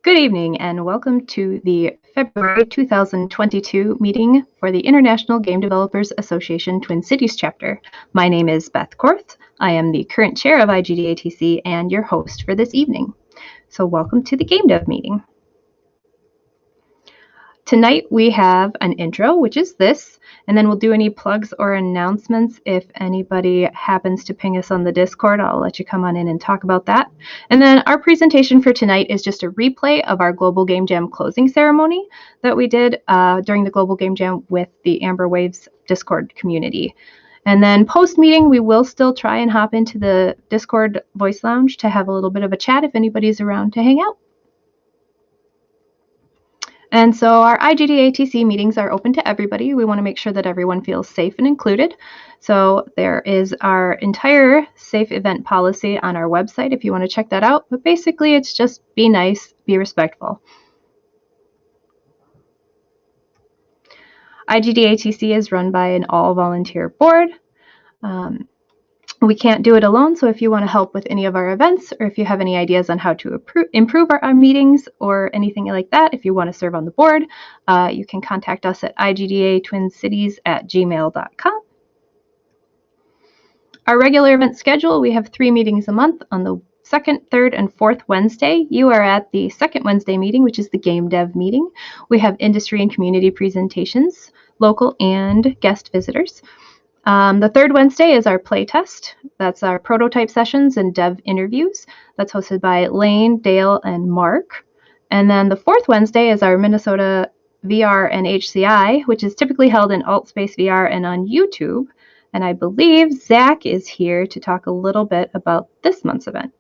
Good evening and welcome to the February 2022 meeting for the International Game Developers Association Twin Cities chapter. My name is Beth Korth. I am the current chair of IGDA and your host for this evening. So welcome to the Gamedev meeting. Tonight we have an intro, which is this, and then we'll do any plugs or announcements. If anybody happens to ping us on the Discord, I'll let you come on in and talk about that. And then our presentation for tonight is just a replay of our Global Game Jam closing ceremony that we did during the Global Game Jam with the Amber Waves Discord community. And then post-meeting, we will still try and hop into the Discord voice lounge to have a little bit of a chat if anybody's around to hang out. And so our IGDA meetings are open to everybody. We want to make sure that everyone feels safe and included. So there is our entire safe event policy on our website if you want to check that out. But basically, it's just be nice, be respectful. IGDA is run by an all-volunteer board. We can't do it alone, so if you want to help with any of our events, or if you have any ideas on how to improve our meetings or anything like that, if you want to serve on the board, you can contact us at igdatwincities@gmail.com. Our regular event schedule, we have 3 meetings a month on the 2nd, 3rd, and 4th Wednesday. You are at the 2nd Wednesday meeting, which is the Game Dev meeting. We have industry and community presentations, local and guest visitors. The 3rd Wednesday is our playtest. That's our prototype sessions and dev interviews. That's hosted by Lane, Dale, and Mark. And then the 4th Wednesday is our Minnesota VR and HCI, which is typically held in AltSpace VR and on YouTube. And I believe Zach is here to talk a little bit about this month's event.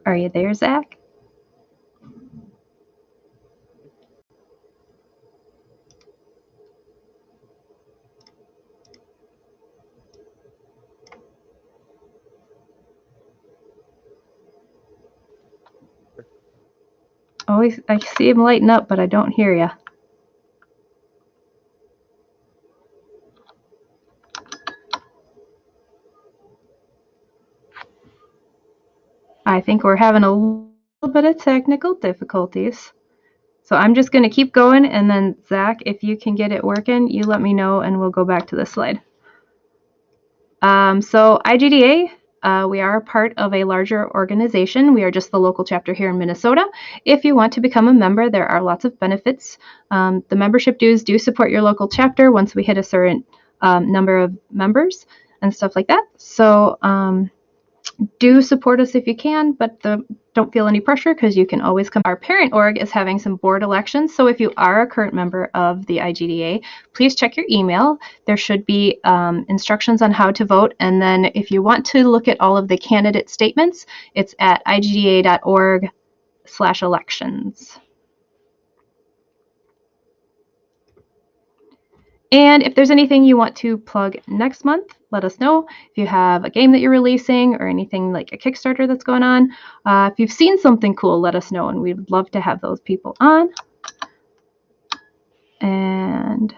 Are you there, Zach? Oh, I see him lighting up, but I don't hear you. I think we're having a little bit of technical difficulties. So I'm just going to keep going, and then Zach, if you can get it working, you let me know, and we'll go back to the slide. So IGDA, we are a part of a larger organization. We are just the local chapter here in Minnesota. If you want to become a member, there are lots of benefits. The membership dues do support your local chapter once we hit a certain number of members and stuff like that. So do support us if you can, but don't feel any pressure because you can always come. Our parent org is having some board elections, so if you are a current member of the IGDA, please check your email. There should be instructions on how to vote, and then if you want to look at all of the candidate statements, it's at igda.org/elections. And if there's anything you want to plug next month, let us know. If you have a game that you're releasing or anything like a Kickstarter that's going on, if you've seen something cool, let us know, and we'd love to have those people on. And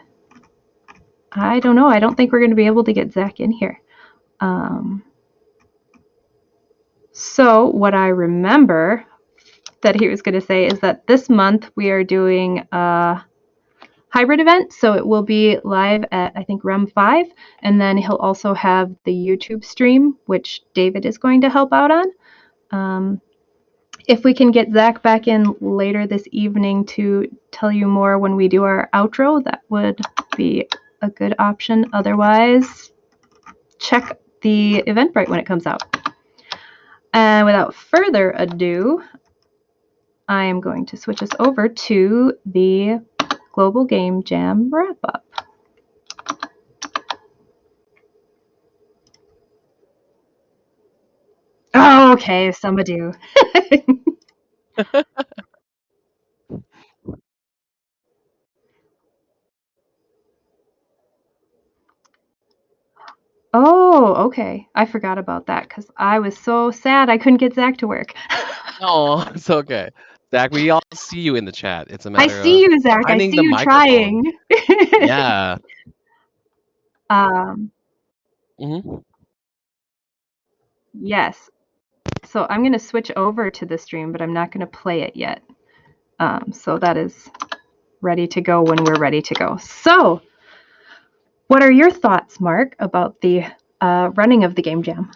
I don't know. I don't think we're going to be able to get Zach in here. So what I remember that he was going to say is that this month we are doing hybrid event, so it will be live at, I think, Rem 5, and then he'll also have the YouTube stream, which David is going to help out on. If we can get Zach back in later this evening to tell you more when we do our outro, that would be a good option. Otherwise, check the Eventbrite when it comes out. And without further ado, I am going to switch us over to the Global Game Jam wrap-up. Oh, okay, some do. Oh, okay. I forgot about that because I was so sad I couldn't get Zach to work. Oh, it's okay. Zach, we all see you in the chat. It's a I matter see of you, Zach. I finding see the you microphone. trying. Yeah. Mm-hmm. Yes. So I'm going to switch over to the stream, but I'm not going to play it yet. So that is ready to go when we're ready to go. So what are your thoughts, Mark, about the running of the Game Jam?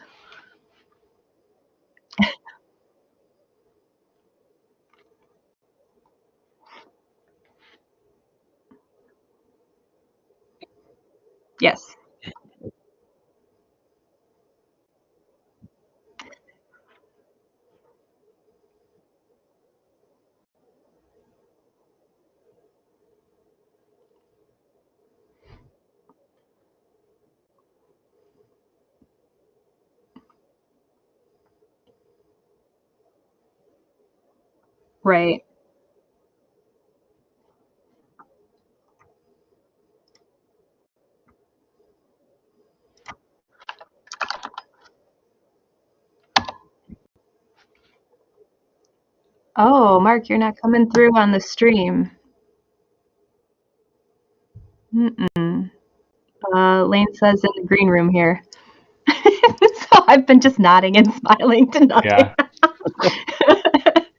Yes. Right. Oh, Mark, you're not coming through on the stream. Mm-mm. Lane says in the green room here. So I've been just nodding and smiling to nothing. Yeah.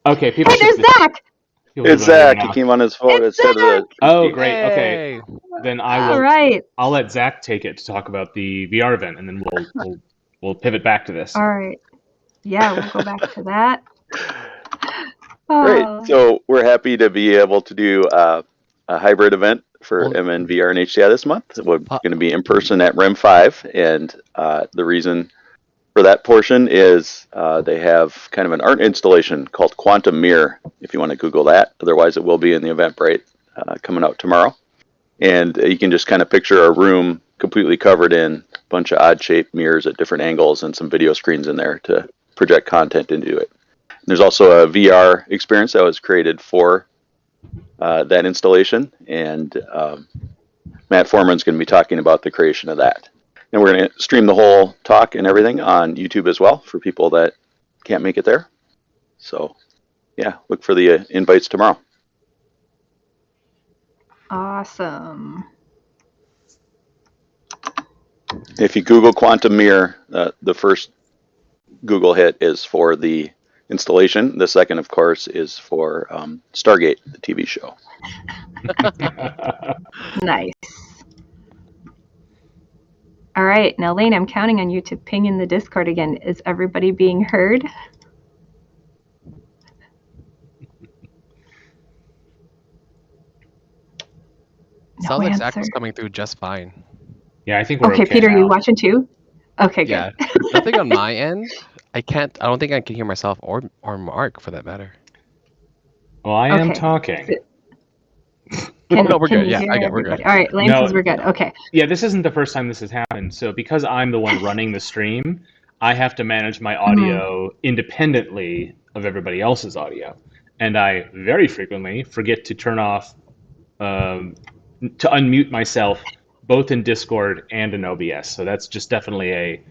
Okay, people. Hey, there's Zach. It's Zach. He came on his phone instead of the. Oh, great. Okay, Hey. then I All will. right. I'll let Zach take it to talk about the VR event, and then we'll pivot back to this. All right. Yeah, we'll go back to that. Great. Oh. So we're happy to be able to do a hybrid event for MNVR and HCI this month. We're going to be in person at REM 5, and the reason for that portion is they have kind of an art installation called Quantum Mirror, if you want to Google that. Otherwise, it will be in the Eventbrite coming out tomorrow. And you can just kind of picture a room completely covered in a bunch of odd-shaped mirrors at different angles and some video screens in there to project content into it. There's also a VR experience that was created for that installation, and Matt Foreman's going to be talking about the creation of that. And we're going to stream the whole talk and everything on YouTube as well for people that can't make it there. So, yeah, look for the invites tomorrow. Awesome. If you Google Quantum Mirror, the first Google hit is for the installation. The second, of course, is for Stargate, the TV show. Nice. All right. Now, Lane, I'm counting on you to ping in the Discord again. Is everybody being heard? Sounds like Zach was coming through just fine. Yeah, I think we're okay. Peter, now. you watching too? Okay, good. Yeah. Nothing on my end. I don't think I can hear myself or Mark for that matter. Well, I am talking. No, we're good. Yeah, we're good. All right, Lane says we're good. Okay. Yeah, this isn't the first time this has happened. So because I'm the one running the stream, I have to manage my audio independently of everybody else's audio. And I very frequently forget to turn off, to unmute myself, both in Discord and in OBS. So that's just definitely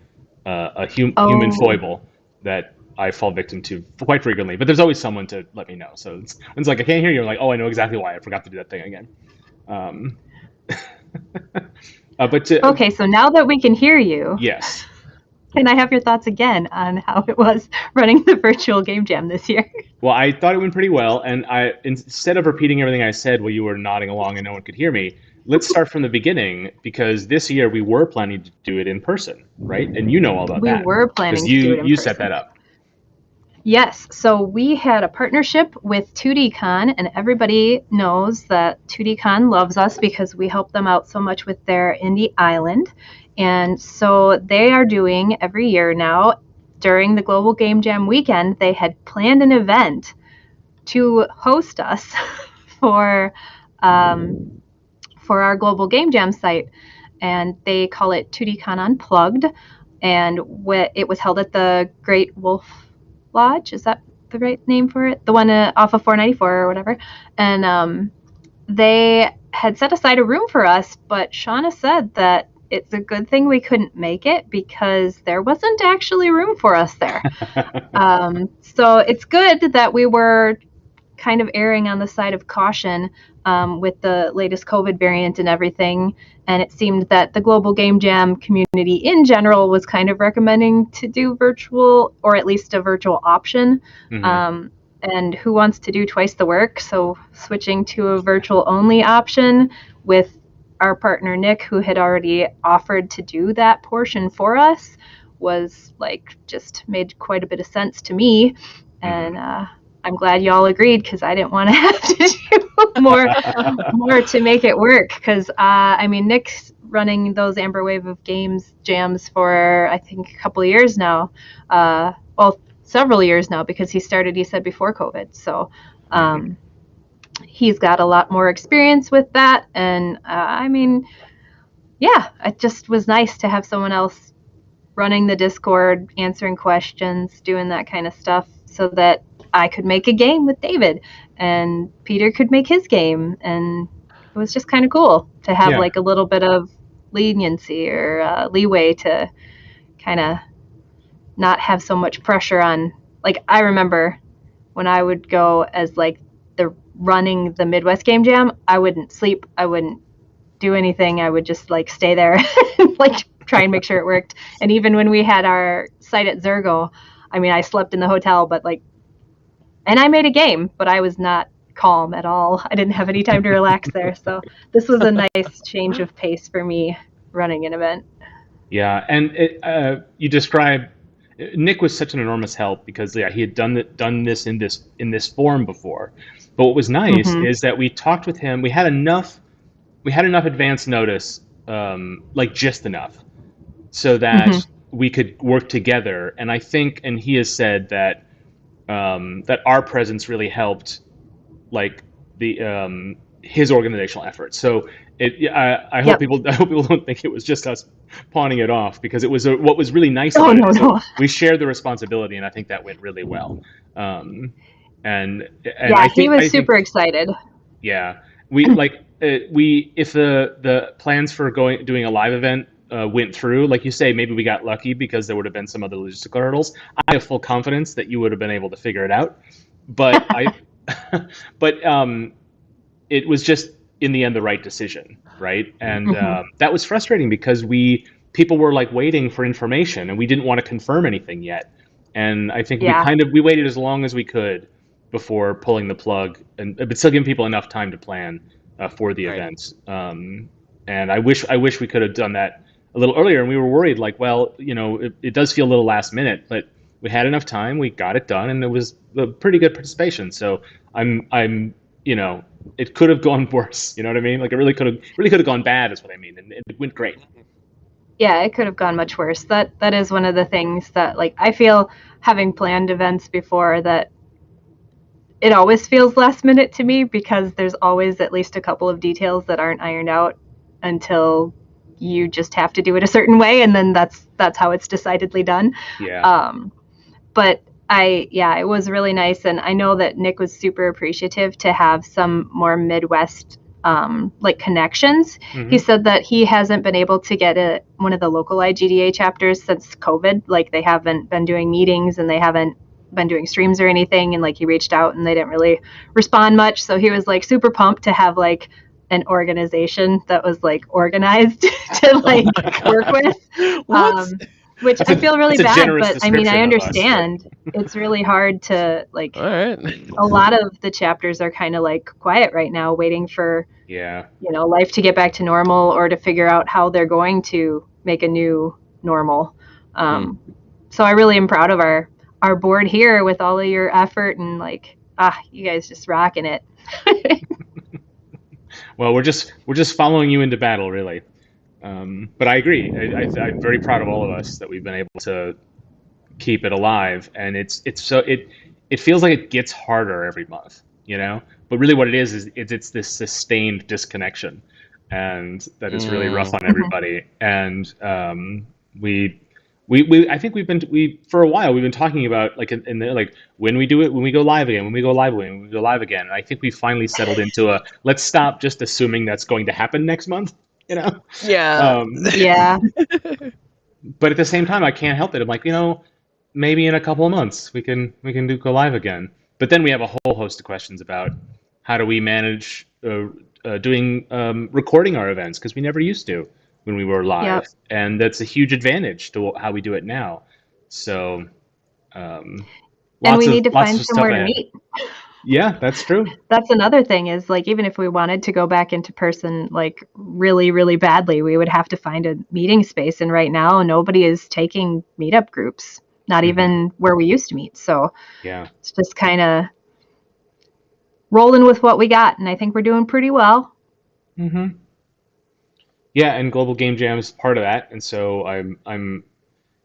a human foible that I fall victim to quite frequently. But there's always someone to let me know. So it's like, I can't hear you. I'm like, oh, I know exactly why. I forgot to do that thing again. Okay, so now that we can hear you, yes. Can I have your thoughts again on how it was running the virtual game jam this year? Well, I thought it went pretty well, and instead of repeating everything I said while you were nodding along and no one could hear me, let's start from the beginning, because this year we were planning to do it in person, right? And you know all about that. We were planning to do it in person. You set that up. Yes, so we had a partnership with 2DCon, and everybody knows that 2DCon loves us because we help them out so much with their indie island. And so they are doing every year now, during the Global Game Jam weekend, they had planned an event to host us for our Global Game Jam site. And they call it 2DCon Unplugged. And it was held at the Great Wolf Lodge. Is that the right name for it? The one off of 494 or whatever. And they had set aside a room for us, but Shauna said that it's a good thing we couldn't make it because there wasn't actually room for us there. So it's good that we were kind of erring on the side of caution with the latest COVID variant and everything. And it seemed that the Global Game Jam community in general was kind of recommending to do virtual, or at least a virtual option. And who wants to do twice the work? So switching to a virtual only option with our partner Nick, who had already offered to do that portion for us, was like just made quite a bit of sense to me. And I'm glad y'all agreed, because I didn't want to have to do more to make it work. Because I mean, Nick's running those Amber Wave of Games jams for I think a couple of years now. Well, several years now, because he started, he said, before COVID. So he's got a lot more experience with that. And I mean, yeah, it just was nice to have someone else running the Discord, answering questions, doing that kind of stuff, so that I could make a game with David and Peter could make his game. And it was just kind of cool to have like a little bit of leniency or leeway to kind of not have so much pressure on. Like, I remember when I would go as like the running the Midwest Game Jam, I wouldn't sleep, I wouldn't do anything, I would just like stay there like try and make sure it worked. And even when we had our site at Zergo, I mean, I slept in the hotel, but like, and I made a game, but I was not calm at all. I didn't have any time to relax there. So this was a nice change of pace for me running an event. Yeah, and you described Nick was such an enormous help, because he had done this in this form before. But what was nice is that we talked with him. We had enough advance notice, like just enough, so that we could work together. And I think, and he has said that that our presence really helped, like the his organizational efforts. So I hope people don't think it was just us pawning it off, because it was what was really nice about it. So we shared the responsibility, and I think that went really well. And I think he was super excited. Yeah, if the plans for doing a live event went through, like you say, maybe we got lucky because there would have been some other logistical hurdles. I have full confidence that you would have been able to figure it out, but it was just in the end the right decision, right? And that was frustrating, because people were like waiting for information, and we didn't want to confirm anything yet. And I think we waited as long as we could before pulling the plug, but still giving people enough time to plan for the events. And I wish we could have done that a little earlier. And we were worried, like, well, it does feel a little last minute, but we had enough time. We got it done, and it was a pretty good participation. So I'm it could have gone worse. You know what I mean? Like, it really could have gone bad, is what I mean. And it went great. Yeah, it could have gone much worse. That is one of the things that, like, I feel, having planned events before, that it always feels last minute to me, because there's always at least a couple of details that aren't ironed out until you just have to do it a certain way, and then that's how it's decidedly done. Yeah. But it was really nice, and I know that Nick was super appreciative to have some more Midwest like connections. He said that he hasn't been able to get one of the local IGDA chapters since COVID. Like, they haven't been doing meetings, and they haven't been doing streams or anything, and like he reached out and they didn't really respond much. So he was like super pumped to have like an organization that was like organized to like work with. Which I feel really bad, but I mean, I understand. It's really hard to like. All right. A lot of the chapters are kind of like quiet right now, waiting for life to get back to normal, or to figure out how they're going to make a new normal. So I really am proud of our board here with all of your effort, and like, you guys just rocking it. Well, we're just following you into battle, really. But I agree. I'm very proud of all of us that we've been able to keep it alive, and it feels like it gets harder every month, But really, what it is it's this sustained disconnection, and that is really rough on everybody. And I think for a while we've been talking about like when we go live again, and I think we finally settled into let's stop just assuming that's going to happen next month. Yeah. Yeah. But at the same time, I can't help it. I'm like, maybe in a couple of months we can go live again. But then we have a whole host of questions about how do we manage doing recording our events, because we never used to when we were live, Yep. and that's a huge advantage to how we do it now. So And lots we of need to find stuff somewhere to ahead. meet. Yeah, that's true. That's another thing is like even if we wanted to go back into person like really, really badly, we would have to find a meeting space. And right now nobody is taking meetup groups, not even where we used to meet. So Yeah. it's just kind of rolling with what we got. And I think we're doing pretty well. Yeah, and Global Game Jam is part of that. And so I'm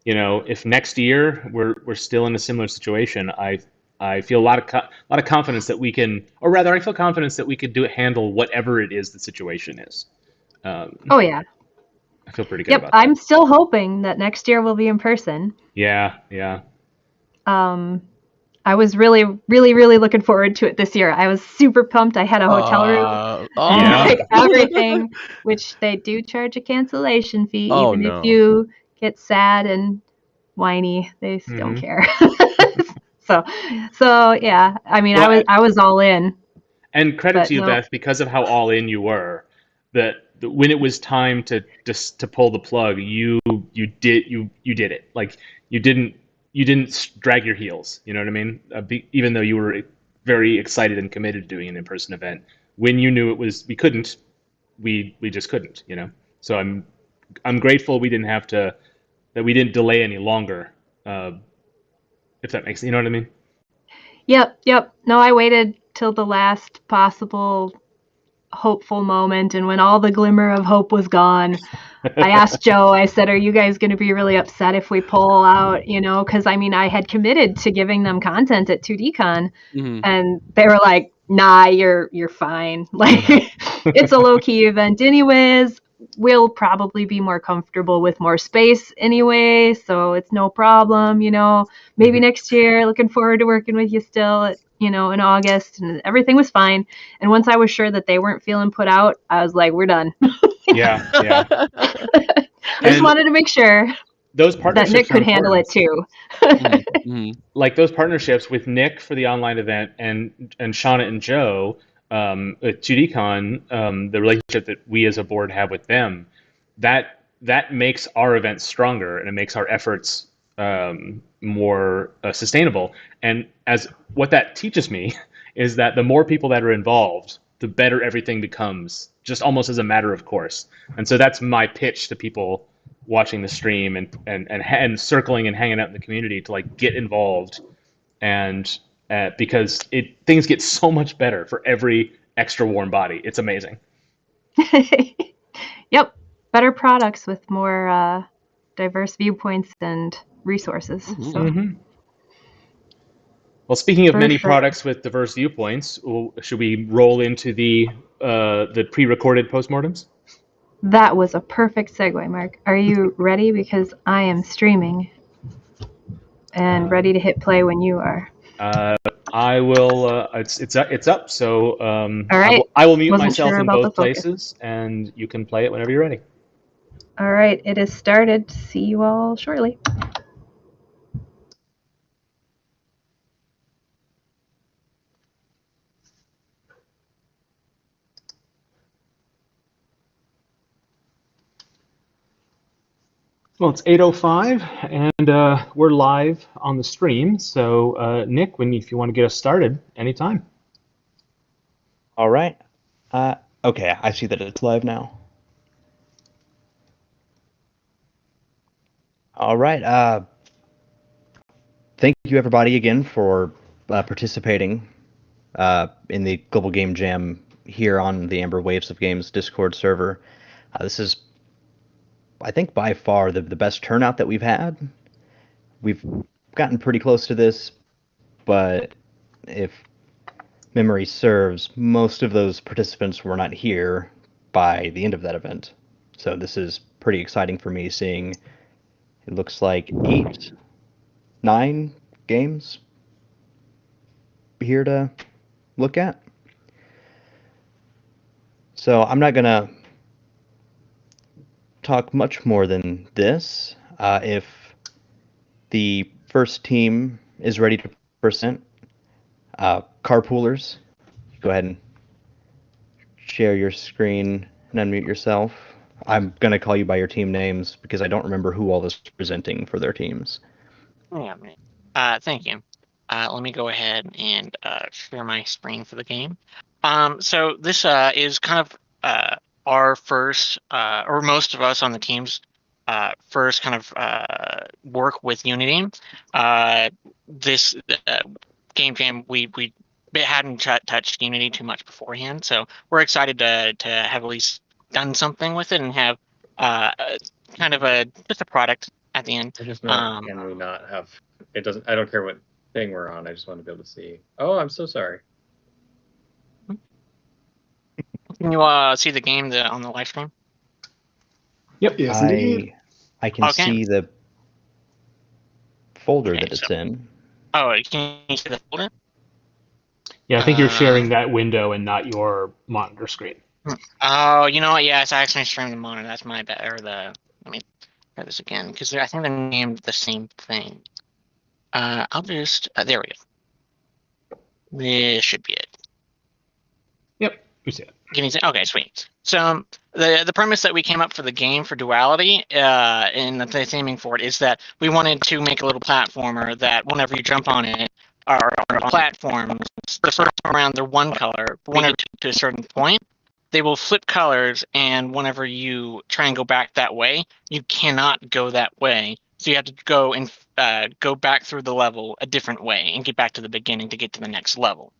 if next year we're still in a similar situation, I feel a lot of confidence that we can, or rather, I feel confidence that we could handle whatever it is the situation is. Oh yeah. I feel pretty good Yep. about that. I'm still hoping that next year we'll be in person. Yeah. I was really, really, really looking forward to it this year. I was super pumped. I had a hotel room and Yeah. like everything, which they do charge a cancellation fee, Oh, even if no. you get sad and whiny, they don't care. so yeah. I mean, Well, I was all in. and credit But to you, no. Beth, because of how all in you were. That when it was time to pull the plug, you did it. Like you didn't drag your heels. You know what I mean? Even though you were very excited and committed to doing an in-person event, when you knew we couldn't, we just couldn't. So I'm grateful we didn't have to, that we didn't delay any longer. If that makes, you know what I mean? Yep. No, I waited till the last possible hopeful moment, and when all the glimmer of hope was gone, I asked Joe, I said, are you guys going to be really upset if we pull out, because I mean, I had committed to giving them content at 2DCon, and they were like, nah, you're fine. Like, it's a low-key event anyways. We'll probably be more comfortable with more space anyway, so it's no problem, maybe next year. Looking forward to working with you still, in August, and everything was fine. And once I was sure that they weren't feeling put out, I was like, we're done. Yeah. I just wanted to make sure those that partnerships Nick are could handle it important. too. Like those partnerships with Nick for the online event and Shauna and Joe at 2DCon, the relationship that we as a board have with them, that makes our events stronger, and it makes our efforts more sustainable. And as what that teaches me is that the more people that are involved, the better everything becomes, just almost as a matter of course. And so that's my pitch to people watching the stream and circling and hanging out in the community to like get involved, and because things get so much better for every extra warm body. It's amazing. Yep, better products with more diverse viewpoints and resources. Well, speaking of many sure. products with diverse viewpoints, should we roll into the pre-recorded postmortems? That was a perfect segue, Mark. Are you ready? Because I am streaming and ready to hit play when you are. I will. It's up. So all right. I will mute Wasn't myself sure in about both places, and you can play it whenever you're ready. All right, it is started. See you all shortly. Well, it's 8:05, and we're live on the stream. So, Nick, if you want to get us started, anytime. All right. Okay, I see that it's live now. All right. Thank you, everybody, again for participating in the Global Game Jam here on the Amber Waves of Games Discord server. This is, I think, by far the best turnout that we've had. We've gotten pretty close to this, but if memory serves, most of those participants were not here by the end of that event. So this is pretty exciting for me, seeing it looks like 9 games here to look at. So I'm not going to talk much more than this. If the first team is ready to present, Carpoolers, go ahead and share your screen and unmute yourself. I'm going to call you by your team names because I don't remember who all is presenting for their teams. Yeah, thank you. Let me go ahead and share my screen for the game. So this is kind of our first, or most of us on the team's first kind of work with Unity. This game jam, we hadn't touched Unity too much beforehand, so we're excited to have at least done something with it and have kind of just a product at the end. I just meant, can we not have it? Doesn't. I don't care what thing we're on. I just want to be able to see. Oh, I'm so sorry. Can you see the game on the live stream? Yep. Yes, indeed. I can Okay. see the folder Okay, that it's so- in. Oh, can you see the folder? Yeah, I think you're sharing that window and not your monitor screen. Oh, you know what? Yeah, it's actually streamed the monitor. That's my bad. Let me try this again because I think they're named the same thing. I'll just there we go. This should be it. Yep, we see it. Can you see? Okay, sweet. So the premise that we came up for the game for Duality, and the theming for it is that we wanted to make a little platformer that whenever you jump on it, or on platforms, the first time around they're one color, but whenever you get to a certain point, they will flip colors, and whenever you try and go back that way, you cannot go that way. So you have to go and go back through the level a different way and get back to the beginning to get to the next level.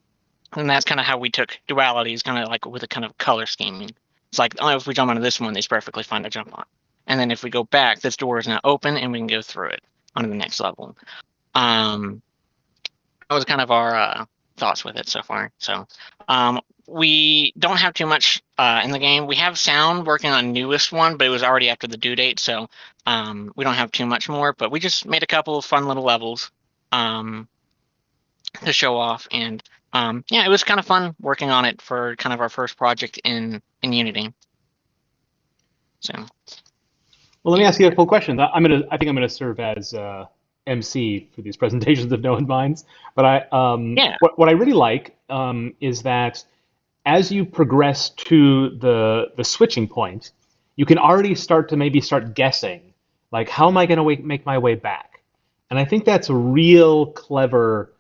And that's kind of how we took Duality, is kind of like with a kind of color scheming. It's like, oh, if we jump onto this one, it's perfectly fine to jump on. And then if we go back, this door is now open and we can go through it onto the next level. That was kind of our thoughts with it so far. So we don't have too much in the game. We have sound working on newest one, but it was already after the due date, so we don't have too much more. But we just made a couple of fun little levels to show off, and yeah, it was kind of fun working on it for kind of our first project in Unity. So, Well, let me ask you a couple questions. I think I'm gonna serve as MC for these presentations if no one minds. But what I really like is that as you progress to the switching point, you can already start guessing, like, how am I going to make my way back? And I think that's a real clever,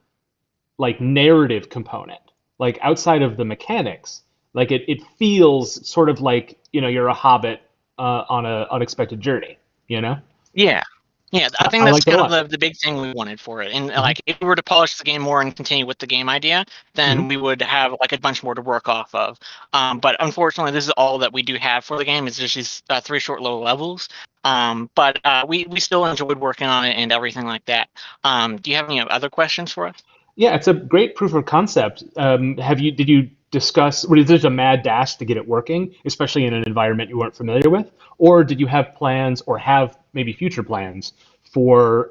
like, narrative component. Like, outside of the mechanics, like it feels sort of like, you're a hobbit on an unexpected journey. Yeah, I think I that's like that a kind of the big thing we wanted for it. And like, if we were to polish the game more and continue with the game idea, then we would have like a bunch more to work off of. But unfortunately, this is all that we do have for the game. It's just these 3 short little levels. But we still enjoyed working on it and everything like that. Do you have any other questions for us? Yeah, it's a great proof of concept. Did you discuss, was there a mad dash to get it working, especially in an environment you weren't familiar with? Or did you have plans, or have maybe future plans for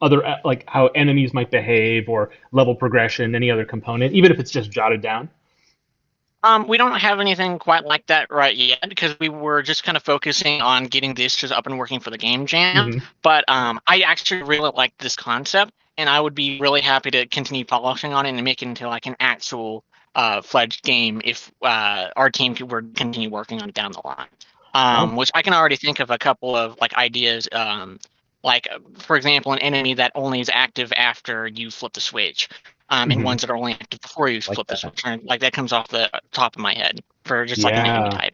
other, like how enemies might behave or level progression, any other component, even if it's just jotted down? We don't have anything quite like that right yet, because we were just kind of focusing on getting this just up and working for the game jam. But I actually really like this concept, and I would be really happy to continue polishing on it and make it into like an actual fledged game if our team were to continue working on it down the line. Which I can already think of a couple of like ideas. Like, for example, an enemy that only is active after you flip the switch. And ones that are only active before you flip the switch. Like, that comes off the top of my head for just like an enemy type.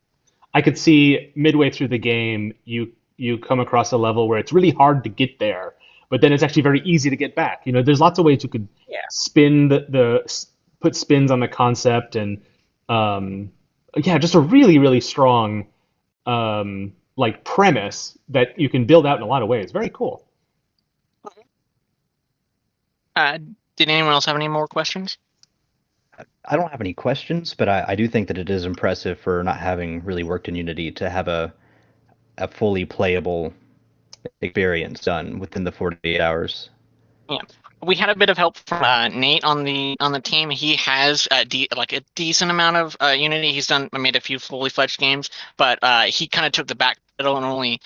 I could see midway through the game, you come across a level where it's really hard to get there, but then it's actually very easy to get back. There's lots of ways you could spin put spins on the concept, and just a really, really strong like premise that you can build out in a lot of ways. Very cool. Did anyone else have any more questions? I don't have any questions, but I do think that it is impressive for not having really worked in Unity to have a fully playable experience done within the 48 hours. Yeah, we had a bit of help from Nate on the team. He has a decent amount of Unity. He's made a few fully fledged games, but he kind of took the back pedal and only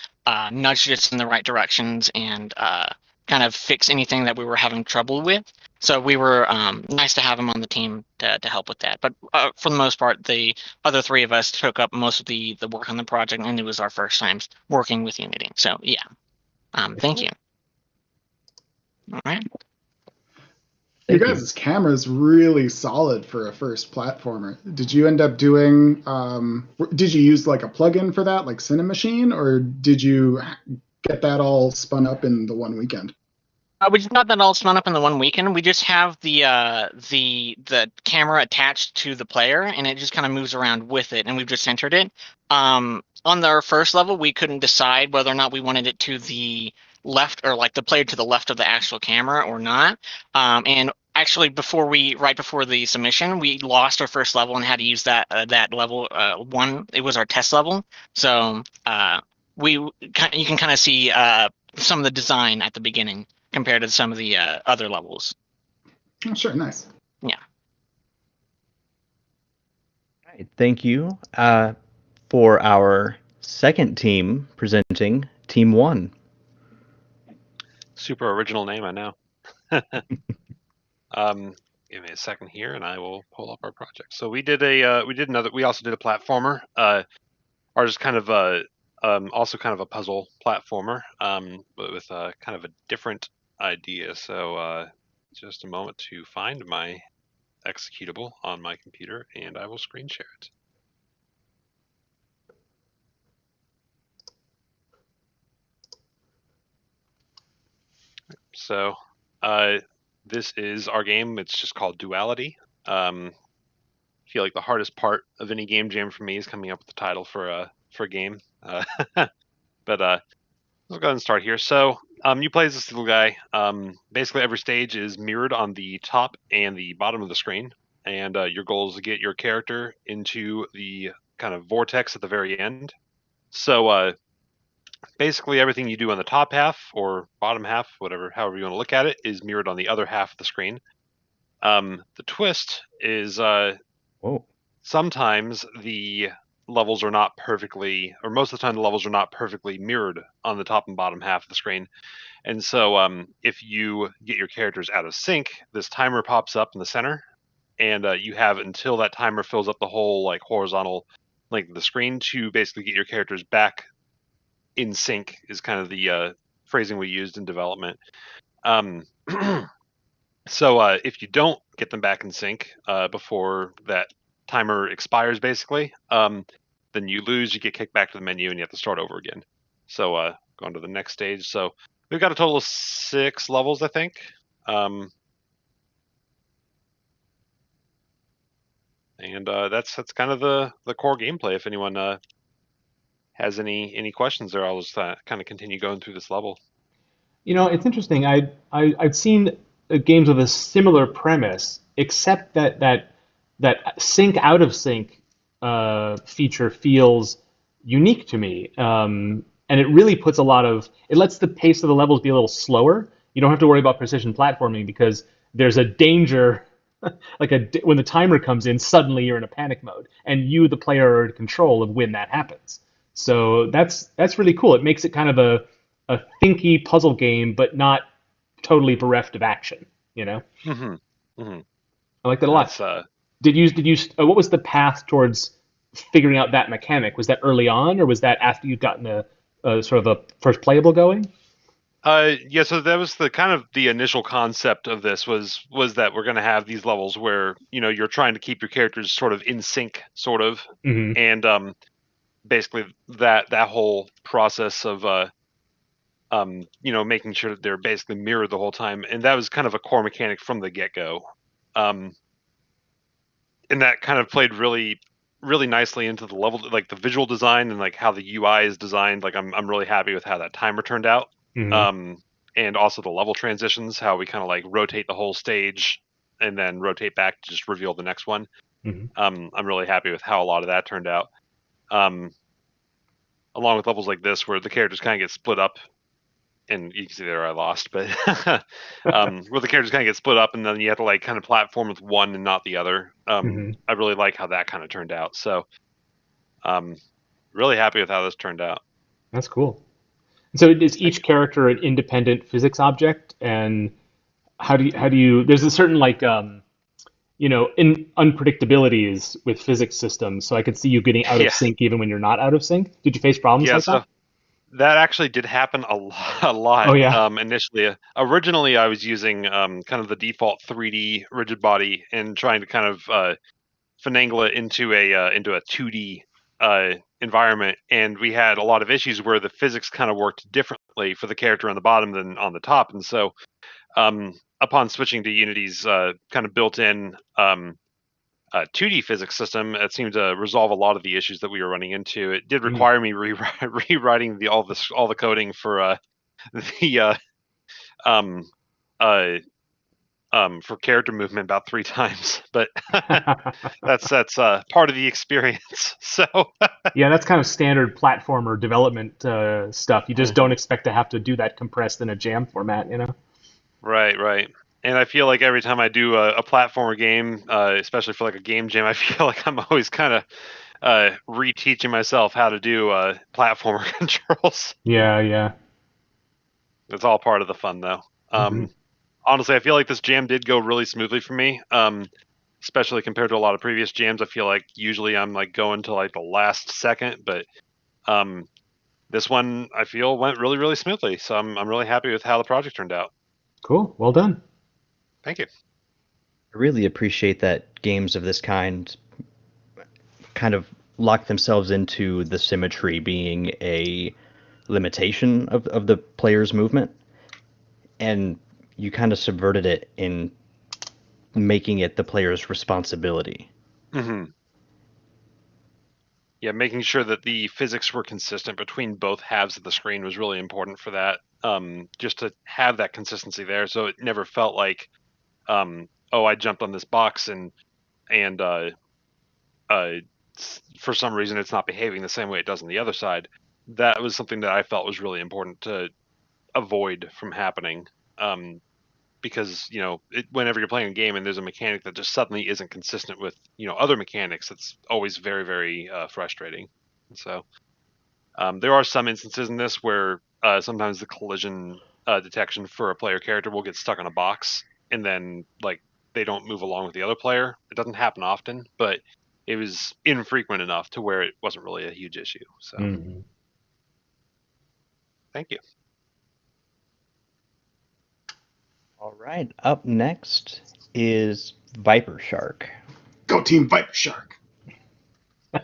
nudged us in the right directions and kind of fix anything that we were having trouble with. So we were nice to have him on the team to help with that. But for the most part, the other three of us took up most of the work on the project, and it was our first times working with Unity. So yeah, thank you. All right. You guys' camera is really solid for a first platformer. Did you end up doing? Did you use like a plugin for that, like Cinemachine, or did you get that all spun up in the one weekend? We just got that all spun up in the one weekend. We just have the camera attached to the player, and it just kind of moves around with it, and we've just centered it. On our first level, we couldn't decide whether or not we wanted it to the left, or like the player to the left of the actual camera or not. And actually, right before the submission, we lost our first level and had to use that level one. It was our test level, so you can kind of see some of the design at the beginning compared to some of the other levels. Oh, sure, nice. Yeah. All right, thank you. For our second team presenting, Team 1. Super original name, I know. Give me a second here, and I will pull up our project. So we did we also did a platformer. Ours is kind of also kind of a puzzle platformer, but with kind of a different idea. So just a moment to find my executable on my computer, and I will screen share it. So this is our game. It's just called Duality. I feel like the hardest part of any game jam for me is coming up with the title for a game. But let's go ahead and start here. So you play as this little guy. Basically, every stage is mirrored on the top and the bottom of the screen, and your goal is to get your character into the kind of vortex at the very end. So basically, everything you do on the top half or bottom half, however you want to look at it, is mirrored on the other half of the screen. The twist is sometimes the levels are not perfectly, or most of the time the levels are not perfectly mirrored on the top and bottom half of the screen. And so if you get your characters out of sync, this timer pops up in the center, and you have until that timer fills up the whole like horizontal length of the screen to basically get your characters back in sync, is kind of the phrasing we used in development. So if you don't get them back in sync before that timer expires, basically, then you lose, you get kicked back to the menu, and you have to start over again. So going to the next stage. So we've got a total of 6 levels, I think. And that's kind of the core gameplay. If anyone has any questions there, I'll just kind of continue going through this level. You know, it's interesting. I've seen games with a similar premise, except that sync out of sync feature feels unique to me, and it really puts it lets the pace of the levels be a little slower. You don't have to worry about precision platforming because there's a danger, when the timer comes in, suddenly you're in a panic mode, and you, the player, are in control of when that happens. So that's really cool. It makes it kind of a thinky puzzle game, but not totally bereft of action. You know. Mm-hmm. Mm-hmm. I like that a lot. Did you? What was the path towards figuring out that mechanic? Was that early on, or was that after you'd gotten a sort of a first playable going? Yeah, so that was the kind of the initial concept of this was that we're going to have these levels where, you know, you're trying to keep your characters sort of in sync, sort of, and basically that whole process of you know, making sure that they're basically mirrored the whole time, and that was kind of a core mechanic from the get-go, and that kind of played really nicely into the level, like the visual design and like how the UI is designed. Like I'm really happy with how that timer turned out. And also the level transitions, how we kind of like rotate the whole stage and then rotate back to just reveal the next one. I'm really happy with how a lot of that turned out. Along with levels like this where the characters kind of get split up, and you can see there I lost, but where the characters kind of get split up and then you have to like kind of platform with one and not the other. I really like how that kind of turned out. So really happy with how this turned out. That's cool. So is each character an independent physics object, and how do you? There's a certain in unpredictabilities with physics systems. So I could see you getting out of sync even when you're not out of sync. Did you face problems like that? That actually did happen a lot. Oh, yeah? Initially, originally I was using kind of the default 3D rigid body and trying to kind of finagle it into a 2D environment, and we had a lot of issues where the physics kind of worked differently for the character on the bottom than on the top, and so upon switching to Unity's kind of built-in 2D physics system, it seemed to resolve a lot of the issues that we were running into. It did require me rewriting all the coding for the for character movement about 3 times, but that's part of the experience. So yeah, that's kind of standard platformer development stuff. You just don't expect to have to do that compressed in a jam format, you know? Right. And I feel like every time I do a platformer game, especially for like a game jam, I feel like I'm always kind of reteaching myself how to do platformer controls. Yeah. It's all part of the fun, though. Honestly, I feel like this jam did go really smoothly for me, especially compared to a lot of previous jams. I feel like usually I'm like going to like the last second, but this one I feel went really, really smoothly. So I'm really happy with how the project turned out. Cool. Well done. Thank you. I really appreciate that games of this kind of lock themselves into the symmetry being a limitation of the player's movement, and you kind of subverted it in making it the player's responsibility. Yeah, making sure that the physics were consistent between both halves of the screen was really important for that. Just to have that consistency there, so it never felt like, oh, I jumped on this box and for some reason it's not behaving the same way it does on the other side. That was something that I felt was really important to avoid from happening. Because whenever you're playing a game and there's a mechanic that just suddenly isn't consistent with other mechanics, it's always very, very frustrating. So there are some instances in this where sometimes the collision detection for a player character will get stuck in a box and then like they don't move along with the other player. It doesn't happen often, but it was infrequent enough to where it wasn't really a huge issue. So thank you. All right, up next is Viper Shark. Go Team Viper Shark! All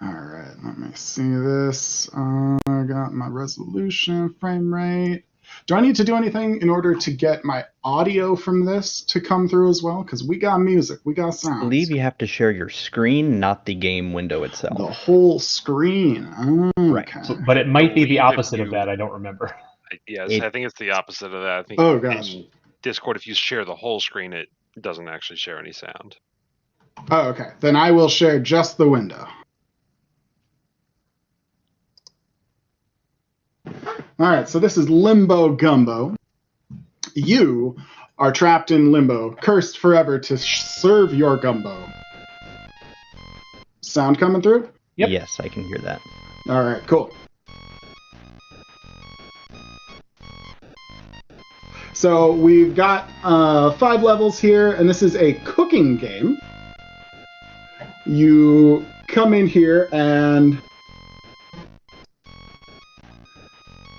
right, let me see this. I got my resolution, frame rate. Do I need to do anything in order to get my audio from this to come through as well? Because we got music, we got sounds. I believe you have to share your screen, not the game window itself. The whole screen. Right. Okay. But it might be the opposite of that. I don't remember. Yes, I think it's the opposite of that. I think in Discord, if you share the whole screen, it doesn't actually share any sound. Oh, okay. Then I will share just the window. All right, so this is Limbo Gumbo. You are trapped in limbo, cursed forever to serve your gumbo. Sound coming through? Yep. Yes, I can hear that. All right, cool. So we've got 5 levels here, and this is a cooking game. You come in here, and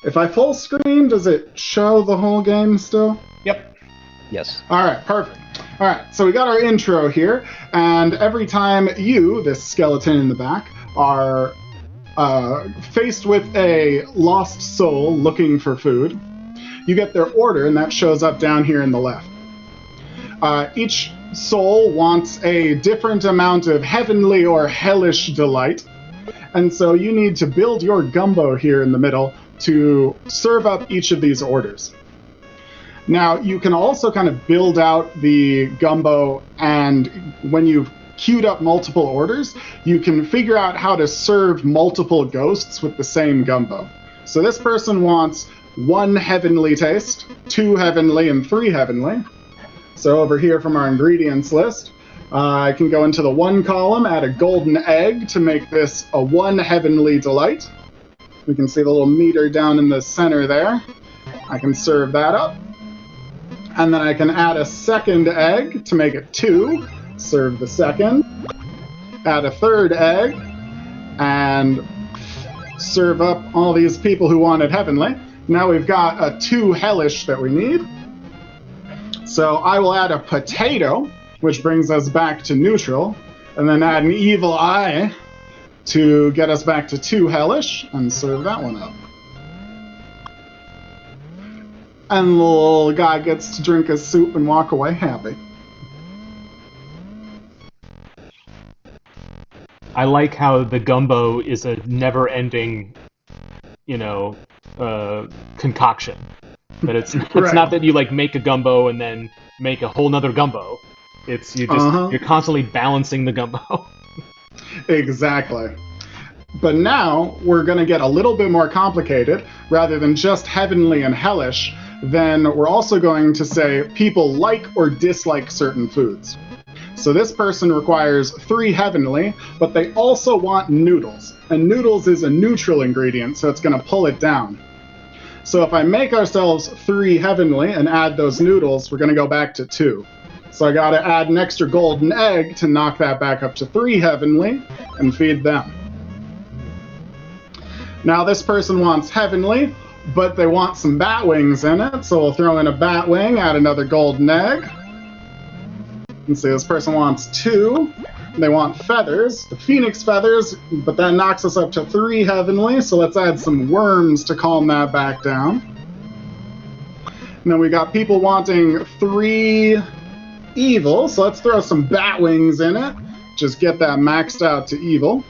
if I full screen, does it show the whole game still? Yep. Yes. All right, perfect. All right, so we got our intro here, and every time you, this skeleton in the back, are faced with a lost soul looking for food, you get their order, and that shows up down here in the left. Each soul wants a different amount of heavenly or hellish delight, and so you need to build your gumbo here in the middle to serve up each of these orders. Now, you can also kind of build out the gumbo, and when you've queued up multiple orders, you can figure out how to serve multiple ghosts with the same gumbo. So this person wants 1 heavenly taste, 2 heavenly, and 3 heavenly. So over here from our ingredients list, I can go into the 1 column, add a golden egg to make this a 1 heavenly delight. We can see the little meter down in the center there. I can serve that up. And then I can add a second egg to make it 2. Serve the second. Add a third egg. And serve up all these people who wanted heavenly. Now we've got a 2 hellish that we need. So I will add a potato, which brings us back to neutral. And then add an evil eye to get us back to 2 hellish. And serve that one up. And the little guy gets to drink his soup and walk away happy. I like how the gumbo is a never-ending, concoction. But it's Right. not that you like make a gumbo and then make a whole nother gumbo. It's you're constantly balancing the gumbo. Exactly. But now we're going to get a little bit more complicated. Rather than just heavenly and hellish, then we're also going to say people like or dislike certain foods. So this person requires 3 heavenly, but they also want noodles. And noodles is a neutral ingredient, so it's going to pull it down. So if I make ourselves 3 heavenly and add those noodles, we're going to go back to 2. So I got to add an extra golden egg to knock that back up to 3 heavenly and feed them. Now this person wants heavenly, but they want some bat wings in it, so we'll throw in a bat wing, add another golden egg. And see, this person wants 2. They want feathers, the phoenix feathers, but that knocks us up to 3 heavenly, so let's add some worms to calm that back down. And then we got people wanting 3 evil, so let's throw some bat wings in it. Just get that maxed out to evil.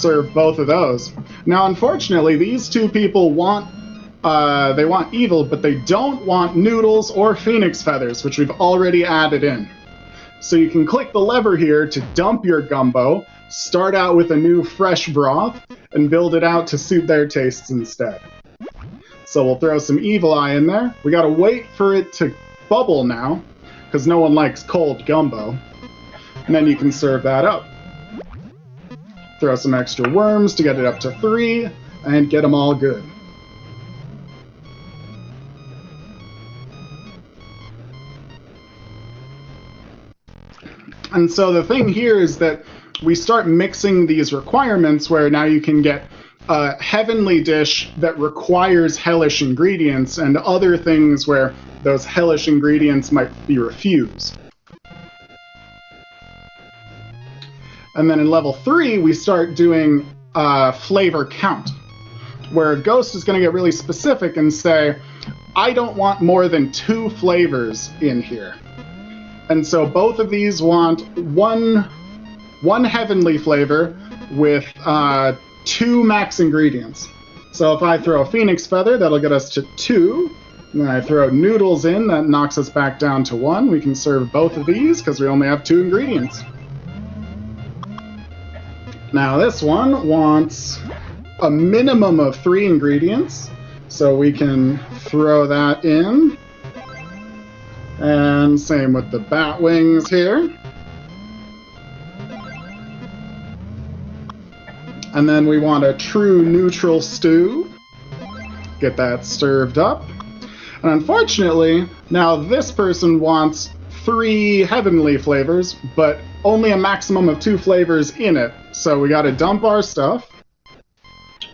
Serve both of those. Now, unfortunately, these 2 people want evil, but they don't want noodles or phoenix feathers, which we've already added in. So you can click the lever here to dump your gumbo, start out with a new fresh broth, and build it out to suit their tastes instead. So we'll throw some evil eye in there. We gotta wait for it to bubble now, because no one likes cold gumbo. And then you can serve that up. Throw some extra worms to get it up to 3, and get them all good. And so the thing here is that we start mixing these requirements where now you can get a heavenly dish that requires hellish ingredients and other things where those hellish ingredients might be refused. And then in level 3, we start doing flavor count, where Ghost is going to get really specific and say, I don't want more than 2 flavors in here. And so both of these want one heavenly flavor with 2 max ingredients. So if I throw a phoenix feather, that'll get us to 2. And then I throw noodles in, that knocks us back down to 1. We can serve both of these because we only have 2 ingredients. Now this one wants a minimum of 3 ingredients, so we can throw that in. And same with the bat wings here. And then we want a true neutral stew. Get that served up. And unfortunately, now this person wants 3 heavenly flavors, but only a maximum of 2 flavors in it. So we gotta dump our stuff.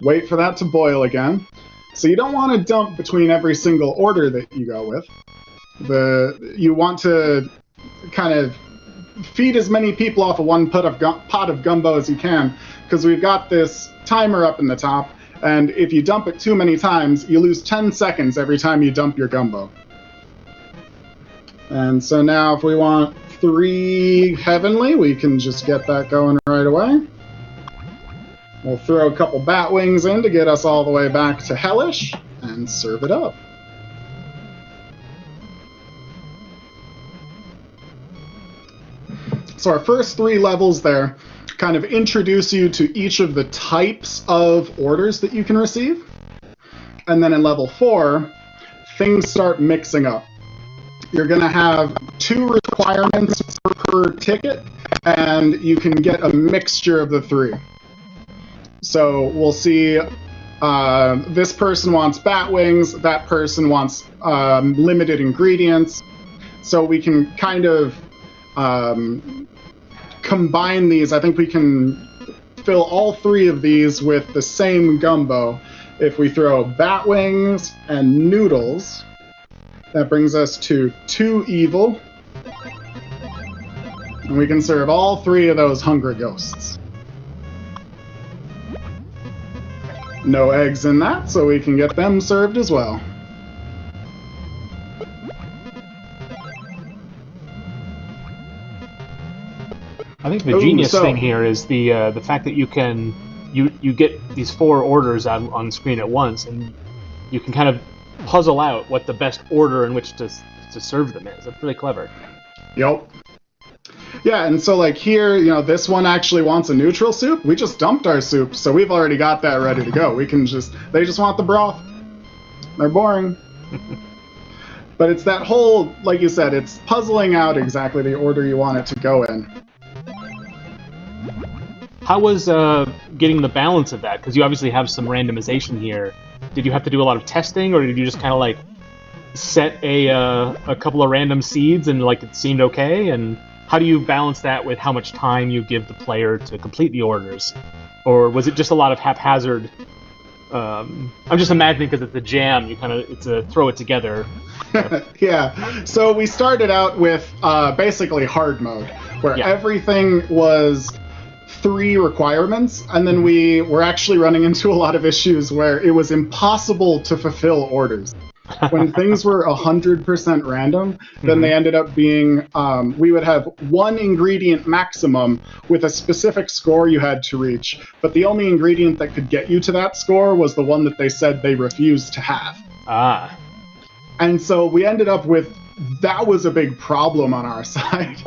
Wait for that to boil again. So you don't want to dump between every single order that you go with. You want to kind of feed as many people off of one pot of gumbo as you can, because we've got this timer up in the top, and if you dump it too many times, you lose 10 seconds every time you dump your gumbo. And so now if we want 3 heavenly, we can just get that going right away. We'll throw a couple bat wings in to get us all the way back to hellish, and serve it up. So our first 3 levels there kind of introduce you to each of the types of orders that you can receive. And then in level 4, things start mixing up. You're going to have 2 requirements per ticket, and you can get a mixture of the 3. So we'll see This person wants bat wings, that person wants limited ingredients. So we can kind of combine these. I think we can fill all three of these with the same gumbo. If we throw bat wings and noodles, that brings us to 2 evil. And we can serve all 3 of those hungry ghosts. No eggs in that, so we can get them served as well. I think the genius thing here is the fact that you can you get these 4 orders on screen at once, and you can kind of puzzle out what the best order in which to serve them is. That's really clever. Yep. Yeah, and so like here, this one actually wants a neutral soup. We just dumped our soup, so we've already got that ready to go. They just want the broth. They're boring. But it's that whole, like you said, it's puzzling out exactly the order you want it to go in. How was getting the balance of that? Because you obviously have some randomization here. Did you have to do a lot of testing, or did you just kind of like set a couple of random seeds and like it seemed okay? And how do you balance that with how much time you give the player to complete the orders? Or was it just a lot of haphazard? I'm just imagining because it's a jam, it's a throw it together. Yeah. So we started out with basically hard mode, where everything was 3 requirements, and then we were actually running into a lot of issues where it was impossible to fulfill orders. When things were 100% random, then they ended up being, we would have 1 ingredient maximum with a specific score you had to reach, but the only ingredient that could get you to that score was the one that they said they refused to have. Ah. And so we ended up with, that was a big problem on our side.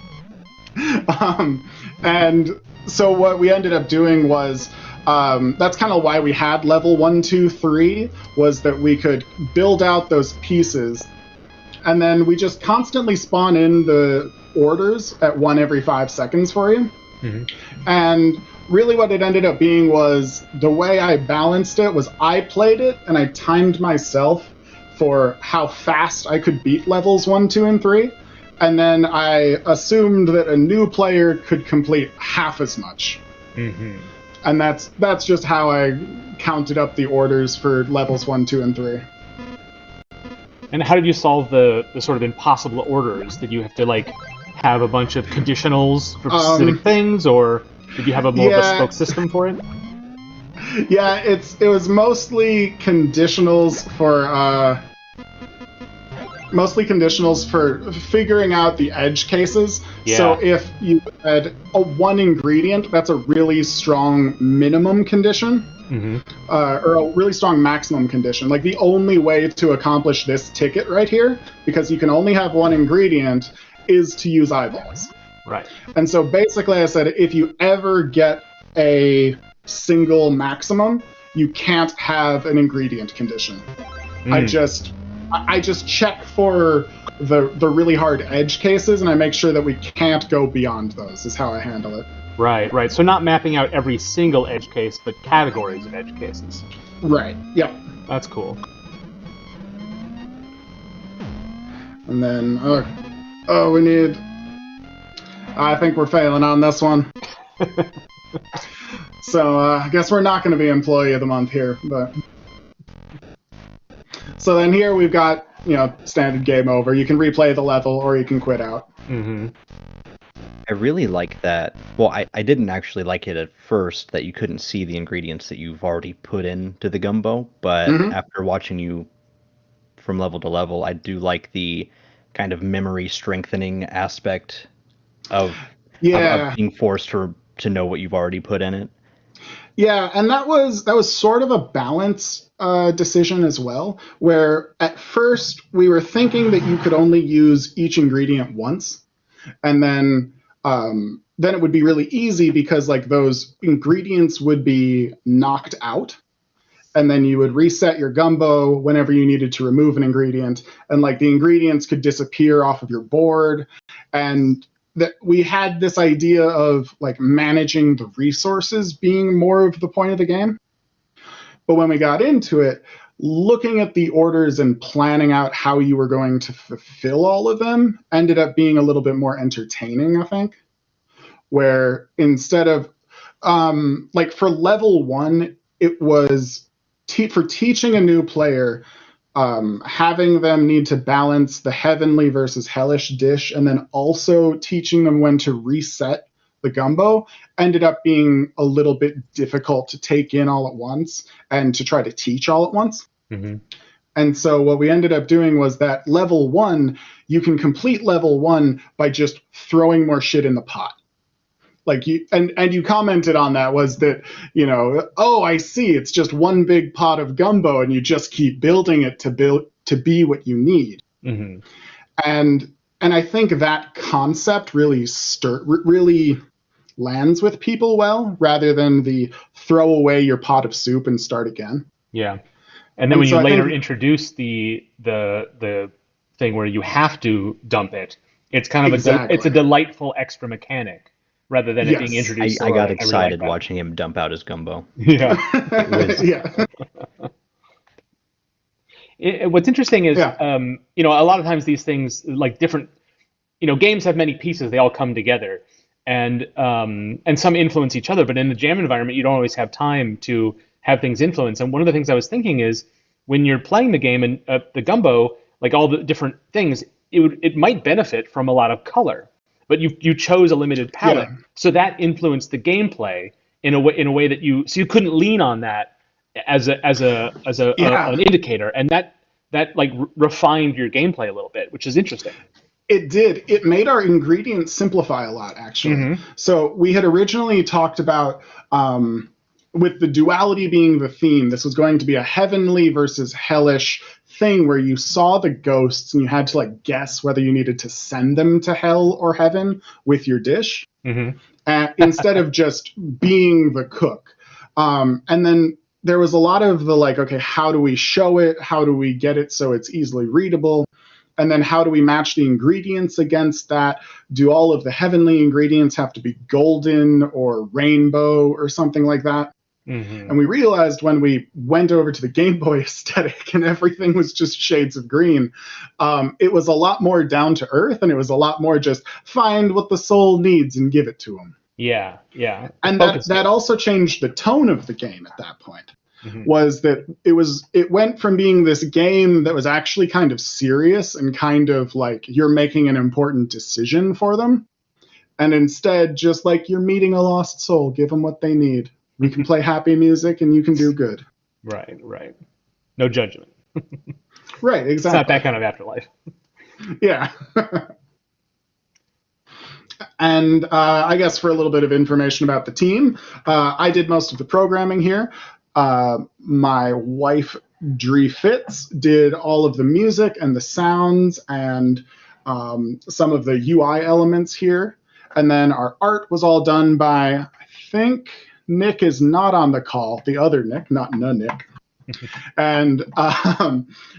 And so what we ended up doing was, that's kind of why we had level 1, 2, 3, was that we could build out those pieces, and then we just constantly spawn in the orders at 1 every 5 seconds for you. And really what it ended up being was, the way I balanced it was I played it and I timed myself for how fast I could beat levels 1, 2, and 3, and then I assumed that a new player could complete half as much. And that's just how I counted up the orders for levels 1, 2, and 3. And how did you solve the sort of impossible orders? Did you have to like have a bunch of conditionals for specific things, or did you have a more bespoke system for it? Yeah, it was mostly conditionals for figuring out the edge cases. So if you had a 1 ingredient, that's a really strong minimum condition, or a really strong maximum condition. Like the only way to accomplish this ticket right here, because you can only have 1 ingredient, is to use eyeballs. Right. And so basically I said, if you ever get a single maximum, you can't have an ingredient condition. I just check for the really hard edge cases, and I make sure that we can't go beyond those, is how I handle it. Right. So not mapping out every single edge case, but categories of edge cases. Right, yep. That's cool. And then, we need... I think we're failing on this one. So, I guess we're not going to be Employee of the Month here, but... So then here we've got, standard game over. You can replay the level, or you can quit out. I really like that. Well, I didn't actually like it at first, that you couldn't see the ingredients that you've already put into the gumbo, but after watching you from level to level, I do like the kind of memory strengthening aspect of being forced to know what you've already put in it. Yeah, and that was sort of a balance decision as well, where at first we were thinking that you could only use each ingredient once, and then it would be really easy because like those ingredients would be knocked out, and then you would reset your gumbo whenever you needed to remove an ingredient, and like the ingredients could disappear off of your board, and that we had this idea of like managing the resources being more of the point of the game. But when we got into it, looking at the orders and planning out how you were going to fulfill all of them ended up being a little bit more entertaining, I think. Where instead of, like for level 1, it was for teaching a new player, having them need to balance the heavenly versus hellish dish, and then also teaching them when to reset the gumbo ended up being a little bit difficult to take in all at once and to try to teach all at once. Mm-hmm. And so what we ended up doing was that level 1, you can complete level 1 by just throwing more shit in the pot. Like you and you commented on that, was that, you know, oh, I see, it's just one big pot of gumbo and you just keep building it to be what you need. Mm-hmm. And I think that concept really really lands with people well, rather than the throw away your pot of soup and start again. Yeah. And then when you later introduce the thing where you have to dump it, it's kind of it's a delightful extra mechanic rather than it being introduced. I got excited watching him dump out his gumbo. Yeah. Yeah. What's interesting is, you know, a lot of times these things, like different, you know, games have many pieces, they all come together, and some influence each other. But in the jam environment, you don't always have time to have things influence. And one of the things I was thinking is, when you're playing the game and the gumbo, like all the different things, it might benefit from a lot of color, but you chose a limited palette, so that influenced the gameplay in a way that you couldn't lean on that as an indicator, and that like refined your gameplay a little bit, which is interesting. It did. It made our ingredients simplify a lot, actually. Mm-hmm. So we had originally talked about, with the duality being the theme, this was going to be a heavenly versus hellish thing where you saw the ghosts and you had to like guess whether you needed to send them to hell or heaven with your dish, instead of just being the cook. And then there was a lot of the like, okay, how do we show it? How do we get it so it's easily readable? And then how do we match the ingredients against that? Do all of the heavenly ingredients have to be golden or rainbow or something like that? Mm-hmm. And we realized when we went over to the Game Boy aesthetic and everything was just shades of green, it was a lot more down to earth, and it was a lot more just find what the soul needs and give it to them. Yeah, yeah. And that also changed the tone of the game at that point. Mm-hmm. Was that it went from being this game that was actually kind of serious and kind of like you're making an important decision for them, and instead just like you're meeting a lost soul, give them what they need. We can play happy music and you can do good. Right. No judgment. Right, exactly. It's not that kind of afterlife. Yeah. And I guess for a little bit of information about the team, I did most of the programming here. My wife, Dree Fitz, did all of the music and the sounds and some of the UI elements here. And then our art was all done by, I think, Nick is not on the call. The other Nick, not no Nick. And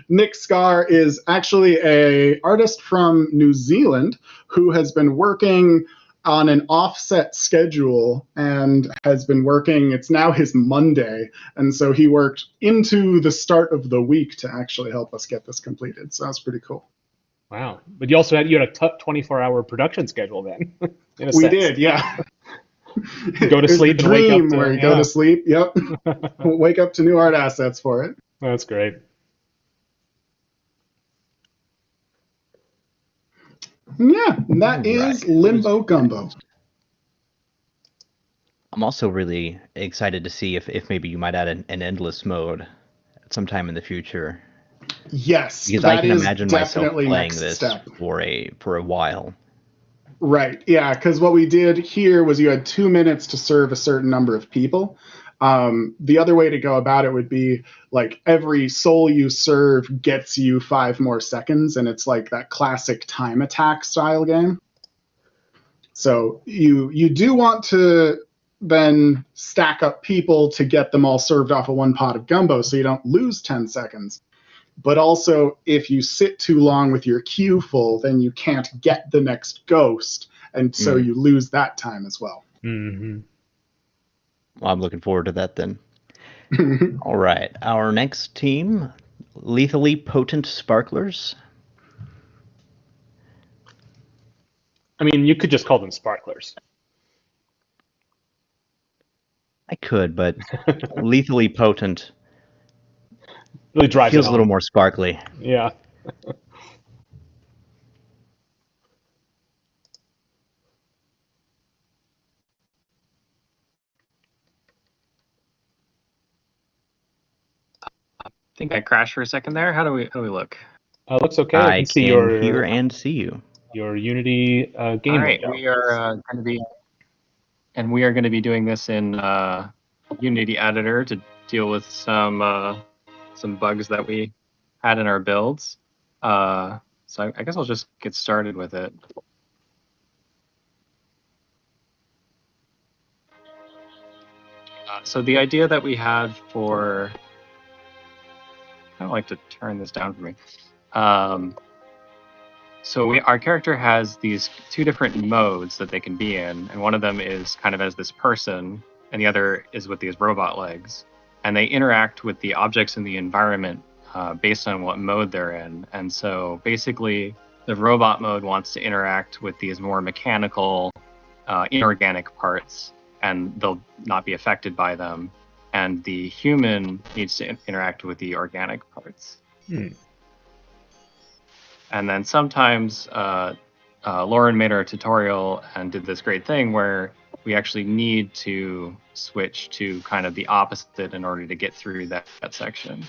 Nick Scar is actually a artist from New Zealand who has been working on an offset schedule and has been working, it's now his Monday, and so he worked into the start of the week to actually help us get this completed. So that's pretty cool. Wow. But you also had a 24-hour production schedule then. In a we sense. Did, yeah. Go to sleep and wake up to, where you go to sleep. Yep. Wake up to new art assets for it. That's great. Yeah, and that is Limbo Gumbo. I'm also really excited to see if maybe you might add an endless mode at some time in the future. Yes, because I can imagine myself playing this for a while. Right, yeah, because what we did here was you had 2 minutes to serve a certain number of people. The other way to go about it would be like every soul you serve gets you 5 more seconds, and it's like that classic time attack style game. So you do want to then stack up people to get them all served off of one pot of gumbo so you don't lose 10 seconds. But also, if you sit too long with your queue full, then you can't get the next ghost, and so you lose that time as well. Mm-hmm. Well, I'm looking forward to that then. All right, our next team, Lethally Potent Sparklers. I mean, you could just call them sparklers. I could, but Lethally Potent Really drives feels it a little home. more sparkly. Yeah. I think I crashed for a second there. How do we look? Looks okay. I I can see can hear and see you. your Unity game All right, window. we are going to be doing this in Unity Editor to deal with some bugs that we had in our builds. So I guess I'll just get started with it. So the idea that we had for, I kind of like to turn this down for me. So our character has these two different modes that they can be in, and one of them is kind of as this person, and the other is with these robot legs. And they interact with the objects in the environment based on what mode they're in. And so basically, the robot mode wants to interact with these more mechanical, inorganic parts, and they'll not be affected by them. And the human needs to interact with the organic parts. And then sometimes Lauren made our tutorial and did this great thing where we actually need to switch to kind of the opposite in order to get through that section.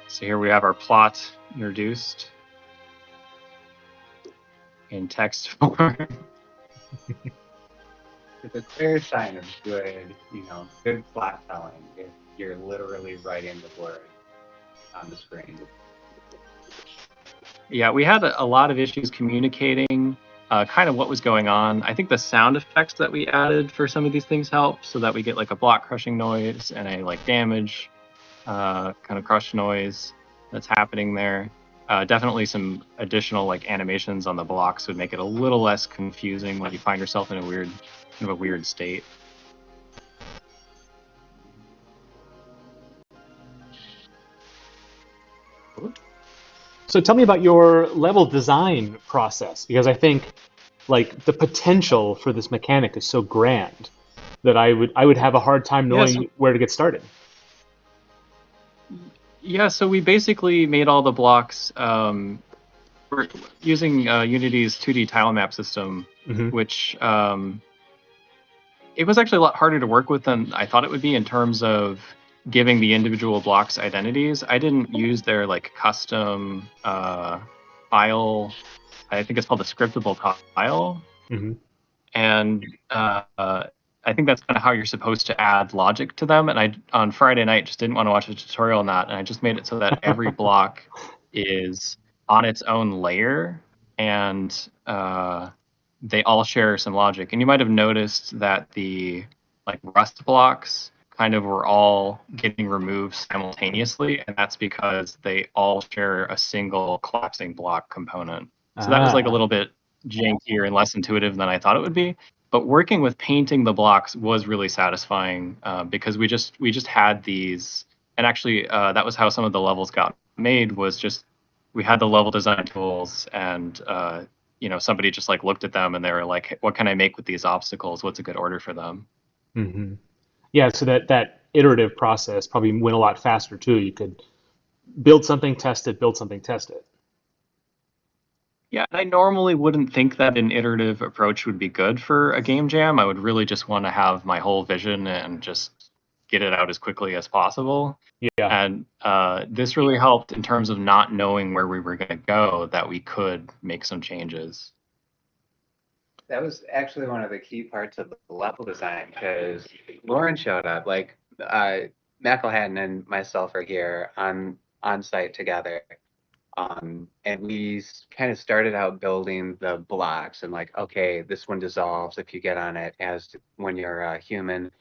So here we have our plot introduced in text form. It's a clear sign of good, good plot telling if you're literally writing the word on the screen. Yeah, we had a lot of issues communicating kind of what was going on. I think the sound effects that we added for some of these things help so that we get like a block crushing noise and a like damage kind of crush noise that's happening there. Definitely some additional like animations on the blocks would make it a little less confusing when you find yourself in a weird state. So tell me about your level design process, because I think like the potential for this mechanic is so grand that I would have a hard time knowing where to get started. Yeah, so we basically made all the blocks we're using Unity's 2D tile map system, which it was actually a lot harder to work with than I thought it would be in terms of giving the individual blocks identities. I didn't use their like custom file. I think it's called the scriptable tile. And I think that's kind of how you're supposed to add logic to them. And I, on Friday night, just didn't want to watch a tutorial on that. And I just made it so that every block is on its own layer, and they all share some logic. And you might have noticed that the like Rust blocks kind of were all getting removed simultaneously, and that's because they all share a single collapsing block component. So that was like a little bit jankier and less intuitive than I thought it would be. But working with painting the blocks was really satisfying because we just had these, and actually that was how some of the levels got made. Was just we had the level design tools, and somebody just like looked at them and they were like, "What can I make with these obstacles? What's a good order for them?" Yeah, so that iterative process probably went a lot faster too. You could build something, test it, build something, test it. Yeah, I normally wouldn't think that an iterative approach would be good for a game jam. I would really just want to have my whole vision and just get it out as quickly as possible. Yeah. And this really helped in terms of not knowing where we were going to go, that we could make some changes. That was actually one of the key parts of the level design, because Lauren showed up, like McElhatton and myself are here on site together. And we kind of started out building the blocks and like, okay, this one dissolves if you get on it as when you're a human,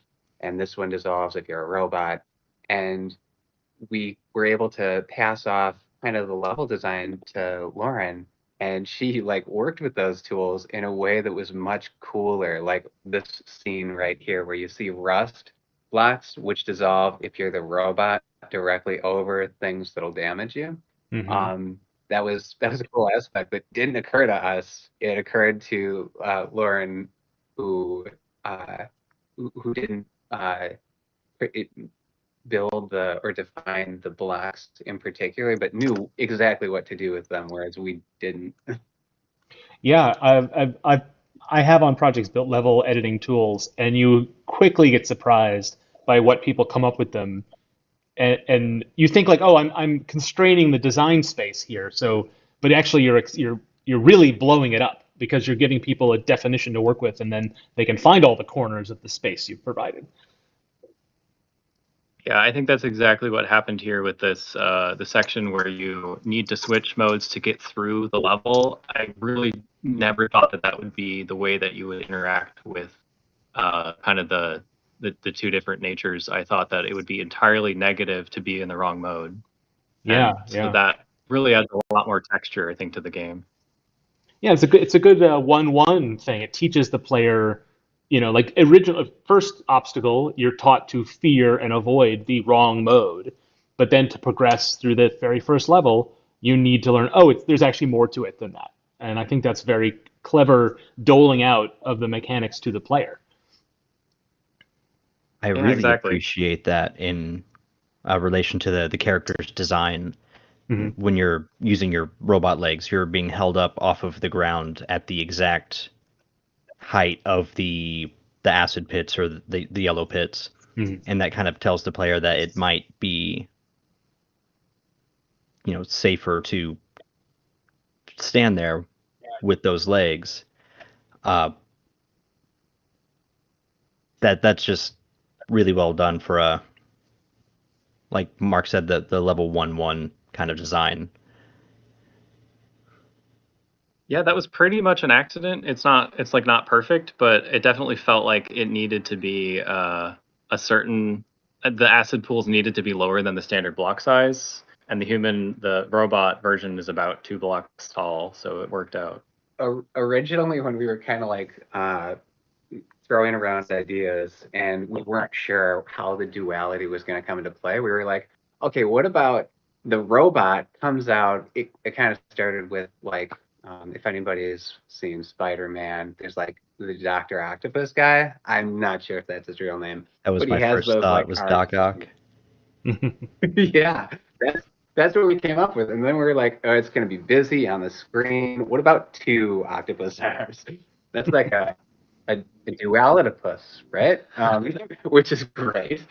and this one dissolves if you're a robot. And we were able to pass off kind of the level design to Lauren and she like worked with those tools in a way that was much cooler. Like this scene right here where you see rust blocks which dissolve if you're the robot directly over things that'll damage you. That was a cool aspect that didn't occur to us. It occurred to Lauren, who didn't build or define the blocks in particular, but knew exactly what to do with them, whereas we didn't. Yeah, I have on projects built level editing tools, and you quickly get surprised by what people come up with them, and you think like, oh, I'm constraining the design space here. So, but actually you're really blowing it up because you're giving people a definition to work with, and then they can find all the corners of the space you've provided. Yeah, I think that's exactly what happened here with this the section where you need to switch modes to get through the level. I really never thought that would be the way that you would interact with kind of the two different natures. I thought that it would be entirely negative to be in the wrong mode. Yeah, so that really adds a lot more texture, I think, to the game. Yeah, it's a good 1-1 thing. It teaches the player, like first obstacle, you're taught to fear and avoid the wrong mode, but then to progress through the very first level, you need to learn, there's actually more to it than that. And I think that's very clever doling out of the mechanics to the player. I really appreciate that in relation to the character's design. When you're using your robot legs, you're being held up off of the ground at the exact height of the acid pits or the yellow pits, and that kind of tells the player that it might be safer to stand there with those legs. That's just really well done for a, like Mark said, the level 1-1 kind of design. Yeah, that was pretty much an accident. It's like not perfect, but it definitely felt like it needed to be the acid pools needed to be lower than the standard block size, and the robot version is about 2 blocks tall, so it worked out. Originally, when we were kind of like throwing around ideas and we weren't sure how the duality was going to come into play, we were like, okay, what about the robot comes out? It kind of started with like, if anybody's seen Spider-Man, there's like the Dr. Octopus guy. I'm not sure if that's his real name. That was my first thought, was Doc Ock. Yeah, that's what we came up with. And then we were like, oh, it's going to be busy on the screen. What about 2 octopus arms? That's like a dualitopus, right? Which is great.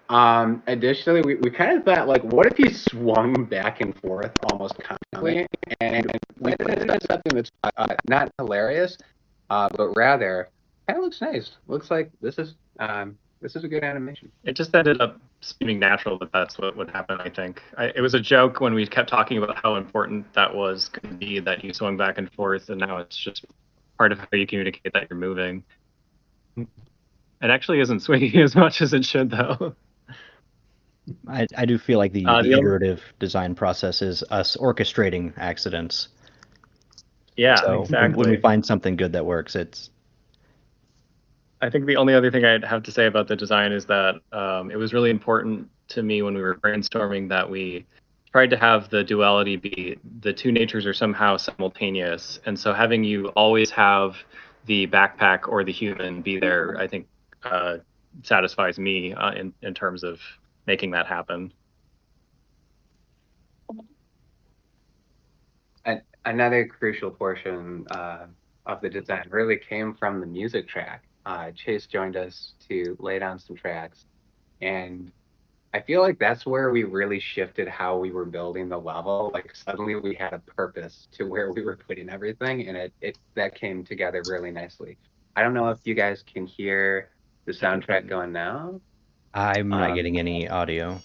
Additionally, we kind of thought, like, what if he swung back and forth almost constantly? And we did something that's not hilarious, but rather kind of looks nice. Looks like this is a good animation. It just ended up seeming natural that that's what would happen, I think. It was a joke when we kept talking about how important that was going to be, that you swung back and forth, and now it's just part of how you communicate that you're moving. It actually isn't swinging as much as it should, though. I do feel like the iterative design process is us orchestrating accidents. Yeah, so exactly. When we find something good that works, I think the only other thing I'd have to say about the design is that it was really important to me when we were brainstorming that we tried to have the duality be the 2 natures are somehow simultaneous. And so having you always have the backpack or the human be there, I think satisfies me in terms of making that happen. Another crucial portion of the design really came from the music track. Chase joined us to lay down some tracks, and I feel like that's where we really shifted how we were building the level. Like suddenly we had a purpose to where we were putting everything, and that came together really nicely. I don't know if you guys can hear the soundtrack going now. I'm not getting any audio.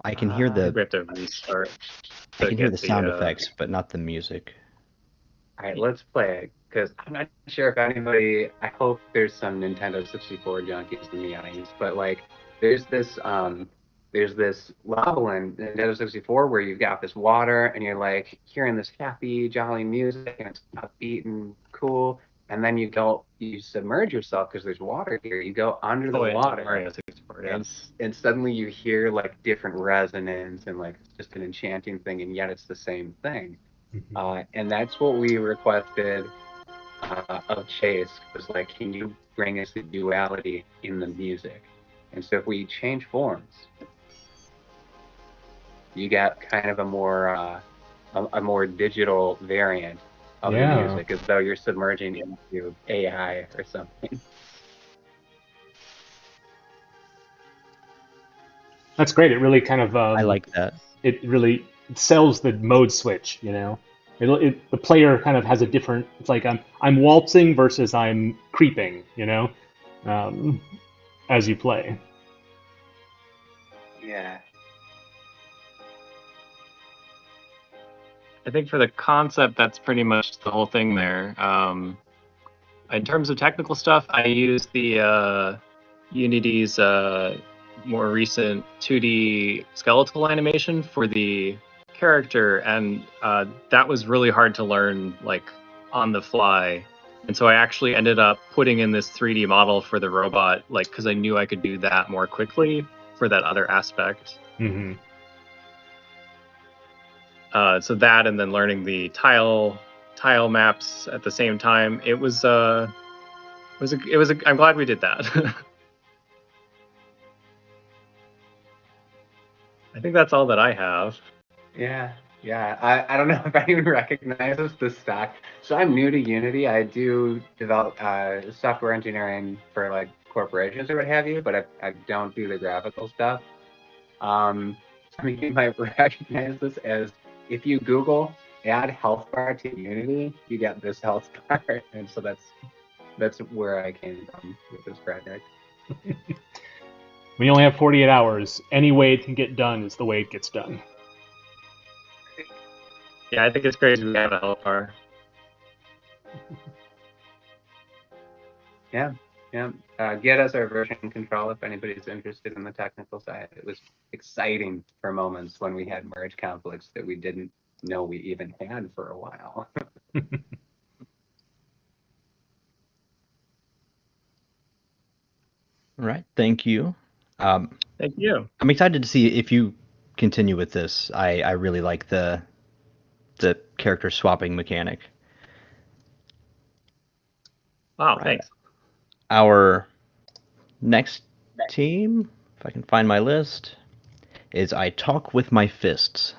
I can hear we have to restart. I can hear the sound effects, but not the music. All right, let's play it, because I'm not sure if anybody, I hope there's some Nintendo 64 junkies in the audience, but like there's this there's this level in Nintendo 64 where you've got this water and you're like hearing this happy, jolly music and it's upbeat and cool. And then you submerge yourself because there's water here. You go under the water, Mario 64, yes. and suddenly you hear like different resonance and like it's just an enchanting thing, and yet it's the same thing. And that's what we requested of Chase, was like, can you bring us the duality in the music? And so if we change forms, you get kind of a more digital variant of the music, as though you're submerging into AI or something. That's great. It really kind of I like that. It really sells the mode switch. You know, the player kind of has a different. It's like I'm waltzing versus I'm creeping. You know, as you play. Yeah. I think for the concept, that's pretty much the whole thing there. In terms of technical stuff, I use the Unity's more recent 2D skeletal animation for the character, and that was really hard to learn, like, on the fly. And so I actually ended up putting in this 3D model for the robot, like, because I knew I could do that more quickly for that other aspect. Mm-hmm. So that, and then learning the tile maps at the same time, I'm glad we did that. I think that's all that I have. Yeah. I don't know if anyone recognizes the stack. So I'm new to Unity. I do develop software engineering for like corporations or what have you, but I don't do the graphical stuff. Some of you might recognize this as, if you Google add health bar to Unity, you get this health bar, and so that's where I came from with this project. When you only have 48 hours, any way it can get done is the way it gets done. Yeah, I think it's crazy we have a health bar. Yeah. Get us our version control if anybody's interested in the technical side. It was exciting for moments when we had merge conflicts that we didn't know we even had for a while. All right, thank you. Thank you. I'm excited to see if you continue with this. I really like the character swapping mechanic. Wow, thanks. Our next team, if I can find my list, is I Talk with My Fists.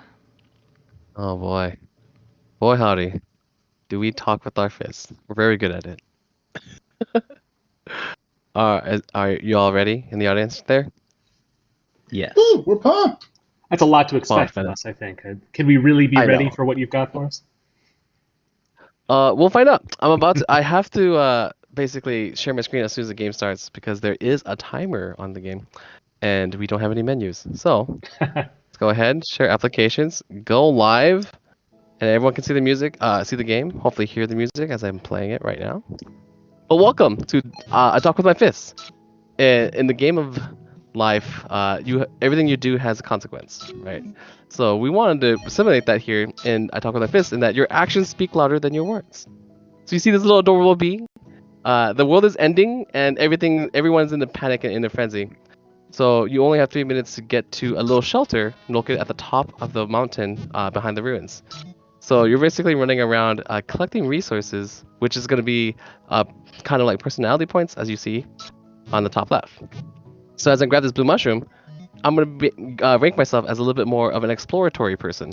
Oh boy. Boy howdy. Do we talk with our fists? We're very good at it. Are you all ready in the audience there? Yes. Ooh, we're pumped. That's a lot to expect from us, I think. Can we really be ready for what you've got for us? We'll find out. I have to basically share my screen as soon as the game starts, because there is a timer on the game and we don't have any menus. So let's go ahead, share applications, go live, and everyone can see the music, see the game, hopefully hear the music as I'm playing it right now. But welcome to I Talk with My Fists. In the game of life, everything you do has a consequence, right? So we wanted to simulate that here in I Talk with My Fists, in that your actions speak louder than your words. So you see this little adorable bee? The world is ending and everyone's in a panic and in a frenzy. So you only have 3 minutes to get to a little shelter located at the top of the mountain behind the ruins. So you're basically running around collecting resources, which is going to be kind of like personality points, as you see on the top left. So as I grab this blue mushroom, I'm going to rank myself as a little bit more of an exploratory person.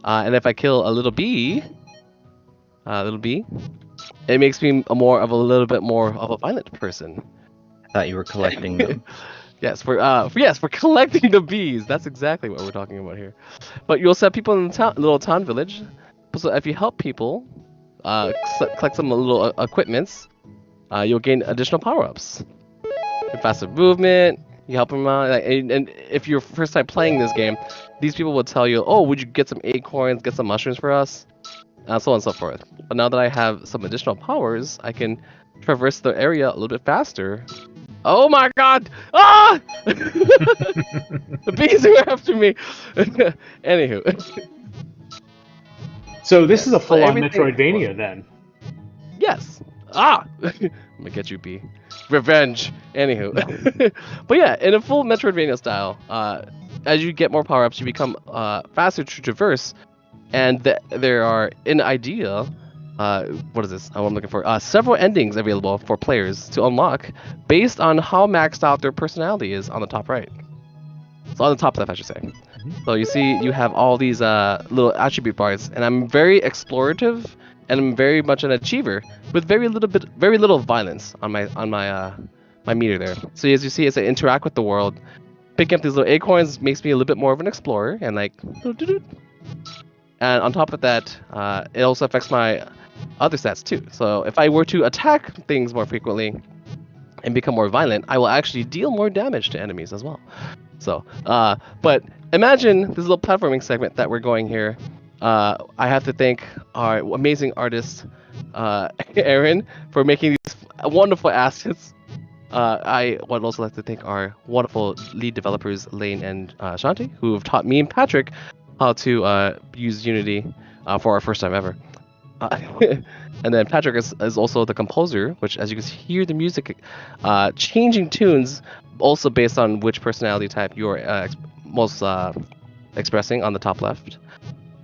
And if I kill a little bee, it makes me a little bit more of a violent person. I thought you were collecting them. Yes, we're collecting the bees. That's exactly what we're talking about here. But you'll set people in the little town village. So if you help people, collect some little equipments, you'll gain additional power-ups. Faster movement. You help them out, and if you're first time playing this game, these people will tell you, "Oh, would you get some acorns, get some mushrooms for us?" So on and so forth. But now that I have some additional powers, I can traverse the area a little bit faster, Oh my god! Ah! The bees are after me. Anywho. So this Yes, is a so full-on everything- Metroidvania then. Yes. Ah! I'm gonna get you, bee. Revenge. Anywho. But yeah, in a full Metroidvania style, as you get more power-ups, you become faster to traverse, and there are, in idea, what is this? Oh, I'm looking for several endings available for players to unlock based on how maxed out their personality is on the top right. So on the top left, I should say. So you see, you have all these little attribute bars, and I'm very explorative, and I'm very much an achiever with very little violence on my meter there. So as you see, as I interact with the world, picking up these little acorns makes me a little bit more of an explorer, and like, and on top of that, it also affects my other stats too. So if I were to attack things more frequently and become more violent, I will actually deal more damage to enemies as well. So, but imagine this little platforming segment that we're going here. I have to thank our amazing artist, Aaron, for making these wonderful assets. I would also like to thank our wonderful lead developers, Lane and Shanti, who have taught me and Patrick how to use Unity for our first time ever. And then Patrick is also the composer, which, as you can hear the music changing tunes, also based on which personality type you're most expressing on the top left.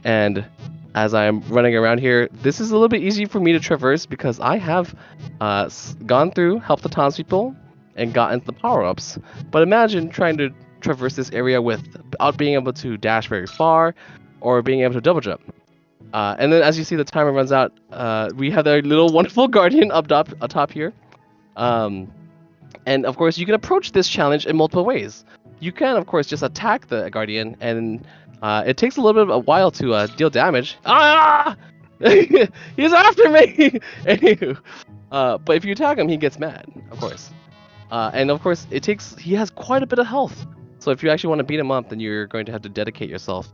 And as I'm running around here, this is a little bit easy for me to traverse because I have gone through, helped the townspeople, and got into the power-ups. But imagine trying to traverse this area without being able to dash very far or being able to double jump. And then as you see the timer runs out, we have our little wonderful guardian atop here. And of course, you can approach this challenge in multiple ways. You can, of course, just attack the guardian, and it takes a little bit of a while to deal damage. Ah! He's after me! Anywho, but if you attack him, he gets mad, of course. And of course, he has quite a bit of health. So if you actually want to beat him up, then you're going to have to dedicate yourself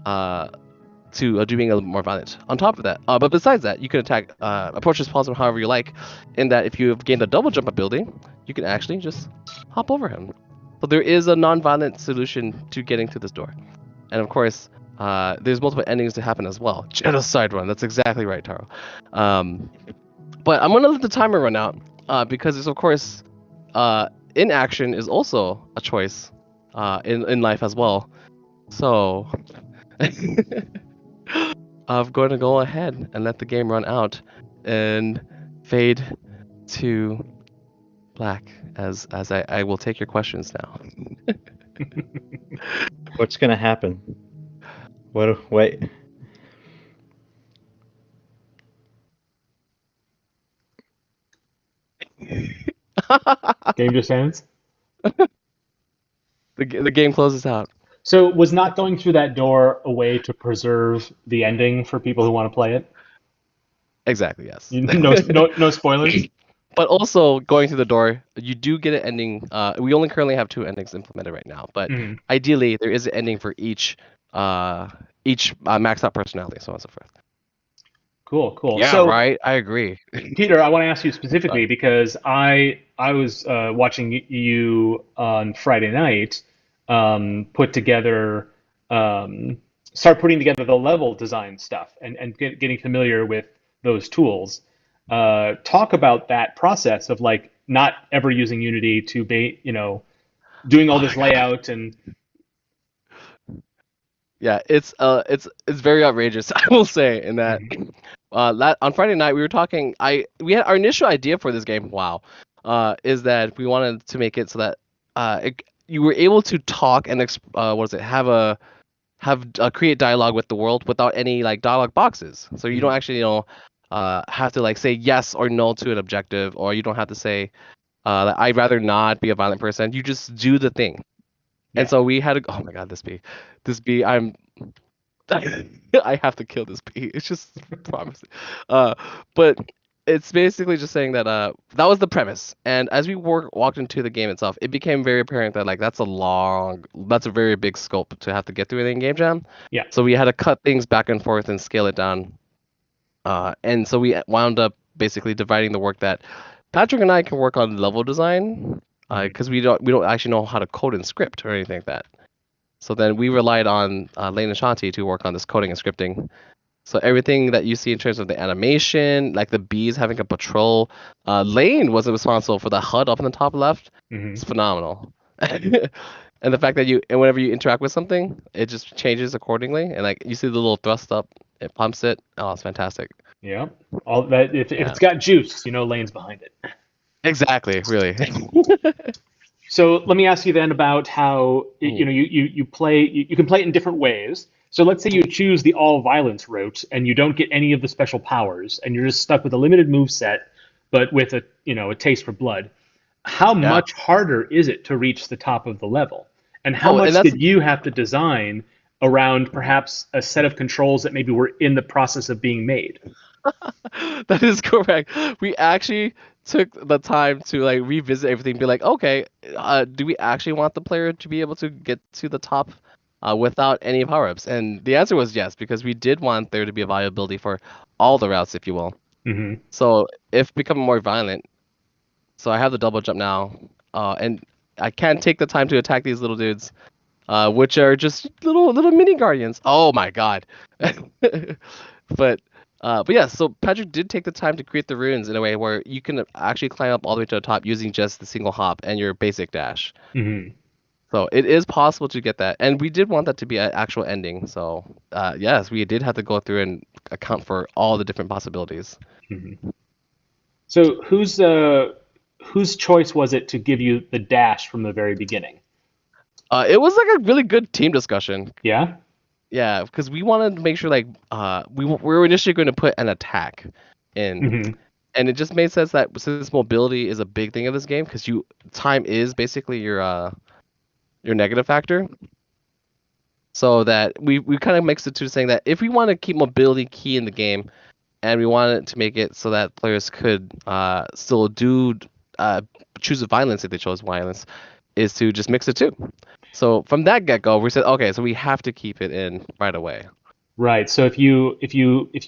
to being a little more violent. On top of that, but besides that, you can approach this puzzle however you like, in that if you have gained a double jump ability, you can actually just hop over him. So there is a non-violent solution to getting to this door. And of course, there's multiple endings to happen as well. Genocide run, that's exactly right, Taro. But I'm gonna let the timer run out, because there's, of course, inaction is also a choice in life as well. So I'm going to go ahead and let the game run out and fade to black as I will take your questions now. What's gonna happen? Wait. Game just ends. The game closes out. So was not going through that door a way to preserve the ending for people who want to play it? Exactly, yes. No spoilers? But also, going through the door, you do get an ending. We only currently have 2 endings implemented right now, but ideally, there is an ending for each maxed out personality, so on and so forth. Cool. Yeah, so, right. I agree. Peter, I want to ask you specifically because I was watching you on Friday night start putting together the level design stuff and getting familiar with those tools. Talk about that process of like not ever using Unity to be, doing all this layout and. Yeah, it's very outrageous, I will say, in that on Friday night we were talking. We had our initial idea for this game. Wow, is that we wanted to make it so that you were able to talk and create dialogue with the world without any like dialogue boxes. So you don't actually have to like say yes or no to an objective, or you don't have to say that I'd rather not be a violent person. You just do the thing. Yeah. And so we had oh my god, this bee, I have to kill this bee. It's just promising. But it's basically just saying that that was the premise. And as we walked into the game itself, it became very apparent that like that's a very big scope to have to get through in Game Jam. Yeah. So we had to cut things back and forth and scale it down. And so we wound up basically dividing the work that Patrick and I can work on level design, because we don't actually know how to code and script or anything like that. So then we relied on Lane and Shanti to work on this coding and scripting. So everything that you see in terms of the animation, like the bees having a patrol, Lane was responsible for the HUD up in the top left. It's phenomenal. And the fact that whenever you interact with something, it just changes accordingly. And like you see the little thrust up, it pumps it. Oh, it's fantastic. Yeah. All that if it's got juice, Lane's behind it. Exactly. Really. So let me ask you then about how you play. You can play it in different ways. So let's say you choose the all violence route and you don't get any of the special powers, and you're just stuck with a limited move set, but with a taste for blood. How much harder is it to reach the top of the level? And how much did you have to design around perhaps a set of controls that maybe were in the process of being made? That is correct. We actually took the time to like revisit everything, be like, okay, do we actually want the player to be able to get to the top without any power-ups? And the answer was yes, because we did want there to be a viability for all the routes, if you will. Mm-hmm. So if becoming more violent, so I have the double jump now, and I can't take the time to attack these little dudes, which are just little mini guardians. Oh my god! But yeah, so Patrick did take the time to create the runes in a way where you can actually climb up all the way to the top using just the single hop and your basic dash. Mm-hmm. So it is possible to get that, and we did want that to be an actual ending. So yes, we did have to go through and account for all the different possibilities. Mm-hmm. So whose choice was it to give you the dash from the very beginning? It was like a really good team discussion. Yeah? Yeah, because we wanted to make sure like we were initially going to put an attack in, Mm-hmm. and it just made sense that since mobility is a big thing of this game, because time is basically your negative factor. So that we kind of mixed the two, saying that if we want to keep mobility key in the game, and we wanted to make it so that players could still choose violence if they chose violence, is to just mix the two. So from that get-go, we said, okay, so we have to keep it in right away. Right. So if you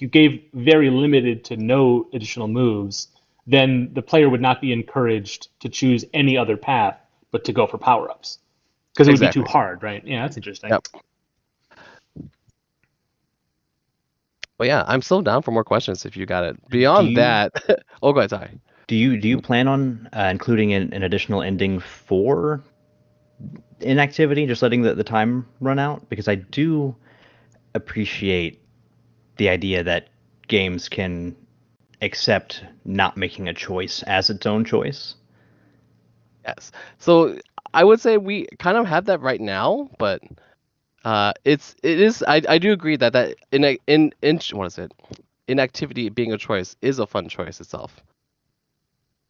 gave very limited to no additional moves, then the player would not be encouraged to choose any other path but to go for power-ups, because it would be too hard, right? Yeah, that's interesting. Yep. But yeah, I'm still down for more questions if you got it. Beyond that, oh, go ahead, sorry. Do you plan on including an additional ending for inactivity, just letting the time run out? Because I do appreciate the idea that games can accept not making a choice as its own choice. Yes. So I would say we kind of have that right now, but it is I do agree that in what is it? Inactivity being a choice is a fun choice itself.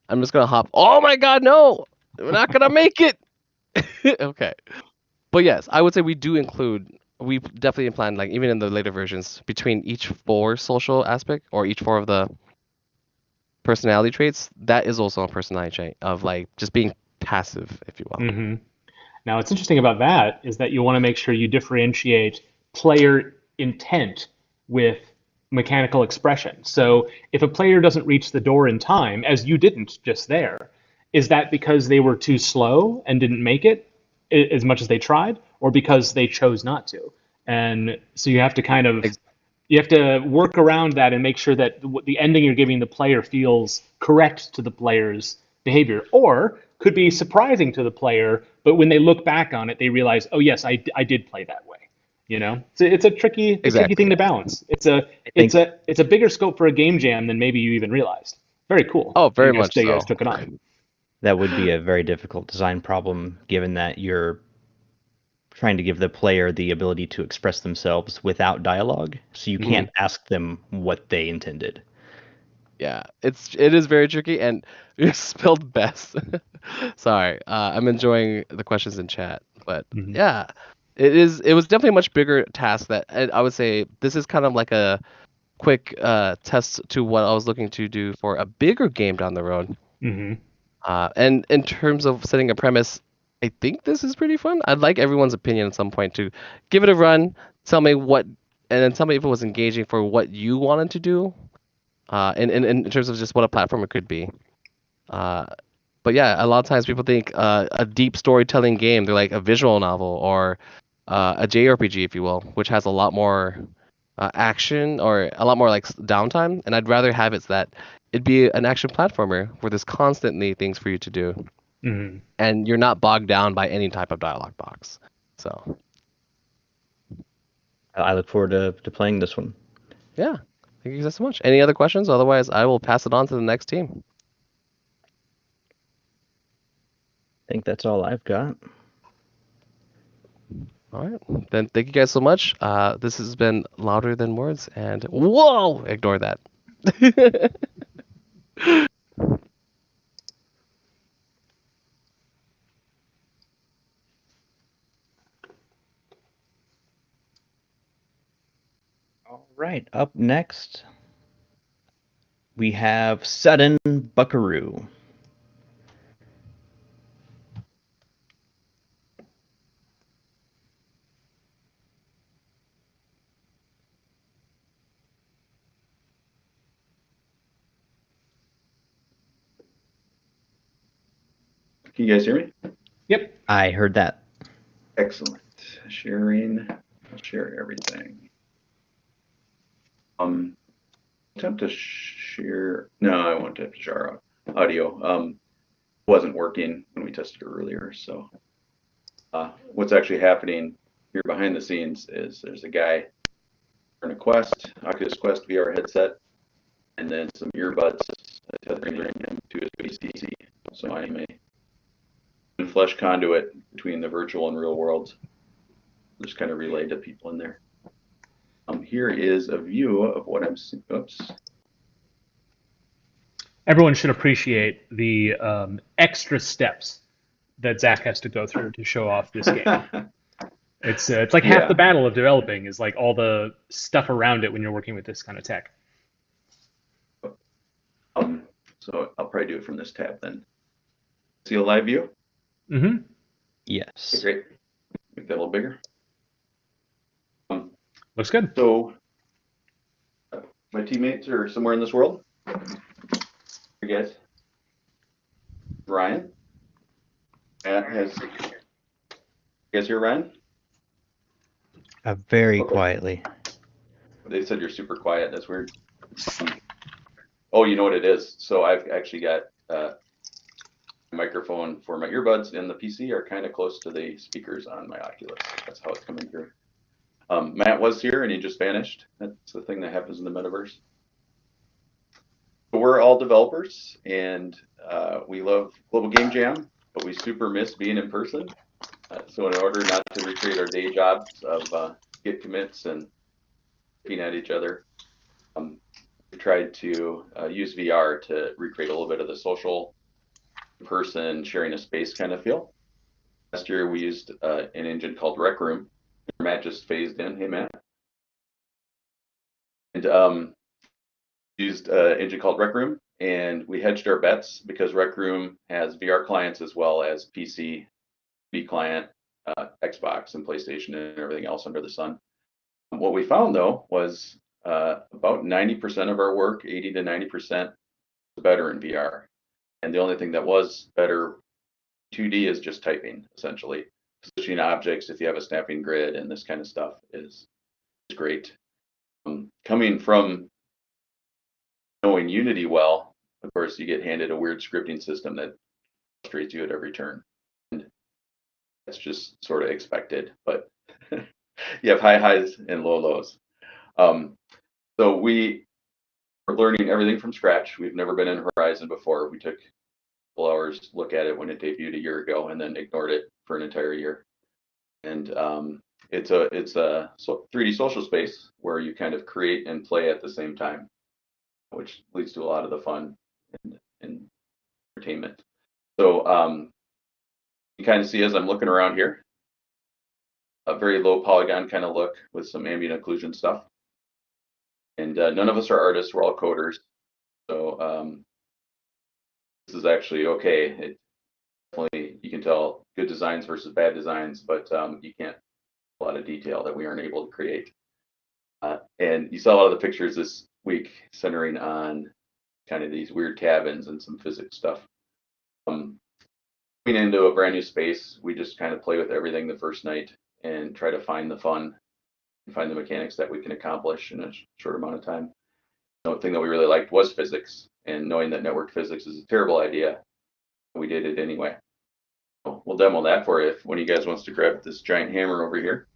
I'm just gonna hop. Oh my god, no! We're not gonna make it. Okay. But yes, I would say we definitely plan, like even in the later versions, between each 4 social aspect or each 4 of the personality traits, that is also a personality trait of like just being passive, if you will. Mm-hmm. Now, what's interesting about that is that you want to make sure you differentiate player intent with mechanical expression. So if a player doesn't reach the door in time, as you didn't just there, is that because they were too slow and didn't make it as much as they tried, or because they chose not to? And so you have to work around that and make sure that the ending you're giving the player feels correct to the player's behavior, or could be surprising to the player, but when they look back on it, they realize, oh yes, I did play that way. It's a tricky thing to balance. It's a bigger scope for a game jam than maybe you even realized. Very cool. Oh, very much so. You guys took it on. That would be a very difficult design problem, given that you're trying to give the player the ability to express themselves without dialogue, so you can't ask them what they intended. Yeah, it is very tricky, and you spelled best. Sorry, I'm enjoying the questions in chat, but yeah, it was definitely a much bigger task that I would say this is kind of like a quick test to what I was looking to do for a bigger game down the road. And in terms of setting a premise, I think this is pretty fun. I'd like everyone's opinion at some point to give it a run, tell me and then tell me if it was engaging for what you wanted to do. In terms of just what a platformer could be. But yeah, a lot of times people think a deep storytelling game, they're like a visual novel or a JRPG, if you will, which has a lot more action or a lot more like downtime. And I'd rather have it that it'd be an action platformer where there's constantly things for you to do, and you're not bogged down by any type of dialogue box. So I look forward to playing this one. yeah, thank you guys so much. Any other questions? Otherwise, I will pass it on to the next team. I think that's all I've got. All right, then thank you guys so much. This has been Louder Than Words, and whoa, ignore that. All right, up next, we have Sudden Buckaroo. Can you guys hear me? Yep. I heard that. Excellent. Sharing. I'll share everything. Attempt to share. No, I won't attempt to share audio. Wasn't working when we tested it earlier. So, what's actually happening here behind the scenes is there's a guy wearing a Quest, Oculus Quest VR headset, and then some earbuds tethering him to his PC. So I'm a flesh conduit between the virtual and real worlds. Just kind of relay to people in there. Here is a view of what I'm seeing. Oops. Everyone should appreciate the extra steps that Zach has to go through to show off this game. It's like half the battle of developing is like all the stuff around it when you're working with this kind of tech. So I'll probably do it from this tab then. See a live view? Mm-hmm. Yes. Okay, great. Make that a little bigger. Looks good. So my teammates are somewhere in this world. You guys. Ryan. Matt has. You guys hear Ryan? Very quietly. They said you're super quiet. That's weird. Oh, you know what it is. So I've actually got a microphone for my earbuds, and the PC are kind of close to the speakers on my Oculus. That's how it's coming through. Matt was here, and he just vanished. That's the thing that happens in the metaverse. But we're all developers, and we love Global Game Jam, but we super miss being in person. So in order not to recreate our day jobs of git commits and looking at each other, we tried to use VR to recreate a little bit of the social person sharing a space kind of feel. Last year we used an engine called Rec Room. Matt just phased in. Hey, Matt. And used an engine called Rec Room, and we hedged our bets because Rec Room has VR clients as well as PC, B client, Xbox, and PlayStation, and everything else under the sun. What we found, though, was about 90% of our work, 80 to 90%, was better in VR. And the only thing that was better 2D is just typing, essentially. Positioning objects, if you have a snapping grid and this kind of stuff, is great. Coming from knowing Unity well, of course, you get handed a weird scripting system that frustrates you at every turn. And that's just sort of expected, but you have high highs and low lows. So we are learning everything from scratch. We've never been in Horizon before. We took a couple hours to look at it when it debuted a year ago and then ignored it for an entire year. And it's a 3D social space where you kind of create and play at the same time, which leads to a lot of the fun and entertainment. So you kind of see as I'm looking around here, a very low polygon kind of look with some ambient occlusion stuff. And none of us are artists, we're all coders. So this is actually okay. It definitely, you can tell good designs versus bad designs, but you can't a lot of detail that we aren't able to create. And you saw a lot of the pictures this week centering on kind of these weird cabins and some physics stuff. Going into a brand new space, we just kind of play with everything the first night and try to find the fun and find the mechanics that we can accomplish in a short amount of time. The thing that we really liked was physics, and knowing that network physics is a terrible idea, we did it anyway. So we'll demo that for you if one of you guys wants to grab this giant hammer over here.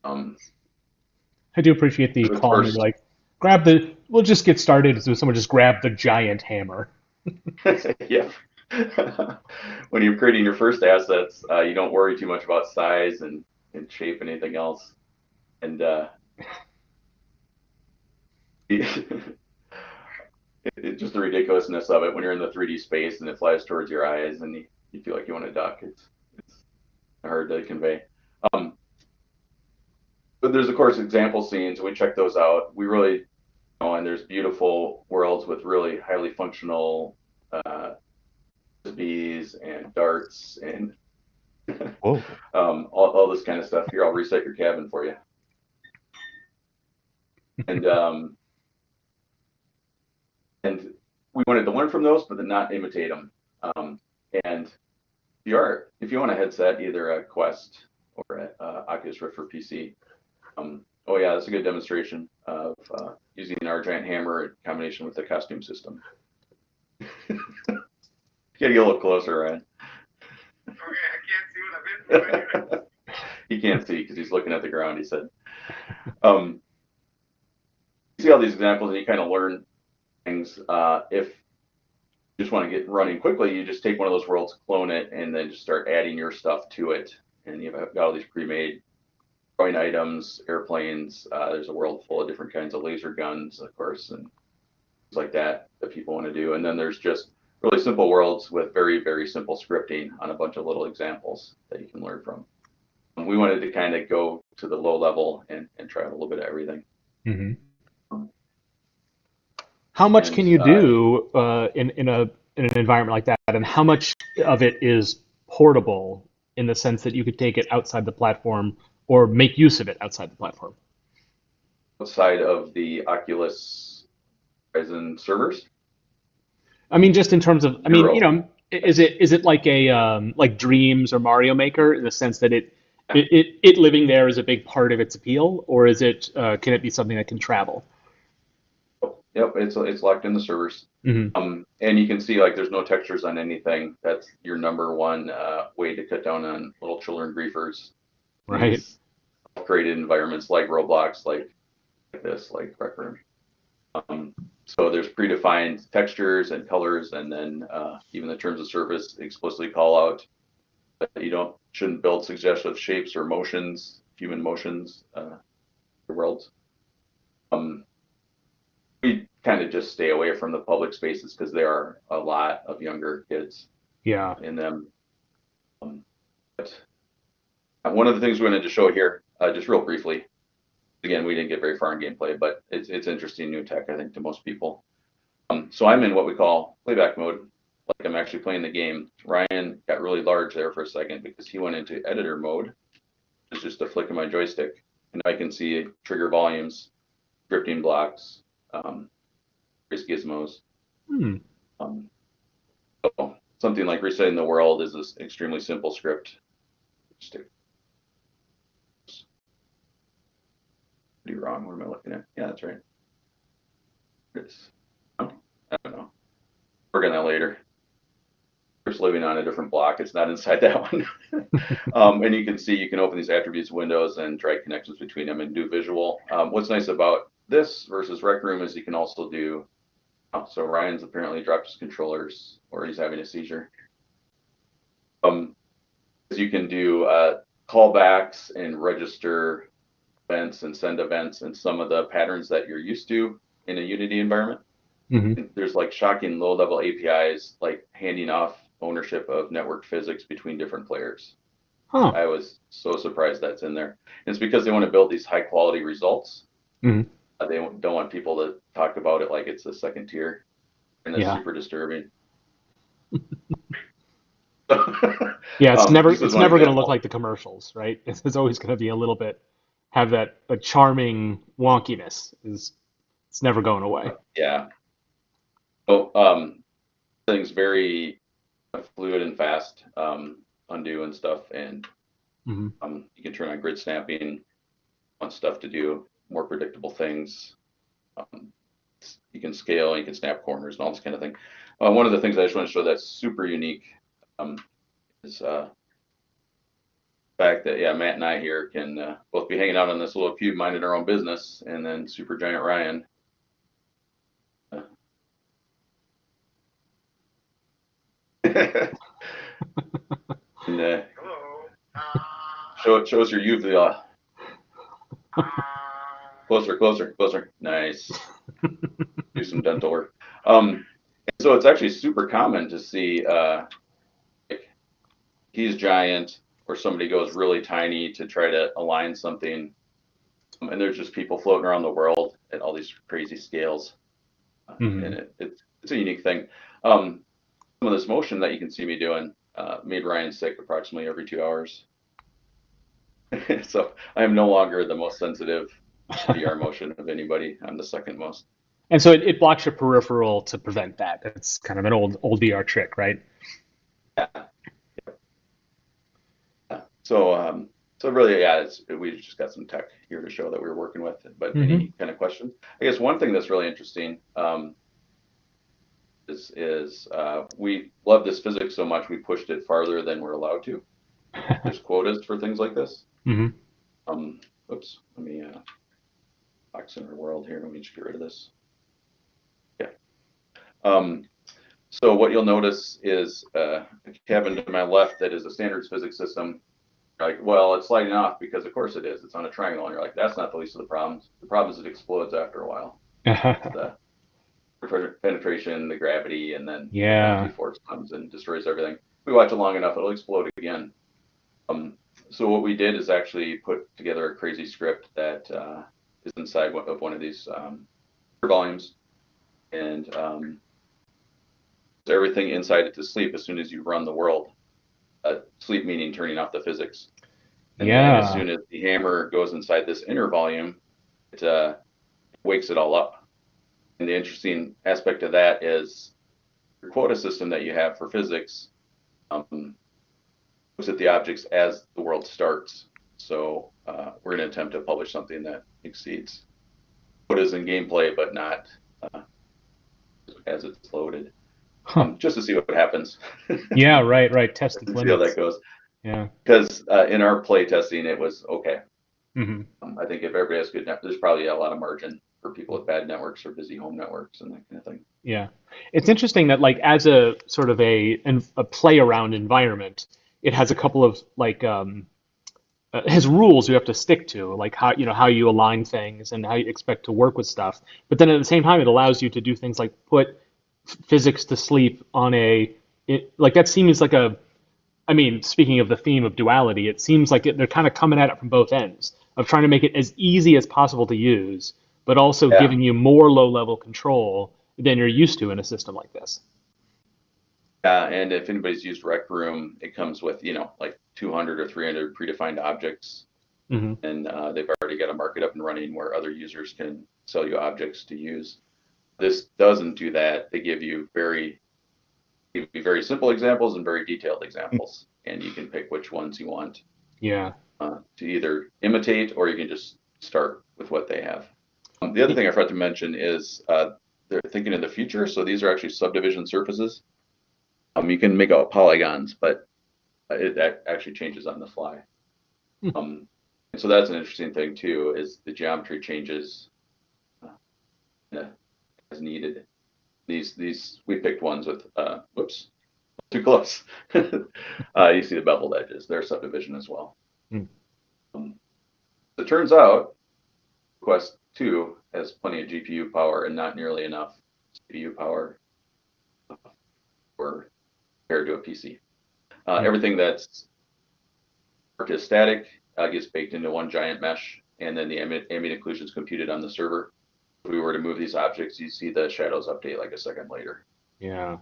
I do appreciate the call. Maybe like, we'll just get started. So someone just grab the giant hammer. Yeah. When you're creating your first assets, you don't worry too much about size and shape and anything else. And it's just the ridiculousness of it when you're in the 3D space and it flies towards your eyes and you feel like you want to duck. It's hard to convey. But there's, of course, example scenes. We check those out. We really, and there's beautiful worlds with really highly functional bees and darts and all this kind of stuff. Here, I'll reset your cabin for you. And we wanted to learn from those, but then not imitate them. And if you want a headset, either a Quest or an Oculus Rift for PC, oh yeah, that's a good demonstration of using our giant hammer in combination with the costume system. You gotta get a little closer, Ryan. Okay, I can't see what I've been. He can't see because he's looking at the ground, he said. You see all these examples and you kind of learn things. If you just want to get running quickly, you just take one of those worlds, clone it, and then just start adding your stuff to it. And you've got all these pre-made drawing items, airplanes. There's a world full of different kinds of laser guns, of course, and things like that people want to do. And then there's just really simple worlds with very, very simple scripting on a bunch of little examples that you can learn from. We wanted to kind of go to the low level and try a little bit of everything. Mm-hmm. How much can you do in an environment like that, and how much of it is portable in the sense that you could take it outside the platform or make use of it outside the platform? Outside of the Oculus Horizon servers? I mean, just in terms of, is it like a like Dreams or Mario Maker in the sense that it living there is a big part of its appeal, or is it can it be something that can travel? Yep, it's locked in the servers. Mm-hmm. And you can see like there's no textures on anything. That's your number one way to cut down on little children griefers. Right. Created environments like Roblox, like this, like Rec Room. So there's predefined textures and colors, and then even the terms of service explicitly call out that you shouldn't build suggestive shapes or motions, human motions, your worlds. We kind of just stay away from the public spaces because there are a lot of younger kids in them. But one of the things we wanted to show here, just real briefly, again, we didn't get very far in gameplay, but it's interesting new tech, I think, to most people. So I'm in what we call playback mode, like I'm actually playing the game. Ryan got really large there for a second because he went into editor mode. It's just a flick of my joystick, and I can see trigger volumes, scripting blocks, various gizmos. So something like resetting the world is this extremely simple script. Pretty wrong. What am I looking at? Yeah, that's right. I don't know. Work on that later. Just living on a different block. It's not inside that one. And you can see you can open these attributes windows and drag connections between them and do visual. What's nice about this versus Rec Room is you can also do. So Ryan's apparently dropped his controllers, or he's having a seizure. You can do callbacks and register events and send events and some of the patterns that you're used to in a Unity environment. Mm-hmm. There's like shocking low-level APIs, like handing off ownership of network physics between different players. I was so surprised that's in there. And it's because they want to build these high-quality results. Mm-hmm. They don't want people to talk about it like it's the second tier, and that's super disturbing. Yeah, it's never going to look like the commercials, right? It's always going to be a little bit have a charming wonkiness. It's never going away. Yeah. So things very fluid and fast, undo and stuff, and you can turn on grid snapping, want stuff to do more predictable things. You can scale, you can snap corners and all this kind of thing. One of the things I just want to show that's super unique is the fact that, yeah, Matt and I here can both be hanging out on this little cube, minding our own business, and then Super Giant Ryan. And, show us your uvula. Closer. Nice. Do some dental work. So it's actually super common to see like he's giant or somebody goes really tiny to try to align something. And there's just people floating around the world at all these crazy scales. And it's a unique thing. Some of this motion that you can see me doing made Ryan sick approximately every 2 hours. So I am no longer the most sensitive VR motion of anybody. I'm the second most. And so it blocks your peripheral to prevent that. That's kind of an old VR trick, right? Yeah. So really, yeah, we just got some tech here to show that we were working with. But any kind of questions? I guess one thing that's really interesting is we love this physics so much we pushed it farther than we're allowed to. There's quotas for things like this. Oops, let me box in our world here. Let me just get rid of this. Yeah. So what you'll notice is a cabin to my left that is a standards physics system. Like, well, it's sliding off because of course it is. It's on a triangle, and you're like, that's not the least of the problems. The problem is it explodes after a while. The penetration, the gravity, and then the force comes and destroys everything. If we watch it long enough, it'll explode again. So what we did is actually put together a crazy script that is inside of one of these volumes, and everything inside it to sleep as soon as you run the world. Sleep meaning turning off the physics. And then as soon as the hammer goes inside this inner volume, it wakes it all up. And the interesting aspect of that is the quota system that you have for physics looks at the objects as the world starts. So we're going to attempt to publish something that exceeds quotas in gameplay, but not as it's loaded. Just to see what happens. Yeah, right. Test the limits. See how that goes. Yeah. Because in our play testing, it was okay. I think if everybody has good there's probably a lot of margin for people with bad networks or busy home networks and that kind of thing. Yeah, it's interesting that like as a sort of a play around environment, it has a couple of like has rules you have to stick to, like how you align things and how you expect to work with stuff. But then at the same time, it allows you to do things like put physics to sleep on like that seems like I mean, speaking of the theme of duality, it seems like they're kind of coming at it from both ends of trying to make it as easy as possible to use, but also giving you more low-level control than you're used to in a system like this. And if anybody's used Rec Room, it comes with, like 200 or 300 predefined objects. And they've already got a market up and running where other users can sell you objects to use. This doesn't do that. They give you very simple examples and very detailed examples, and you can pick which ones you want. To either imitate, or you can just start with what they have. The other thing I forgot to mention is they're thinking in the future. So these are actually subdivision surfaces. You can make out polygons, but that actually changes on the fly. And so that's an interesting thing too, is the geometry changes as needed. These we picked ones with whoops, too close. You see the beveled edges. They're subdivision as well. It turns out Quest 2 has plenty of GPU power and not nearly enough CPU power compared to a PC. Everything that's static gets baked into one giant mesh, and then the ambient occlusion is computed on the server. If we were to move these objects, you see the shadows update like a second later. Yeah.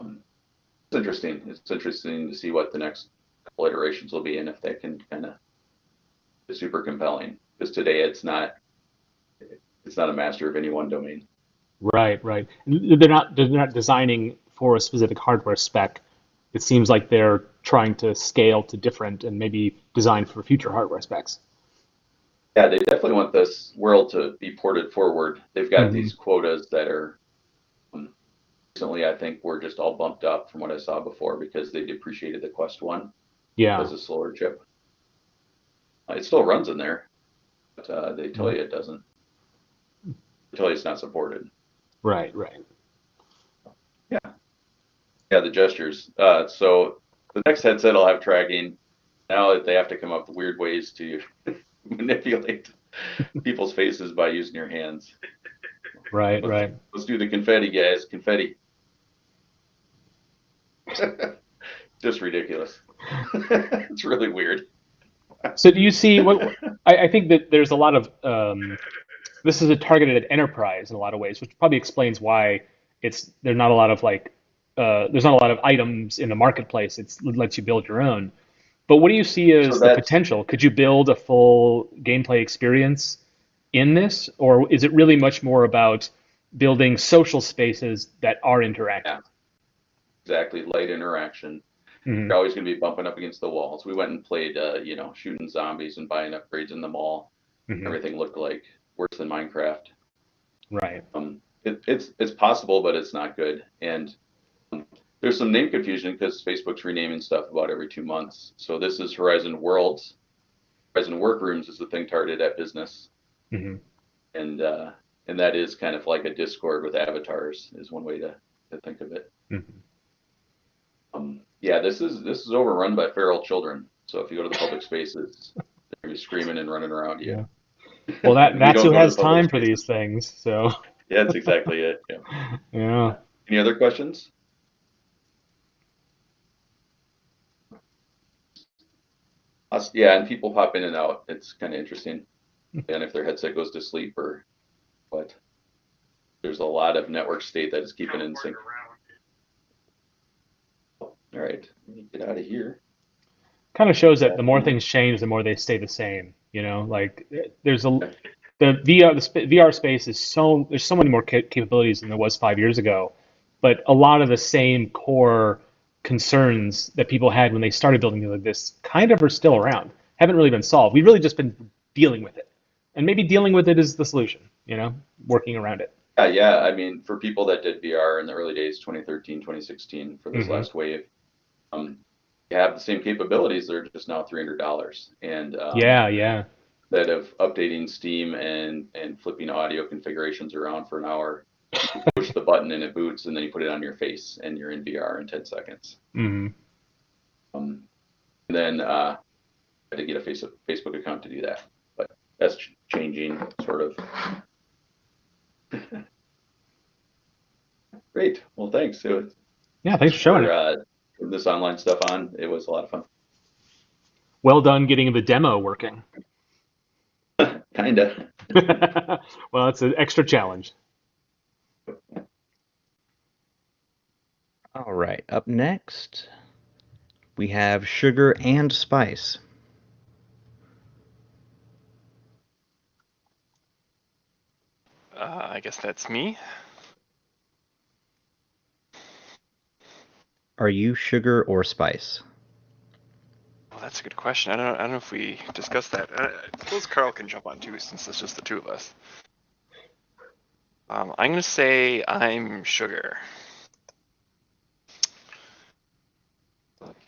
It's interesting. It's interesting to see what the next couple iterations will be, and if they can kind of be super compelling. Because today it's not a master of any one domain. Right, right. They're not designing for a specific hardware spec. It seems like they're trying to scale to different and maybe design for future hardware specs. Yeah, they definitely want this world to be ported forward. They've got Mhm. these quotas that are recently, I think, were just all bumped up from what I saw before because they depreciated the Quest 1 Yeah. as a slower chip. It still runs in there, but they tell you it doesn't. They tell you it's not supported. Right, right. Yeah, the gestures. So the next headset will have tracking. Now that they have to come up with weird ways to manipulate people's faces by using your hands. Right, right. Let's do the confetti, guys. Confetti. Just ridiculous. It's really weird. So do you see what I think that there's a lot of this is a targeted at enterprise in a lot of ways, which probably explains why there's not a lot of there's not a lot of items in the marketplace. It lets you build your own. But what do you see as the potential? Could you build a full gameplay experience in this, or is it really much more about building social spaces that are interactive? Yeah, exactly. Light interaction. Mhm. You're always going to be bumping up against the walls. We went and played, shooting zombies and buying upgrades in the mall. Mhm. Everything looked like worse than Minecraft. Right. It's possible, but it's not good. And there's some name confusion because Facebook's renaming stuff about every 2 months. So this is Horizon Worlds. Horizon Workrooms is the thing targeted at business, Mhm. and that is kind of like a Discord with avatars is one way to think of it. Mhm. Yeah, this is overrun by feral children. So if you go to the public spaces, they're gonna be screaming and running around you. Yeah. Well, We that's don't who go to has the public time for spaces. these things. So. Yeah, that's exactly it. Yeah. Yeah. Any other questions? Yeah, and people pop in and out. It's kind of interesting. And if their headset goes to sleep or what, there's a lot of network state that is keeping in sync. All right, let me get out of here. Kind of shows that the more things change, the more they stay the same. You know, like there's the VR space is there's so many more capabilities than there was 5 years ago, but a lot of the same core concerns that people had when they started building like this kind of are still around. Haven't really been solved. We've really just been dealing with it, and maybe dealing with it is the solution. You know, working around it. Yeah, I mean, for people that did VR in the early days, 2013, 2016, for this last wave, you have the same capabilities. They're just now $300, and yeah. Instead of updating Steam and flipping audio configurations around for an hour, you push the button and it boots, and then you put it on your face, and you're in VR in 10 seconds. Mm-hmm. And then I had to get a Facebook account to do that, but that's changing, sort of. Great. Well, thanks. Yeah, thanks for showing it. This online stuff on. It was a lot of fun. Well done getting the demo working. Kinda. Well, it's an extra challenge. All right, up next, we have Sugar and Spice. I guess that's me. Are you Sugar or Spice? Well, that's a good question. I don't know if we discussed that. I suppose Carl can jump on too, since it's just the two of us. I'm going to say I'm Sugar.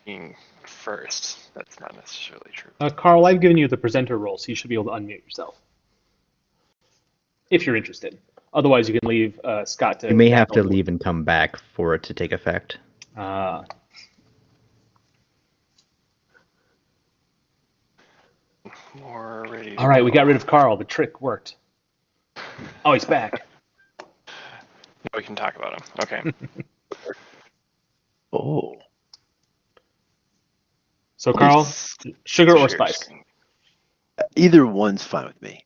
Being first, that's not necessarily true. Carl, I've given you the presenter role, so you should be able to unmute yourself. If you're interested. Otherwise, you can leave Scott to... You may have to leave and come back for it to take effect. More ready. All right, we got rid of Carl. The trick worked. Oh, he's back. We can talk about him. Okay. Oh. So, Carl, Sugar or Spice? Either one's fine with me.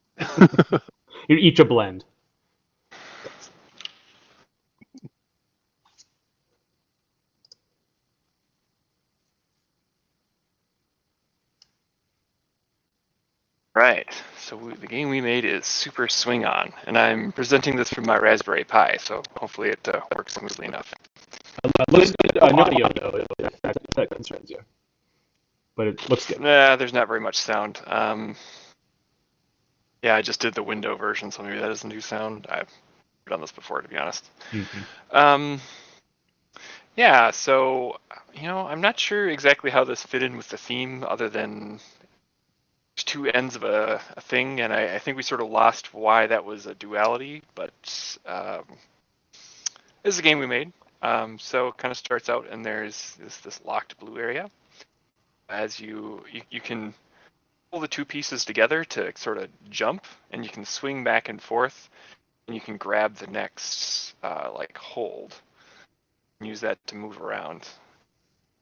You're each a blend. Right. the game we made is Super Swing On, and I'm presenting this from my Raspberry Pi, so hopefully it works smoothly enough. Looks good. No audio though, if that concerns you. But it looks good. Nah, there's not very much sound. Yeah, I just did the window version, so maybe that doesn't do sound. I've done this before, to be honest. Yeah, so, I'm not sure exactly how this fit in with the theme, other than there's two ends of a thing, and I think we sort of lost why that was a duality, but this is a game we made. So it kind of starts out, and there's this locked blue area. As you can pull the two pieces together to sort of jump, and you can swing back and forth, and you can grab the next hold and use that to move around.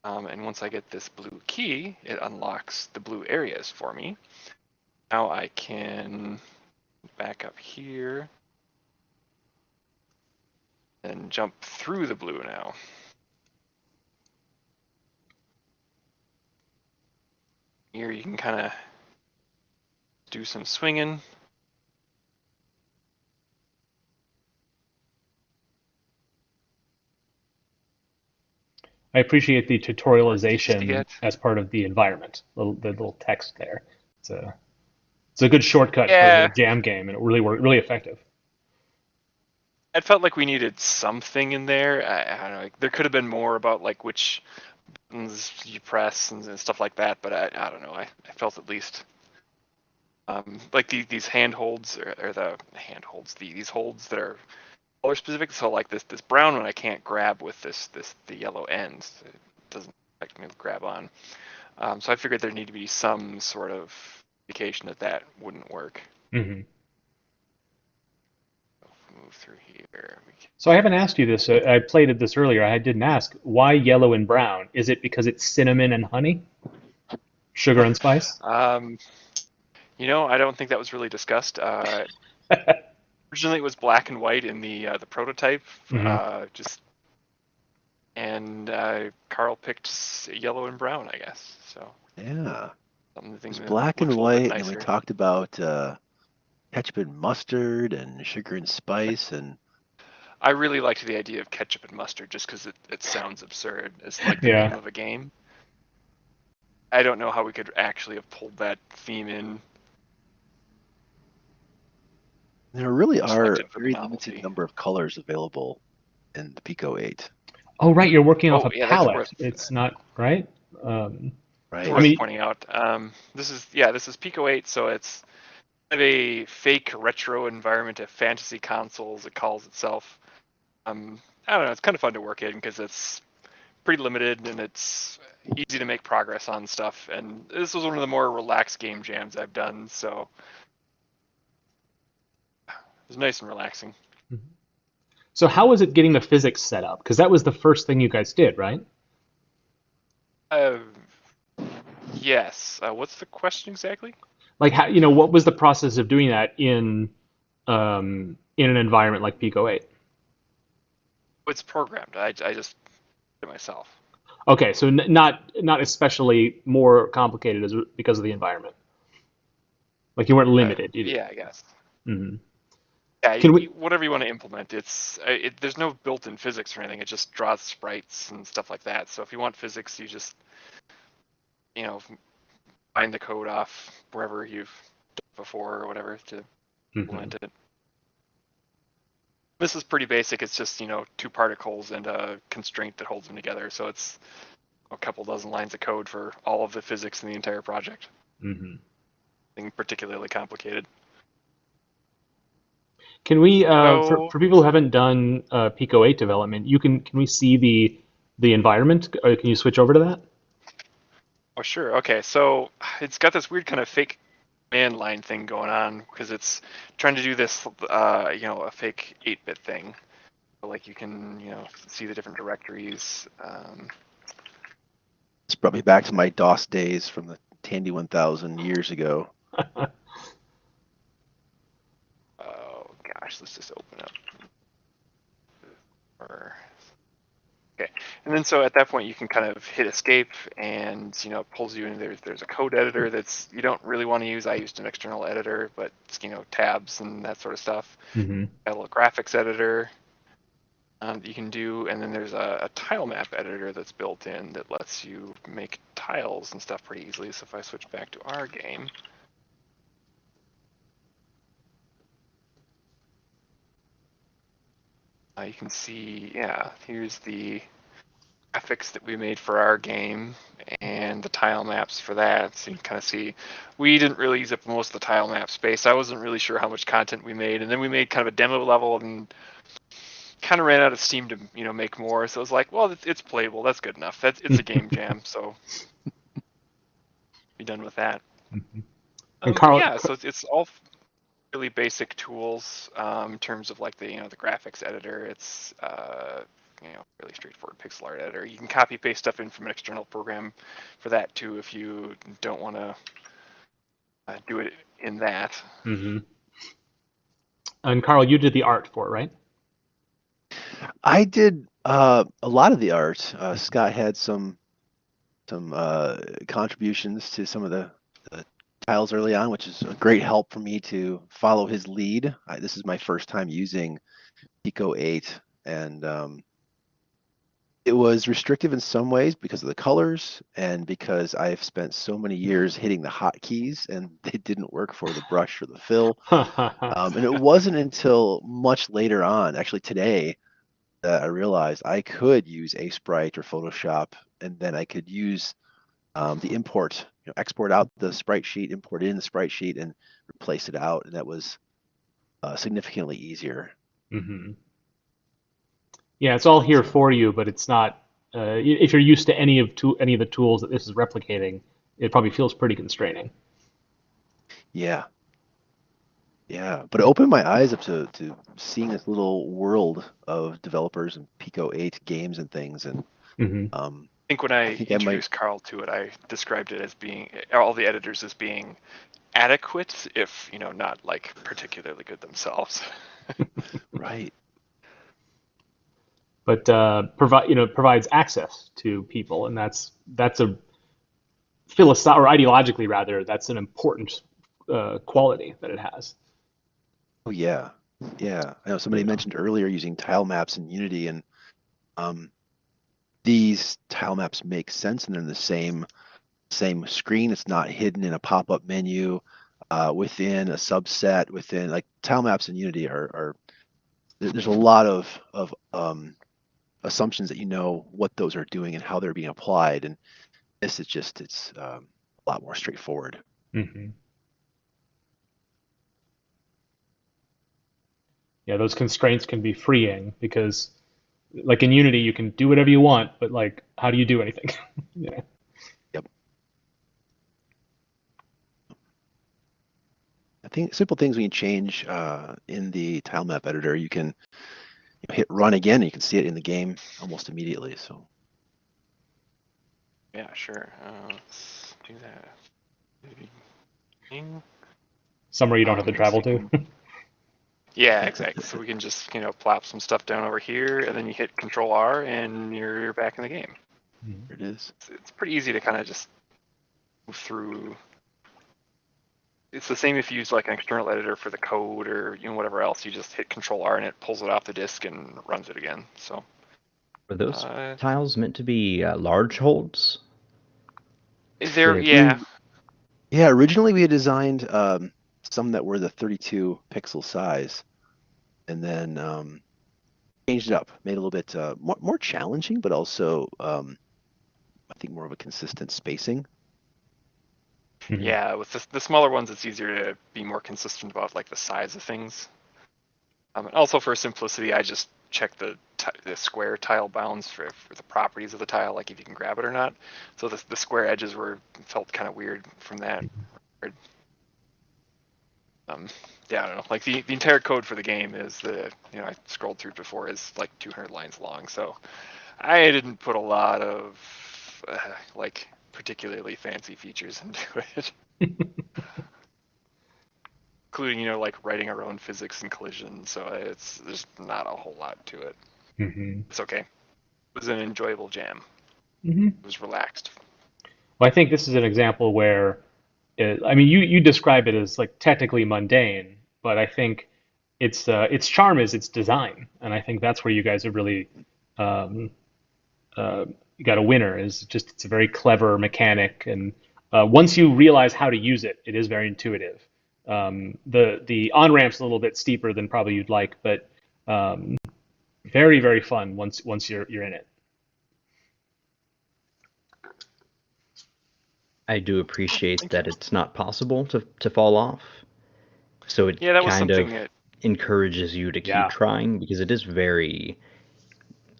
And once I get this blue key, it unlocks the blue areas for me. Now I can back up here and jump through the blue now. Here you can kind of do some swinging. I appreciate the tutorialization as part of the environment, the little text there. It's a good shortcut for the jam game, and it really worked, really effective. It felt like we needed something in there. I don't know. There could have been more about which buttons you press and stuff like that, but I don't know. I felt at least these handholds or the handholds, these holds that are color specific. So this brown one I can't grab with the yellow ends. It doesn't affect me to grab on. So I figured there need to be some sort of indication that wouldn't work. Mm-hmm. Move through here. So I haven't asked you this. I played this earlier. I didn't ask. Why yellow and brown? Is it because it's cinnamon and honey? Sugar and spice? I don't think that was really discussed. Originally, it was black and white in the prototype. And Carl picked yellow and brown, I guess. So yeah, it was black and white, and we talked about ketchup and mustard and sugar and spice, and I really liked the idea of ketchup and mustard just because it sounds absurd. It's like the name of a game. I don't know how we could actually have pulled that theme in. There really are a very limited number of colors available in the Pico 8. Oh, right, you're working off a palette. It's not, right? Right. Worth pointing out. This is Pico 8, so it's kind of a fake retro environment of fantasy consoles, it calls itself. I don't know, it's kind of fun to work in because it's pretty limited and it's easy to make progress on stuff. And this was one of the more relaxed game jams I've done, so it was nice and relaxing. So how was it getting the physics set up? Because that was the first thing you guys did, right? Yes. What's the question exactly? Like, how, what was the process of doing that in an environment like Pico 8? It's programmed. I just did it myself. Okay, so not especially more complicated because of the environment. Like you weren't limited. Yeah, I guess. Mm-hmm. Yeah, whatever you want to implement. There's no built-in physics or anything. It just draws sprites and stuff like that. So if you want physics, you just find the code off wherever you've done it before or whatever to implement it. This is pretty basic. It's just two particles and a constraint that holds them together. So it's a couple dozen lines of code for all of the physics in the entire project. Nothing particularly complicated. Can we, for people who haven't done Pico 8 development, can we see the environment? Can you switch over to that? Oh, sure. Okay, so it's got this weird kind of fake command line thing going on because it's trying to do this, a fake 8-bit thing. So, you can, see the different directories. This brought me back to my DOS days from the Tandy 1000 years ago. Gosh, let's just open up. Okay, And then so at that point you can kind of hit escape, and it pulls you in. There's a code editor that's you don't really want to use. I used an external editor, but it's, tabs and that sort of stuff. Mm-hmm. A little graphics editor that you can do, and then there's a tile map editor that's built in that lets you make tiles and stuff pretty easily. So if I switch back to our game, you can see, here's the graphics that we made for our game and the tile maps for that. So you can kind of see we didn't really use up most of the tile map space. I wasn't really sure how much content we made, and then we made kind of a demo level and kind of ran out of steam to make more. So it was like, well, it's playable. That's good enough. It's a game jam. So be done with that. Mm-hmm. And Carl, so it's all really basic tools in terms of like the graphics editor. It's really straightforward pixel art editor. You can copy paste stuff in from an external program for that too if you don't want to do it in that. Mm-hmm. And Carl, you did the art for it, right? I did a lot of the art. Scott had some contributions to some of the tiles early on, which is a great help for me to follow his lead. This is my first time using Pico 8, and it was restrictive in some ways because of the colors and because I've spent so many years hitting the hotkeys and they didn't work for the brush or the fill. And it wasn't until much later on, actually today, that I realized I could use Sprite or Photoshop, and then I could use the import, export out the sprite sheet, import in the sprite sheet, and replace it out, and that was significantly easier. Mm-hmm. Yeah, it's all here for you, but it's not. If you're used to any of the tools that this is replicating, it probably feels pretty constraining. Yeah. Yeah, but it opened my eyes up to seeing this little world of developers and Pico 8 games and things. And mm-hmm. I think when I introduced Carl to it, I described it as being all the editors as being adequate, if not like particularly good themselves. Right. But provides access to people, and that's a philosophical or ideologically rather, that's an important quality that it has. Oh yeah, yeah. I know somebody mentioned earlier using tile maps in Unity, and these tile maps make sense, and they're in the same screen. It's not hidden in a pop-up menu within a subset. Within like tile maps in Unity are there's a lot of assumptions that what those are doing and how they're being applied, and this is just it's a lot more straightforward. Mm-hmm. Yeah, those constraints can be freeing because, like in Unity, you can do whatever you want, but like, how do you do anything? Yeah. Yep. I think simple things we can change in the tile map editor. You can hit run again, and you can see it in the game almost immediately. So. Yeah, sure. Let's do that. Somewhere you don't have to travel to. Yeah, exactly. So we can just, plop some stuff down over here, and then you hit Control R, and you're back in the game. There it is. It's pretty easy to kind of just move through. It's the same if you use like an external editor for the code or whatever else. You just hit Control R, and it pulls it off the disk and runs it again. So. Were those tiles meant to be large holds? Yeah. Yeah, originally we had designed some that were the 32 pixel size, and then changed it up, made it a little bit more challenging, but also I think more of a consistent spacing. Yeah, with the smaller ones, it's easier to be more consistent about like the size of things. And also for simplicity, I just check the square tile bounds for the properties of the tile, like if you can grab it or not. So the square edges felt kind of weird from that. Yeah, I don't know. Like the entire code for the game is I scrolled through before, is like 200 lines long. So I didn't put a lot of like particularly fancy features into it. Including, like writing our own physics and collision. So there's not a whole lot to it. Mm-hmm. It's okay. was an enjoyable jam. Mm-hmm. It was relaxed. Well, I think this is an example where, I mean, you describe it as like technically mundane, but I think its charm is its design, and I think that's where you guys have really um, you got a winner. Is just it's a very clever mechanic, and once you realize how to use it, it is very intuitive. The on ramp's a little bit steeper than probably you'd like, but very very fun once you're in it. I do appreciate that it's not possible to fall off. So it Yeah, that was kind of something that encourages you to keep trying because it is very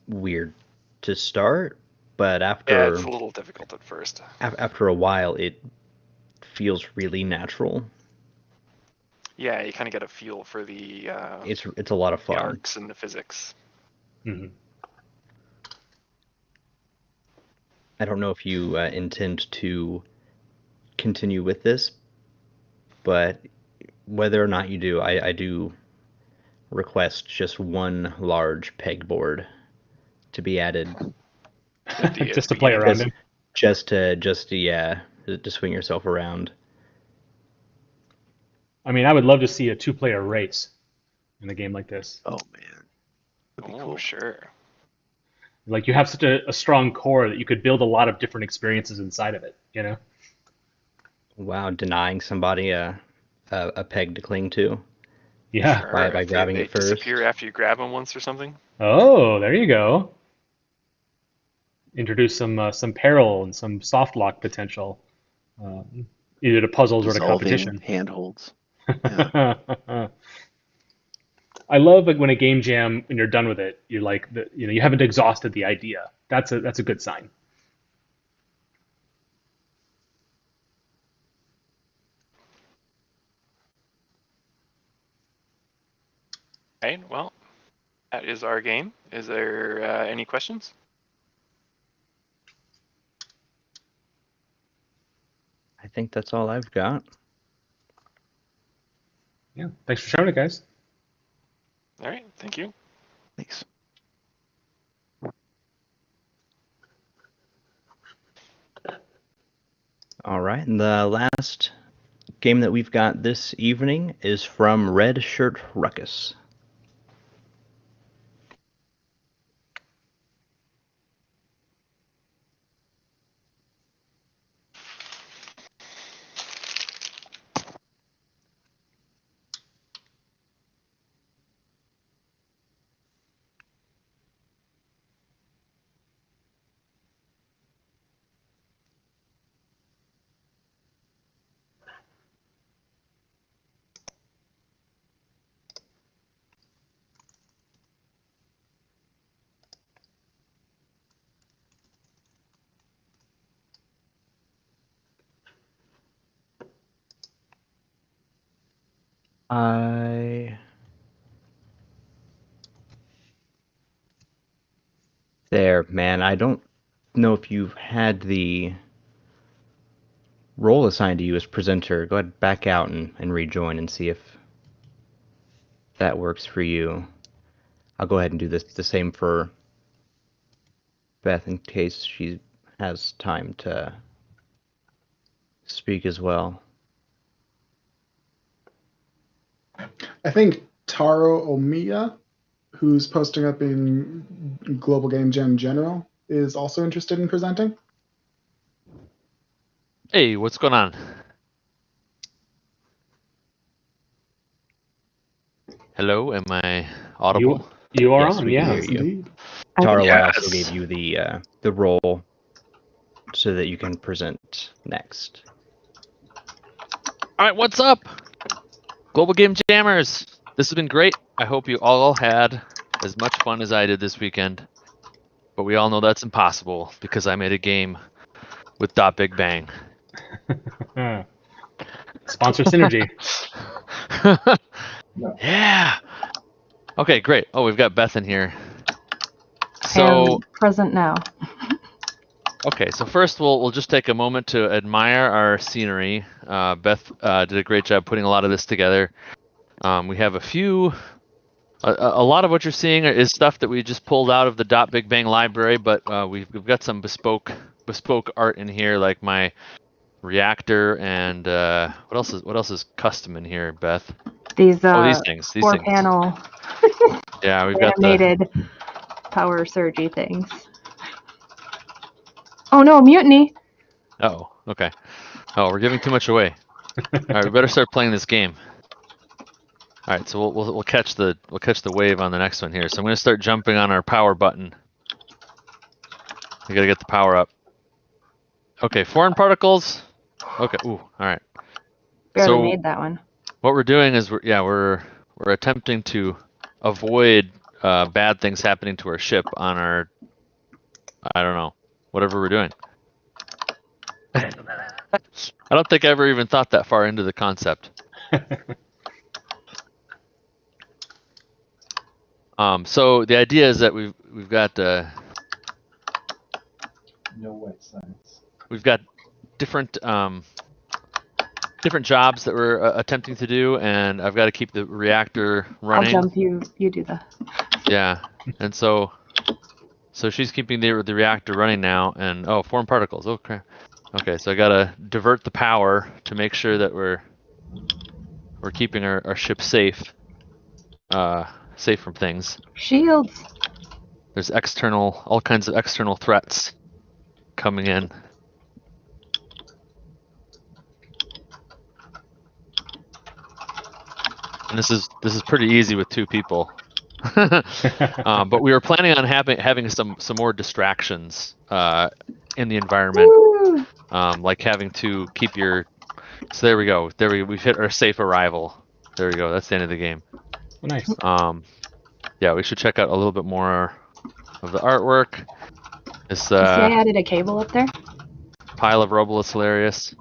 weird to start, but yeah, after it's a little difficult at first. after a while it feels really natural. Yeah, you kind of get a feel for the It's a lot of fun. arcs and the physics. Mm-hmm. I don't know if you intend to continue with this, but whether or not you do, I do request just one large pegboard to be added. Just to play around in. Just to swing yourself around. I mean, I would love to see a two-player race in a game like this. Oh man, that'd be cool. Sure. Like you have such a strong core that you could build a lot of different experiences inside of it, you know? Wow, denying somebody a peg to cling to. Yeah. Sure. By grabbing they it first. disappear after you grab them once or something. Oh, there you go. Introduce some peril and some soft lock potential, either to puzzles or to competition. Handholds. Yeah. I love like when a game jam, when you're done with it, you're like, you haven't exhausted the idea. That's a good sign. Right. Well, that is our game. Is there any questions? I think that's all I've got. Yeah. Thanks for showing it, guys. All right. Thank you. Thanks. All right, and the last game that we've got this evening is from Red Shirt Ruckus. There, man, I don't know if you've had the role assigned to you as presenter. Go ahead, back out and rejoin and see if that works for you. I'll go ahead and do the same for Beth in case she has time to speak as well. I think Taro Omiya, who's posting up in Global Game Jam General, is also interested in presenting. Hey, what's going on? Hello, am I audible? You are yes, on, we yeah. can hear you. Indeed. Taro, Yes. I also gave you the role so that you can present next. All right, what's up? Global Game Jammers. This has been great. I hope you all had as much fun as I did this weekend. But we all know that's impossible because I made a game with Big Bang. Sponsor synergy. Yeah. Okay, great. Oh, we've got Beth in here. I So, am present now. okay, so first we'll just take a moment to admire our scenery. Beth did a great job putting a lot of this together. We have a few A lot of what you're seeing is stuff that we just pulled out of the .Big Bang library, but we've got some bespoke art in here, like my reactor and what else is custom in here, Beth? These these things. 4-panel Yeah, we've got animated power surgy things. Oh no, mutiny! Oh, okay. Oh, we're giving too much away. All right, we better start playing this game. All right, so we'll catch the wave on the next one here. So I'm going to start jumping on our power button. We got to get the power up. Okay, foreign particles. Okay. Ooh. All right. Barely made that one. What we're doing is we're attempting to avoid bad things happening to our ship on our, I don't know, whatever we're doing. I don't think I ever even thought that far into the concept. So the idea is that we've got no white science. We've got different jobs that we're attempting to do, and I've got to keep the reactor running. I'll jump. You do that. Yeah, and so she's keeping the reactor running now, and foreign particles. Oh crap. Okay, so I gotta divert the power to make sure that we're keeping our ship safe. Safe from things. Shields. There's all kinds of external threats coming in. And this is pretty easy with 2 people. But we were planning on having some more distractions in the environment, like having to keep your. So there we go. We've hit our safe arrival. There we go. That's the end of the game. Nice. Yeah, we should check out a little bit more of the artwork. This See, I added a cable up there. pile of rubble is hilarious.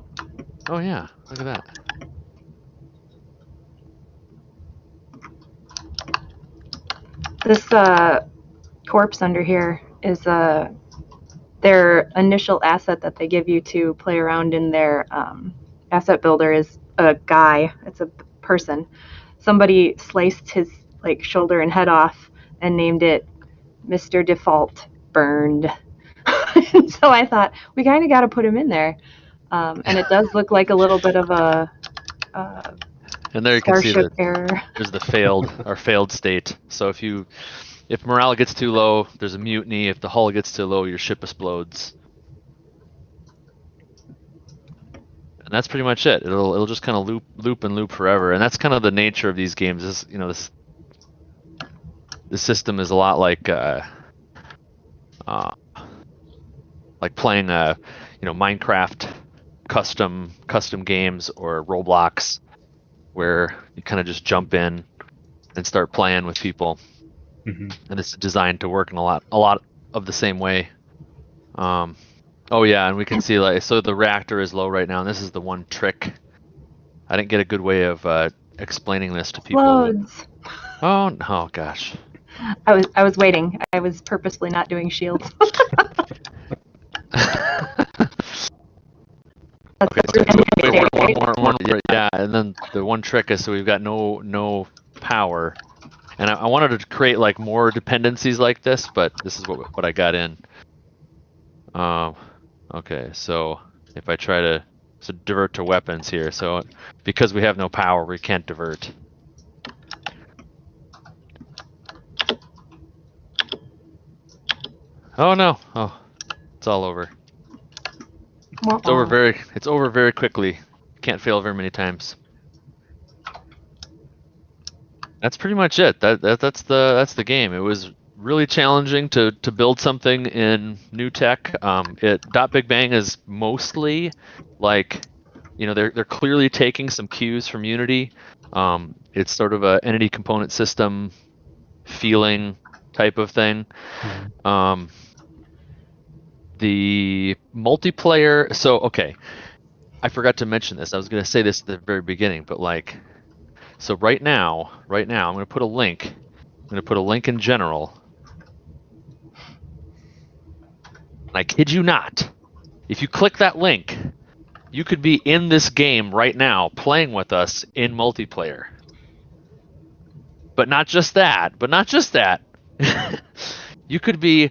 Oh yeah, look at that. This corpse under here is their initial asset that they give you to play around in their asset builder is a guy. It's a person. Somebody sliced his shoulder and head off and named it Mr. Default Burned. So I thought we kind of got to put him in there, and it does look like a little bit of a and there you can see Starship error. There's the failed state. So if morale gets too low, there's a mutiny. If the hull gets too low, your ship explodes. And that's pretty much it. It'll just kind of loop forever. And that's kind of the nature of these games. This system is a lot like playing Minecraft custom games or Roblox, where you kind of just jump in and start playing with people. Mm-hmm. And it's designed to work in a lot of the same way. Oh yeah, and we can see so the reactor is low right now, and this is the one trick. I didn't get a good way of explaining this to people. Loads. Oh gosh. I was waiting. I was purposely not doing shields. Okay, so one more, yeah, and then the one trick is so we've got no power, and I wanted to create more dependencies like this, but this is what I got in. Okay, so if I try to divert to weapons here, so because we have no power, we can't divert. Oh no! Oh, it's all over. It's over very quickly. Can't fail very many times. That's pretty much it. That's the game. It was really challenging to build something in new tech. Big Bang is mostly they're clearly taking some cues from Unity. It's sort of a entity component system feeling type of thing. The multiplayer. So okay, I forgot to mention this. I was going to say this at the very beginning, but so right now, I'm going to put a link. I'm going to put a link in general. And I kid you not, if you click that link, you could be in this game right now, playing with us in multiplayer. But not just that. You could be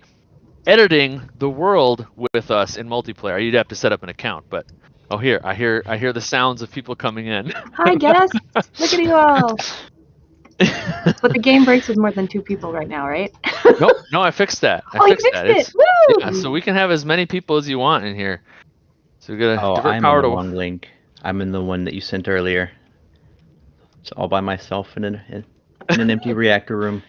editing the world with us in multiplayer. You'd have to set up an account, but I hear the sounds of people coming in. Hi, guests. Look at you all. But the game breaks with more than 2 people right now, right? Nope, no, I fixed that. You fixed it. Woo! Yeah, so we can have as many people as you want in here. So we gotta divert I'm power in the to. wrong link. I'm in the one that you sent earlier. It's all by myself in an empty reactor room.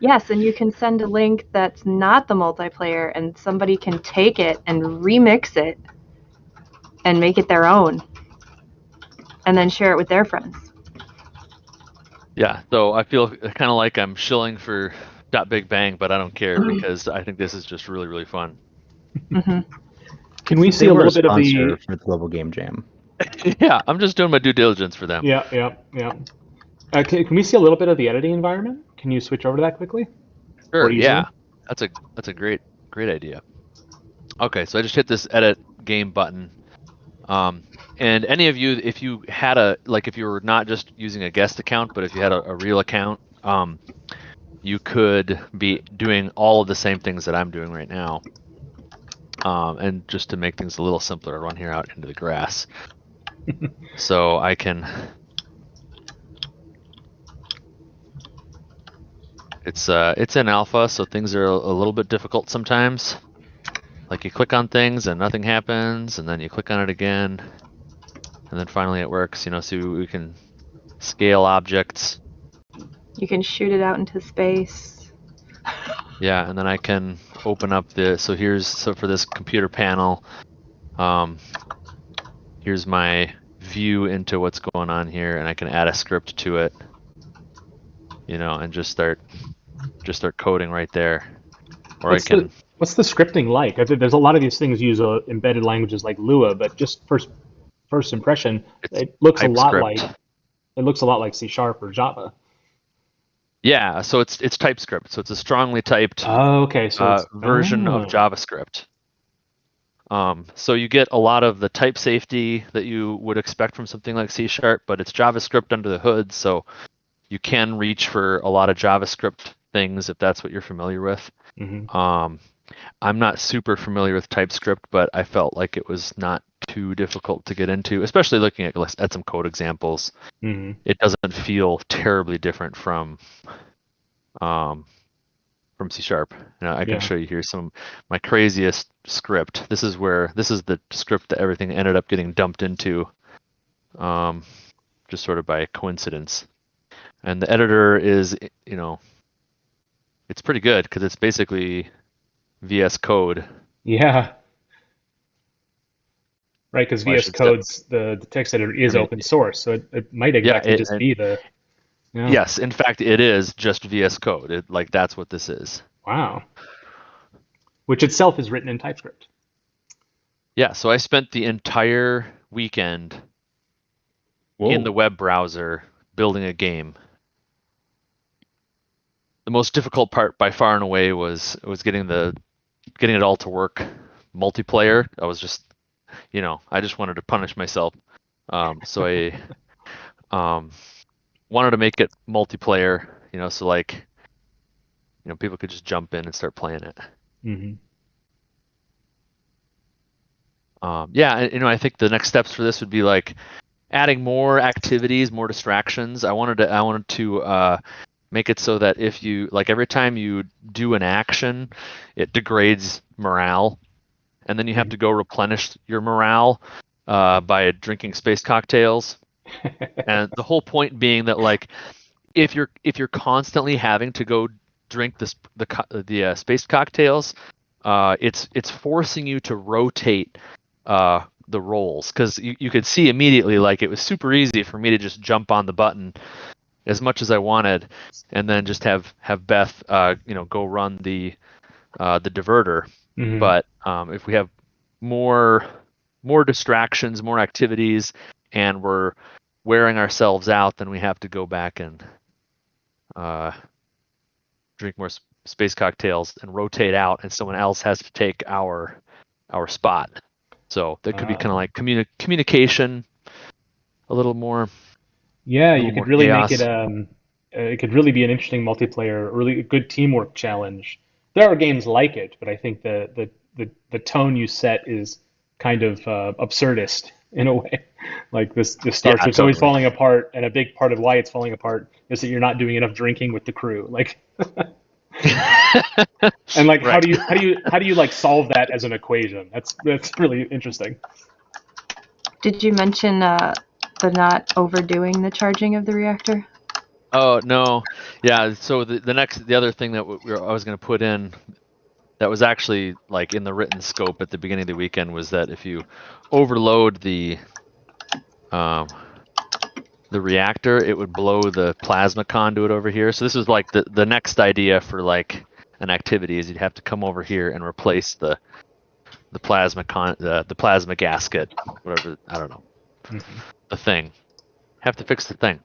Yes, and you can send a link that's not the multiplayer, and somebody can take it and remix it and make it their own, and then share it with their friends. Yeah, so I feel kind of like I'm shilling for Big Bang, but I don't care because I think this is just really, really fun. Can we see a little bit of the for the Global Game Jam? Yeah, I'm just doing my due diligence for them. Yeah. Can we see a little bit of the editing environment? Can you switch over to that quickly? Sure. Yeah, that's a great idea. Okay, so I just hit this edit game button. And any of you, if you had if you were not just using a guest account, but if you had a real account, you could be doing all of the same things that I'm doing right now. And just to make things a little simpler, I run here out into the grass. So I can. It's in alpha, so things are a little bit difficult sometimes. Like you click on things and nothing happens, and then you click on it again, and then finally it works. So we can scale objects. You can shoot it out into space. Yeah, and then I can open up so for this computer panel, here's my view into what's going on here, and I can add a script to it, and just start coding right there. Or What's the scripting like? I think there's a lot of these things use embedded languages like Lua, but just first impression, it looks a lot like C# or Java. Yeah, so it's TypeScript, so it's a strongly typed version of JavaScript. So you get a lot of the type safety that you would expect from something like C#, but it's JavaScript under the hood, so you can reach for a lot of JavaScript things if that's what you're familiar with. I'm not super familiar with TypeScript, but I felt like it was not too difficult to get into, especially looking at some code examples. It doesn't feel terribly different from C#. I can show you here my craziest script. This is the script that everything ended up getting dumped into, just sort of by coincidence. And the editor is, it's pretty good because it's basically VS Code. Yeah. Right, because VS Code's the text editor is open source, so it might exactly just be the. Yeah. Yes, in fact, it is just VS Code. That's what this is. Wow. Which itself is written in TypeScript. Yeah, so I spent the entire weekend in the web browser building a game. The most difficult part by far and away was getting it all to work multiplayer. I was just, I just wanted to punish myself. So I wanted to make it multiplayer, so people could just jump in and start playing it. I think the next steps for this would be adding more activities, more distractions. I wanted to make it so that if you every time you do an action, it degrades morale, and then you have to go replenish your morale by drinking space cocktails. And the whole point being that if you're constantly having to go drink the space cocktails, it's forcing you to rotate the roles, because you could see immediately it was super easy for me to just jump on the button as much as I wanted, and then just have Beth go run the diverter. But if we have more distractions, more activities, and we're wearing ourselves out, then we have to go back and drink more space cocktails and rotate out, and someone else has to take our spot. So that could be kind of like communication a little more. Yeah, you could really chaos. make it it could really be an interesting multiplayer, really good teamwork challenge. There are games like it, but I think the tone you set is kind of absurdist in a way. Like the starship's always totally. falling apart, and a big part of why it's falling apart is that you're not doing enough drinking with the crew. Like, and like, Right. how do you like solve that as an equation? That's really interesting. Did you mention the not overdoing the charging of the reactor? Oh no, yeah. So the other thing that I was going to put in that was actually like in the written scope at the beginning of the weekend was that if you overload the reactor, it would blow the plasma conduit over here. So this is like the next idea for like an activity is you'd have to come over here and replace the plasma the plasma gasket, whatever, I don't know, the thing. Have to fix the thing.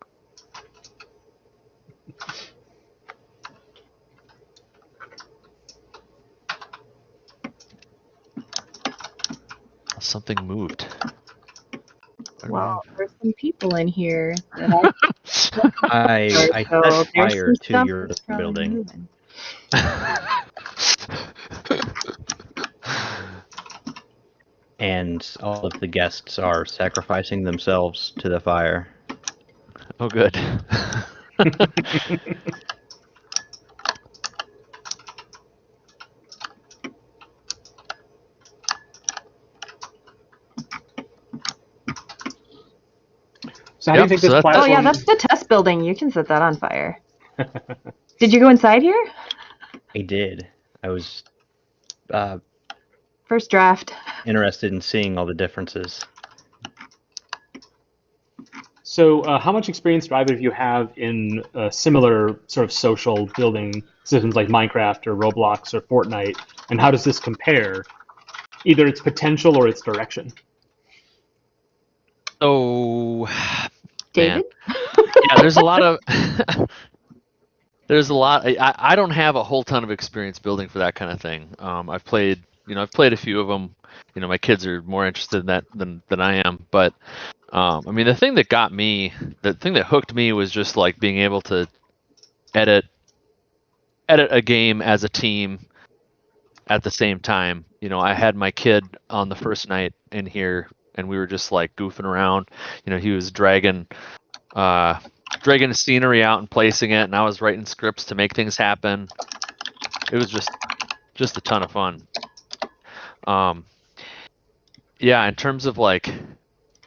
Something moved. Well, there's some people in here that I so set there's fire some to stuff your that's probably building. moving. And all of the guests are sacrificing themselves to the fire. Oh, good. So how do you think this platform? Oh yeah, that's the test building. You can set that on fire. Did you go inside here? I did. I was First draft. interested in seeing all the differences. So how much experience do either of you have in similar sort of social building systems like Minecraft or Roblox or Fortnite, and how does this compare, either its potential or its direction? Oh, David? Yeah, there's a lot of I don't have a whole ton of experience building for that kind of thing. I've played a few of them. My kids are more interested in that than I am. But I mean, the thing that hooked me was just like being able to edit a game as a team at the same time. I had my kid on the first night in here, and we were just like goofing around. He was dragging scenery out and placing it, and I was writing scripts to make things happen. It was just a ton of fun. Yeah, in terms of like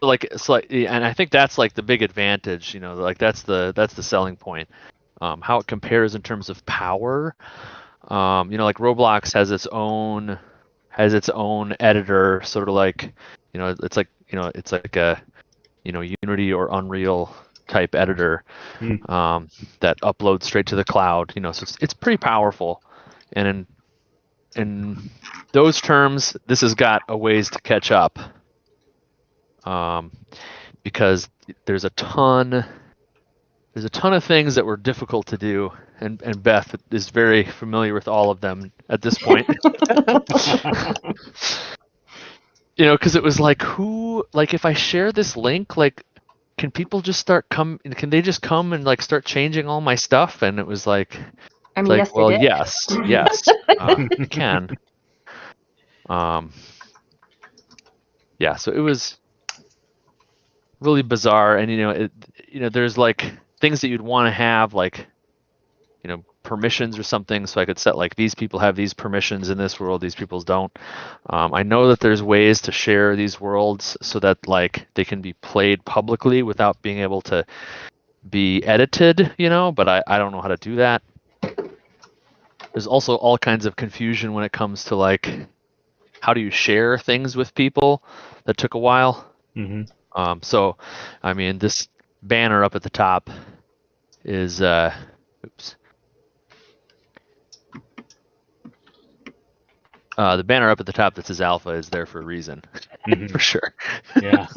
it's like, and I think that's like the big advantage. Like that's the selling point. How it compares in terms of power. Like Roblox has its own editor, sort of like, it's like a Unity or Unreal type editor that uploads straight to the cloud. So it's pretty powerful, and in those terms, this has got a ways to catch up, because there's a ton of things that were difficult to do, and Beth is very familiar with all of them at this point. Because it was like, if I share this link, like, can people just can they just come and like start changing all my stuff? And it was like, I mean, yes, well, they did. yes, you can. Yeah, so it was really bizarre, and there's like things that you'd want to have, like, permissions or something, so I could set like, these people have these permissions in this world, these people don't. I know that there's ways to share these worlds so that like they can be played publicly without being able to be edited, but I don't know how to do that. There's also all kinds of confusion when it comes to like, how do you share things with people? That took a while. So I mean, this banner up at the top is oops. The banner up at the top that says alpha is there for a reason, for sure. Yeah.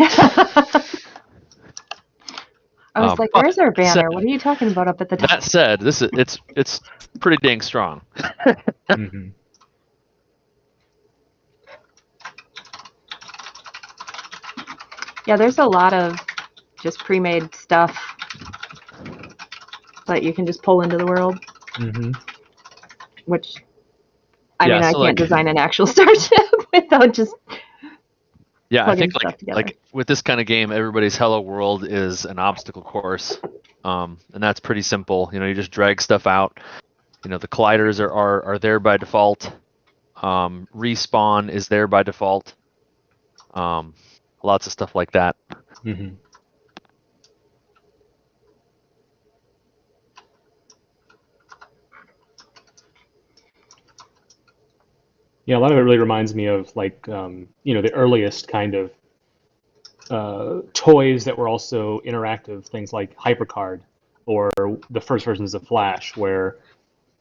I was like, where's our banner? What are you talking about up at the top? That said, it's pretty dang strong. Yeah, there's a lot of just pre-made stuff. that you can just pull into the world. Mm-hmm. Which, I mean, I so, can't design an actual starship without just Yeah, I plugging think stuff together. like with this kind of game, everybody's Hello World is an obstacle course, and that's pretty simple. You just drag stuff out. The colliders are there by default. Respawn is there by default. Lots of stuff like that. Mm-hmm. Yeah, a lot of it really reminds me of the earliest kind of toys that were also interactive, things like HyperCard or the first versions of Flash, where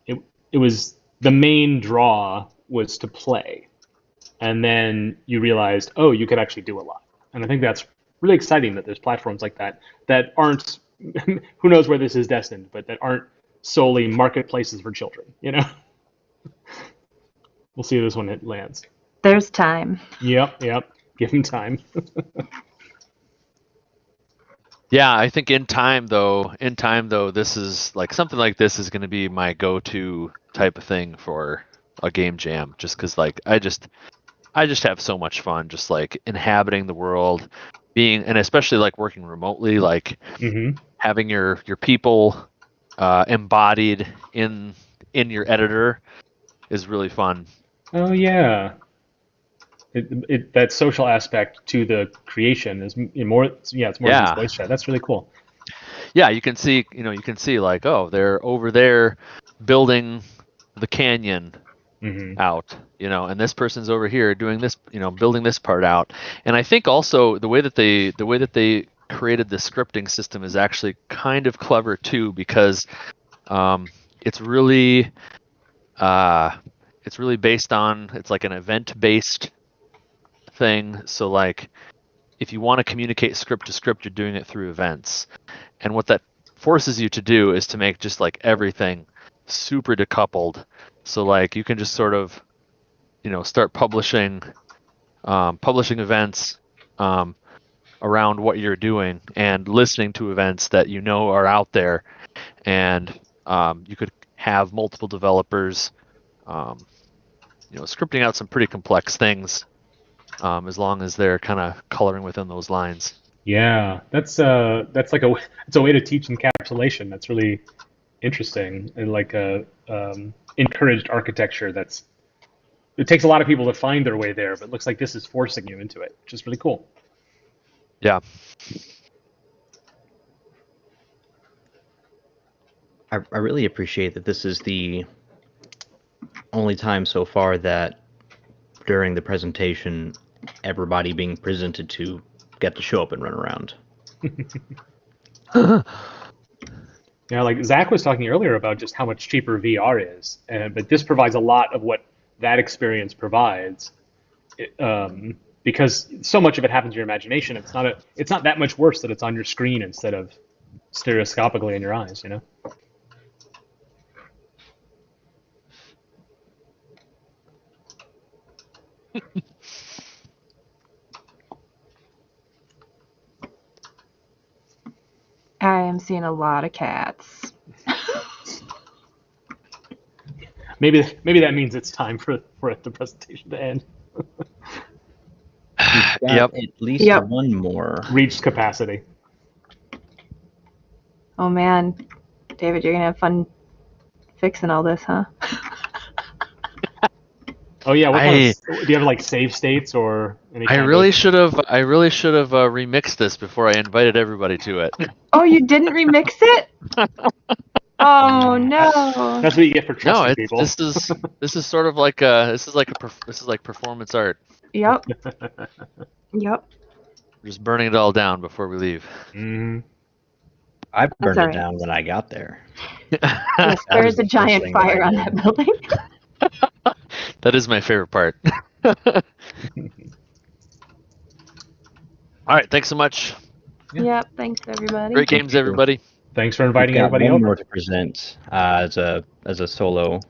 it was the main draw was to play, and then you realized, oh, you could actually do a lot. And I think that's really exciting that there's platforms like that aren't who knows where this is destined, but that aren't solely marketplaces for children. We'll see this when it lands. There's time. Yep. Give him time. Yeah, I think in time though, this is something like this is going to be my go-to type of thing for a game jam, just because I just have so much fun just inhabiting the world, and especially working remotely, Mm-hmm. having your people embodied in your editor is really fun. Oh yeah. That social aspect to the creation is more. Yeah, it's more than just voice chat. That's really cool. Yeah, you can see oh, they're over there building the canyon out, and this person's over here doing this, building this part out. And I think also the way that they created the scripting system is actually kind of clever too, because it's really based on, it's like an event-based thing. So if you want to communicate script to script, you're doing it through events. And what that forces you to do is to make just everything super decoupled. So you can just sort of, start publishing events around what you're doing, and listening to events that are out there. And you could have multiple developers scripting out some pretty complex things, as long as they're kind of coloring within those lines. Yeah, it's a way to teach encapsulation. That's really interesting, and encouraged architecture. It takes a lot of people to find their way there, but it looks like this is forcing you into it, which is really cool. Yeah. I really appreciate that this is the only time so far that during the presentation everybody being presented to get to show up and run around. Yeah, Zach was talking earlier about just how much cheaper VR is, but this provides a lot of what that experience provides, because so much of it happens in your imagination. It's not that much worse that it's on your screen instead of stereoscopically in your eyes. I am seeing a lot of cats. Maybe that means it's time for the presentation to end. Yep. At least one more. Reached capacity. Oh man, David, you're gonna have fun fixing all this, huh? Oh yeah, do you have save states or any I really should have remixed this before I invited everybody to it. Oh, you didn't remix it? Oh no. That's what you get for trusting people. This is sort of like performance art. Yep. Yep. We're just burning it all down before we leave. Mm-hmm. I burned it down when I got there. Yes, there is a giant fire on that building. That is my favorite part. All right, thanks so much. Yep, thanks everybody. Great games, everybody. Thanks for inviting everybody over. over. More to present as a solo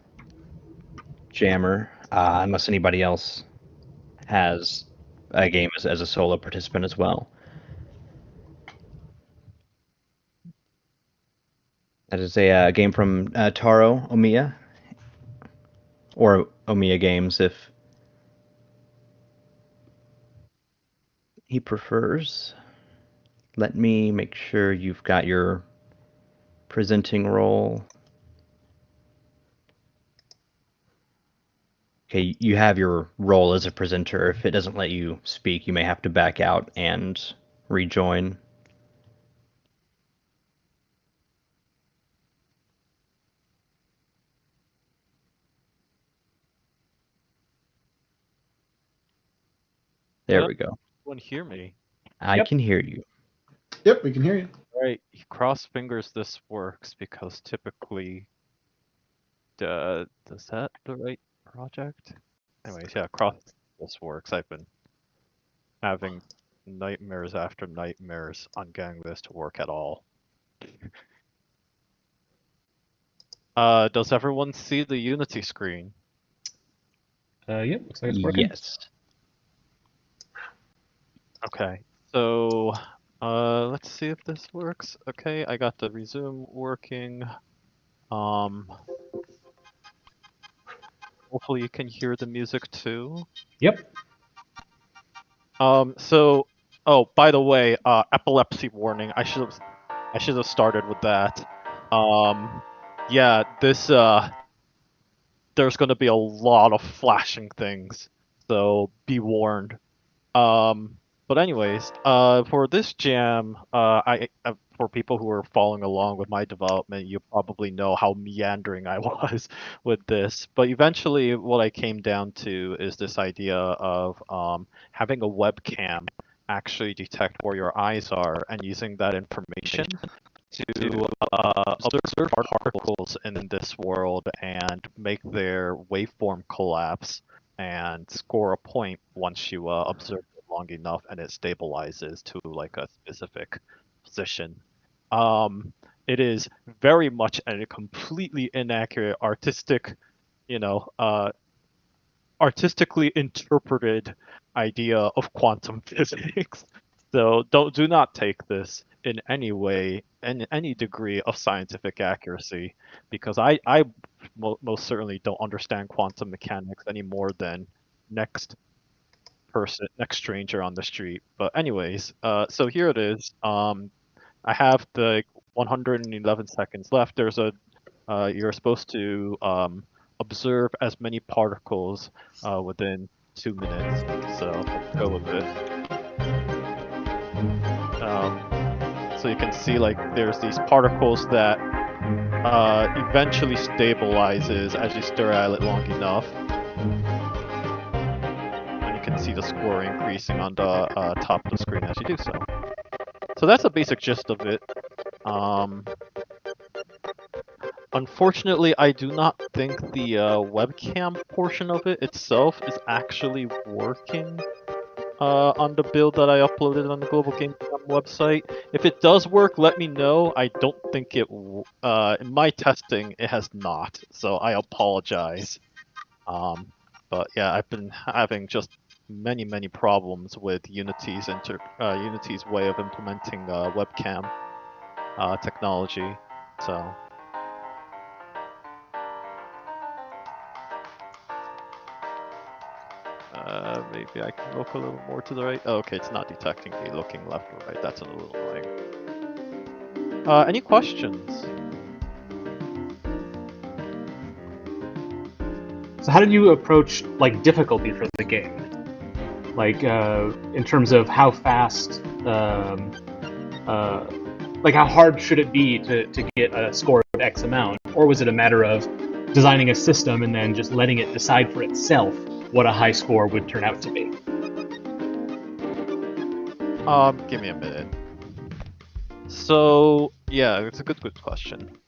jammer, unless anybody else has a game as a solo participant as well. That is a game from Taro Omiya, or Omiya Games if he prefers. Let me make sure you've got your presenting role. Okay, you have your role as a presenter. If it doesn't let you speak, you may have to back out and rejoin. There we go. Everyone hear me? I can hear you. Yep, we can hear you. All right, cross fingers this works because typically, does that the right project? Anyways, yeah, cross this works. I've been having nightmares after nightmares on getting this to work at all. Does everyone see the Unity screen? Yep, looks like it's working. Yes. Okay, so let's see if this works. Okay, I got the resume working. Hopefully you can hear the music too. Yep. So, oh, by the way, epilepsy warning. I should have started with that. Yeah, this there's gonna be a lot of flashing things, so be warned. But anyways, for this jam, for people who are following along with my development, you probably know how meandering I was with this. But eventually, what I came down to is this idea of having a webcam actually detect where your eyes are and using that information to observe particles in this world and make their waveform collapse and score a point once you observe it long enough and it stabilizes to like a specific position. It is very much a completely inaccurate artistically interpreted idea of quantum physics. So do not take this in any way, in any degree of scientific accuracy, because I most certainly don't understand quantum mechanics any more than next stranger on the street. But anyways, so here it is. I have the 111 seconds left. There's a you're supposed to observe as many particles within 2 minutes. So let's go with it. So you can see like there's these particles that eventually stabilizes as you stare at it long enough. And you can see the score increasing on the top of the screen as you do so. So that's the basic gist of it. Unfortunately, I do not think the webcam portion of it itself is actually working on the build that I uploaded on the Global Game Jam website. If it does work, let me know. I don't think it. In my testing, it has not, so I apologize. But yeah, I've been having just many problems with Unity's way of implementing webcam technology. So. Maybe I can look a little more to the right. Oh, okay, it's not detecting me looking left or right. That's a little annoying. Any questions? So how did you approach like difficulty for the game? Like in terms of how fast, like how hard should it be to get a score of X amount? Or was it a matter of designing a system and then just letting it decide for itself what a high score would turn out to be? Give me a minute. So yeah, it's a good question.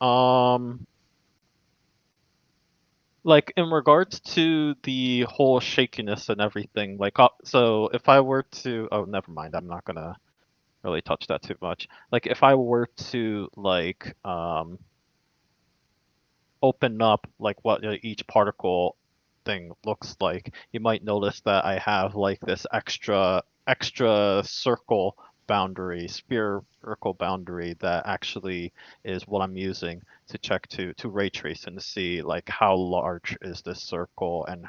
Like in regards to the whole shakiness and everything, like so if I were to, oh never mind, I'm not gonna really touch that too much. Like if I were to like open up like what each particle thing looks like, you might notice that I have like this extra circle boundary, spherical boundary that actually is what I'm using to check to ray trace and to see like how large is this circle and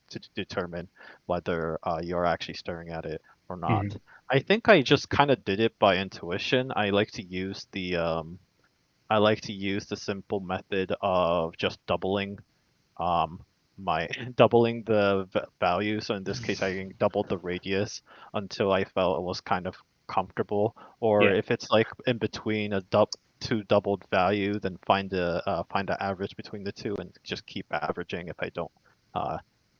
to determine whether you're actually staring at it or not. Mhm. I think I just kind of did it by intuition. I like to use the simple method of just doubling my doubling the value. So in this case, I doubled the radius until I felt it was kind of comfortable. Or Yeah. if it's like in between two doubled value, then find the average between the two and just keep averaging if I don't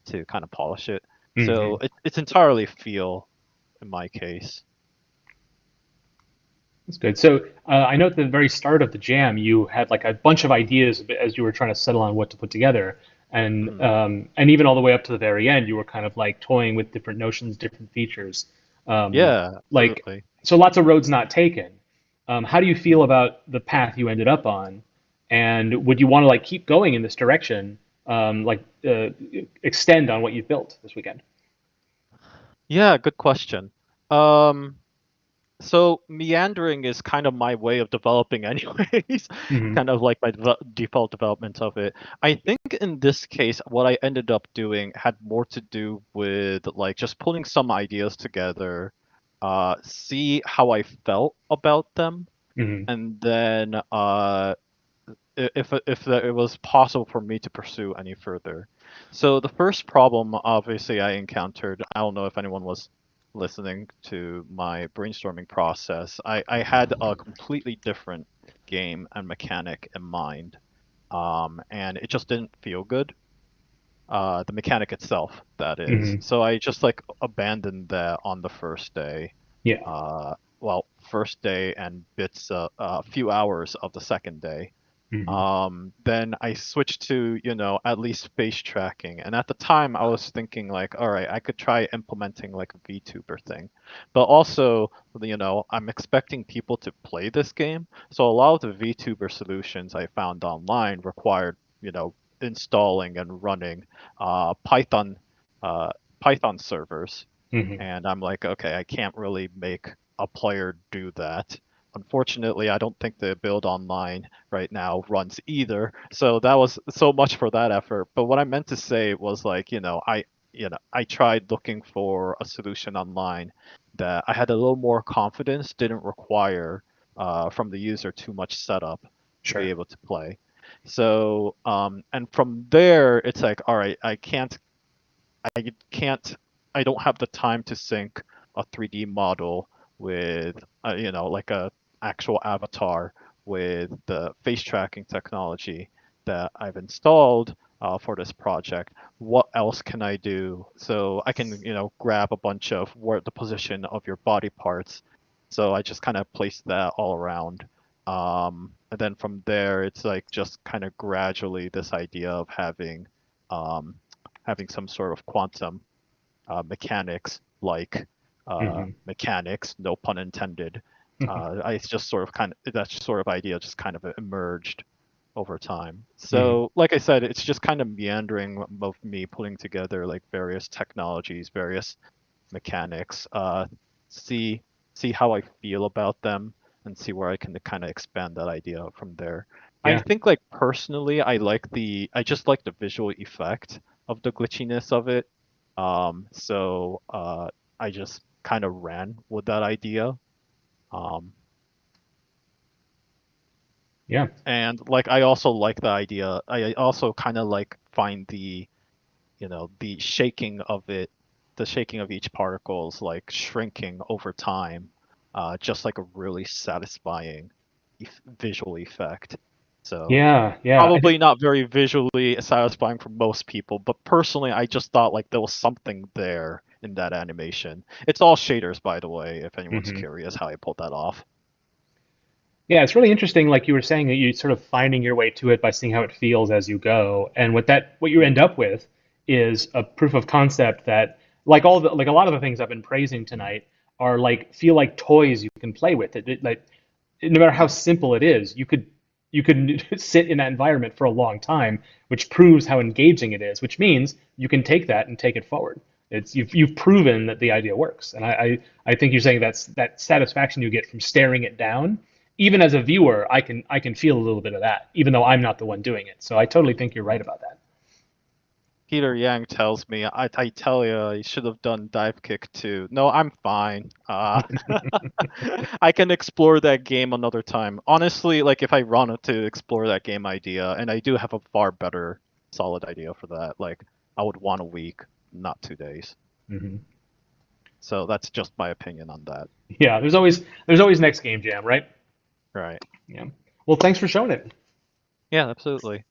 to kind of polish it. So it's entirely feel in my case. That's good. So I know at the very start of the jam, you had like a bunch of ideas as you were trying to settle on what to put together, and even all the way up to the very end, you were kind of like toying with different notions, different features. Yeah, like absolutely. so, lots of roads not taken. How do you feel about the path you ended up on, and would you want to like keep going in this direction, extend on what you've built this weekend? Yeah, good question. So meandering is kind of my way of developing anyways, kind of like my default development of it. I think in this case, what I ended up doing had more to do with like just pulling some ideas together, see how I felt about them, and then if it was possible for me to pursue any further. So the first problem, obviously, I encountered, I don't know if anyone was listening to my brainstorming process. I had a completely different game and mechanic in mind, and it just didn't feel good. The mechanic itself, that is. So I just like abandoned that on the first day. Yeah. Well, first day and bits a few hours of the second day. Then I switched to, at least face tracking. And at the time I was thinking like, all right, I could try implementing like a VTuber thing. But also, I'm expecting people to play this game. So a lot of the VTuber solutions I found online required, installing and running Python servers. And I'm like, okay, I can't really make a player do that. Unfortunately, I don't think the build online right now runs either. So that was so much for that effort. But what I meant to say was like, I tried looking for a solution online that I had a little more confidence, didn't require from the user too much setup to be able to play. So and from there, it's like, all right, I don't have the time to sync a 3D model with, like a actual avatar with the face tracking technology that I've installed for this project. What else can I do? So I can, grab a bunch of where the position of your body parts. So I just kind of placed that all around. And then from there, it's like just kind of gradually this idea of having some sort of quantum mechanics like mechanics, no pun intended. I just sort of that sort of idea just kind of emerged over time. So like I said, it's just kind of meandering of me putting together like various technologies, various mechanics, see how I feel about them and see where I can kind of expand that idea from there. I think like personally, I just like the visual effect of the glitchiness of it. So I just kind of ran with that idea. Yeah. And like I also like the idea. I also kind of like find the the shaking of it, the shaking of each particle is like shrinking over time, just like a really satisfying visual effect. So yeah. probably not very visually satisfying for most people, but personally, I just thought like there was something there in that animation. It's all shaders, by the way, if anyone's curious how I pulled that off. Yeah, it's really interesting, like you were saying, that you're sort of finding your way to it by seeing how it feels as you go. And what you end up with is a proof of concept that, like a lot of the things I've been praising tonight, are like feel like toys you can play with. Like no matter how simple it is, you could sit in that environment for a long time, which proves how engaging it is. Which means you can take that and take it forward. You've proven that the idea works, and I think you're saying that's that satisfaction you get from staring it down. Even as a viewer, I can feel a little bit of that, even though I'm not the one doing it. So I totally think you're right about that. Peter Yang tells me, I tell you, you should have done dive kick too. No, I'm fine. I can explore that game another time. Honestly, like if I wanted to explore that game idea, and I do have a far better solid idea for that, like I would want a week, not 2 days. Mm-hmm. So that's just my opinion on that. Yeah, there's always next game jam, right? Right. Yeah. Well, thanks for showing it. Yeah, absolutely.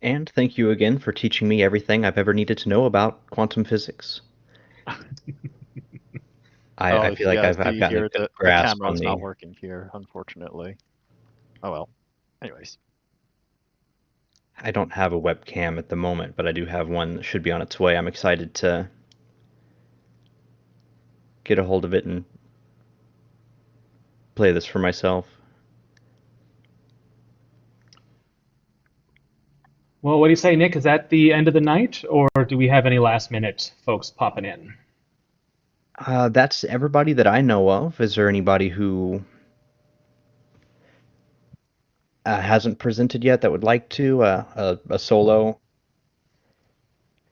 And thank you again for teaching me everything I've ever needed to know about quantum physics. I feel like I've gotten a good grasp the on camera's the... not working here, unfortunately. Oh well. Anyways. I don't have a webcam at the moment, but I do have one that should be on its way. I'm excited to get a hold of it and play this for myself. Well, what do you say, Nick? Is that the end of the night, or do we have any last-minute folks popping in? That's everybody that I know of. Is there anybody who hasn't presented yet that would like to? A solo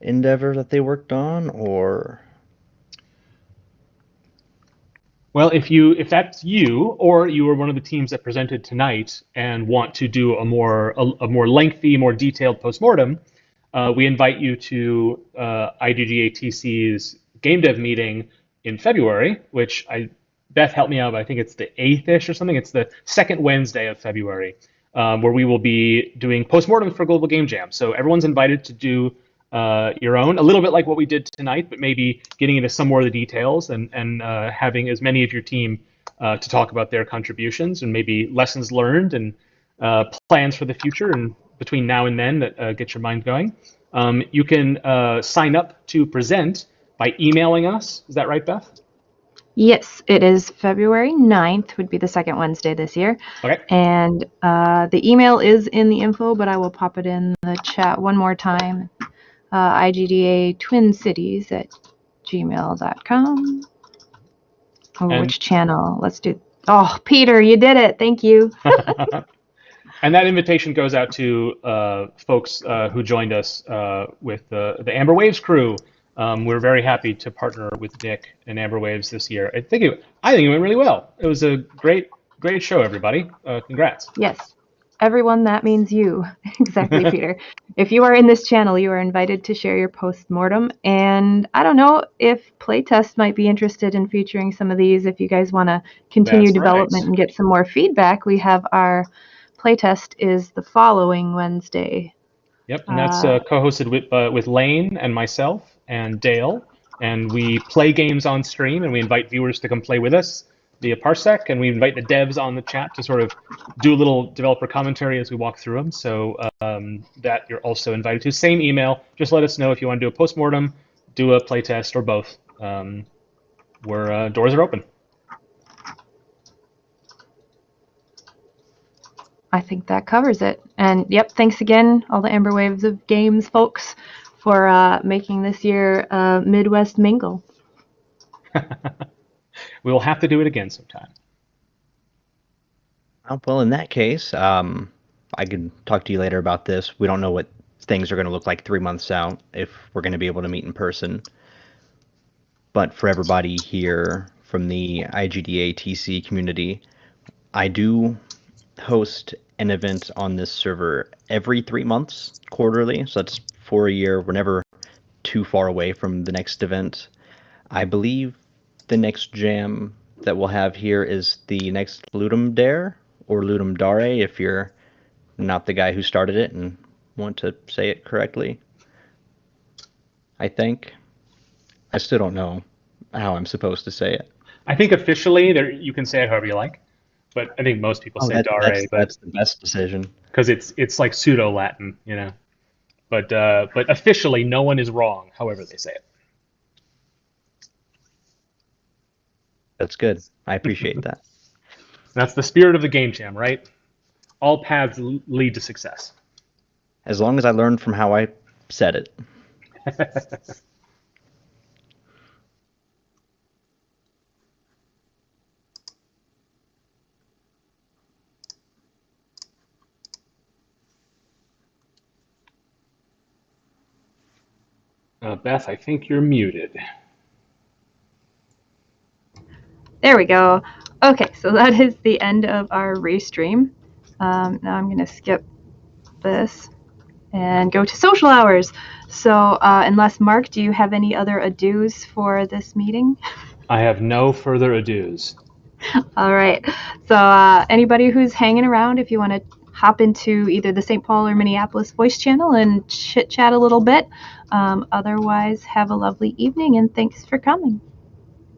endeavor that they worked on, or... Well, if that's you, or you were one of the teams that presented tonight and want to do a more lengthy, more detailed postmortem, we invite you to IGDA TC's Gamedev meeting in February, which Beth helped me out, but I think it's the 8th-ish or something. It's the second Wednesday of February, where we will be doing postmortems for Global Game Jam. So everyone's invited to do your own, a little bit like what we did tonight, but maybe getting into some more of the details and having as many of your team to talk about their contributions and maybe lessons learned and plans for the future and between now and then that get your mind going. You can sign up to present by emailing us. Is that right, Beth? Yes, it is February 9th, would be the second Wednesday this year. Okay. And the email is in the info, but I will pop it in the chat one more time. IGDA Twin Cities at gmail.com. Oh, which channel? Let's do... Oh, Peter, you did it. Thank you. And that invitation goes out to folks who joined us with the Amber Waves crew. We're very happy to partner with Nick and Amber Waves this year. I think it went really well. It was a great show, everybody. Congrats. Yes. Everyone, that means you. Exactly, Peter. If you are in this channel, you are invited to share your postmortem. And I don't know if Playtest might be interested in featuring some of these. If you guys want to continue development and get some more feedback, we have our Playtest is the following Wednesday. Yep, and that's co-hosted with Lane and myself and Dale. And we play games on stream, and we invite viewers to come play with us via Parsec, and we invite the devs on the chat to sort of do a little developer commentary as we walk through them. So that you're also invited to. Same email. Just let us know if you want to do a postmortem, do a playtest, or both. Doors are open. I think that covers it. And yep, thanks again, all the Amber Waves of Games folks, for making this year Midwest Mingle. We will have to do it again sometime. Well, in that case, I can talk to you later about this. We don't know what things are going to look like 3 months out, if we're going to be able to meet in person. But for everybody here from the IGDA TC community, I do host an event on this server every 3 months, quarterly. So that's for a year. We're never too far away from the next event. I believe the next jam that we'll have here is the next Ludum Dare, or Ludum Dare, if you're not the guy who started it and want to say it correctly. I think. I still don't know how I'm supposed to say it. I think officially you can say it however you like, but I think most people say Dare. That's the best decision. Because it's like pseudo-Latin, you know. But officially, no one is wrong, however they say it. That's good. I appreciate that. That's the spirit of the game jam, right? All paths lead to success. As long as I learned from how I said it. Beth, I think you're muted. There we go. Okay, so that is the end of our race stream. Now I'm going to skip this and go to social hours. So unless, Mark, do you have any other adieus for this meeting? I have no further adieus. All right. So anybody who's hanging around, if you want to hop into either the St. Paul or Minneapolis voice channel and chit-chat a little bit. Otherwise, have a lovely evening, and thanks for coming.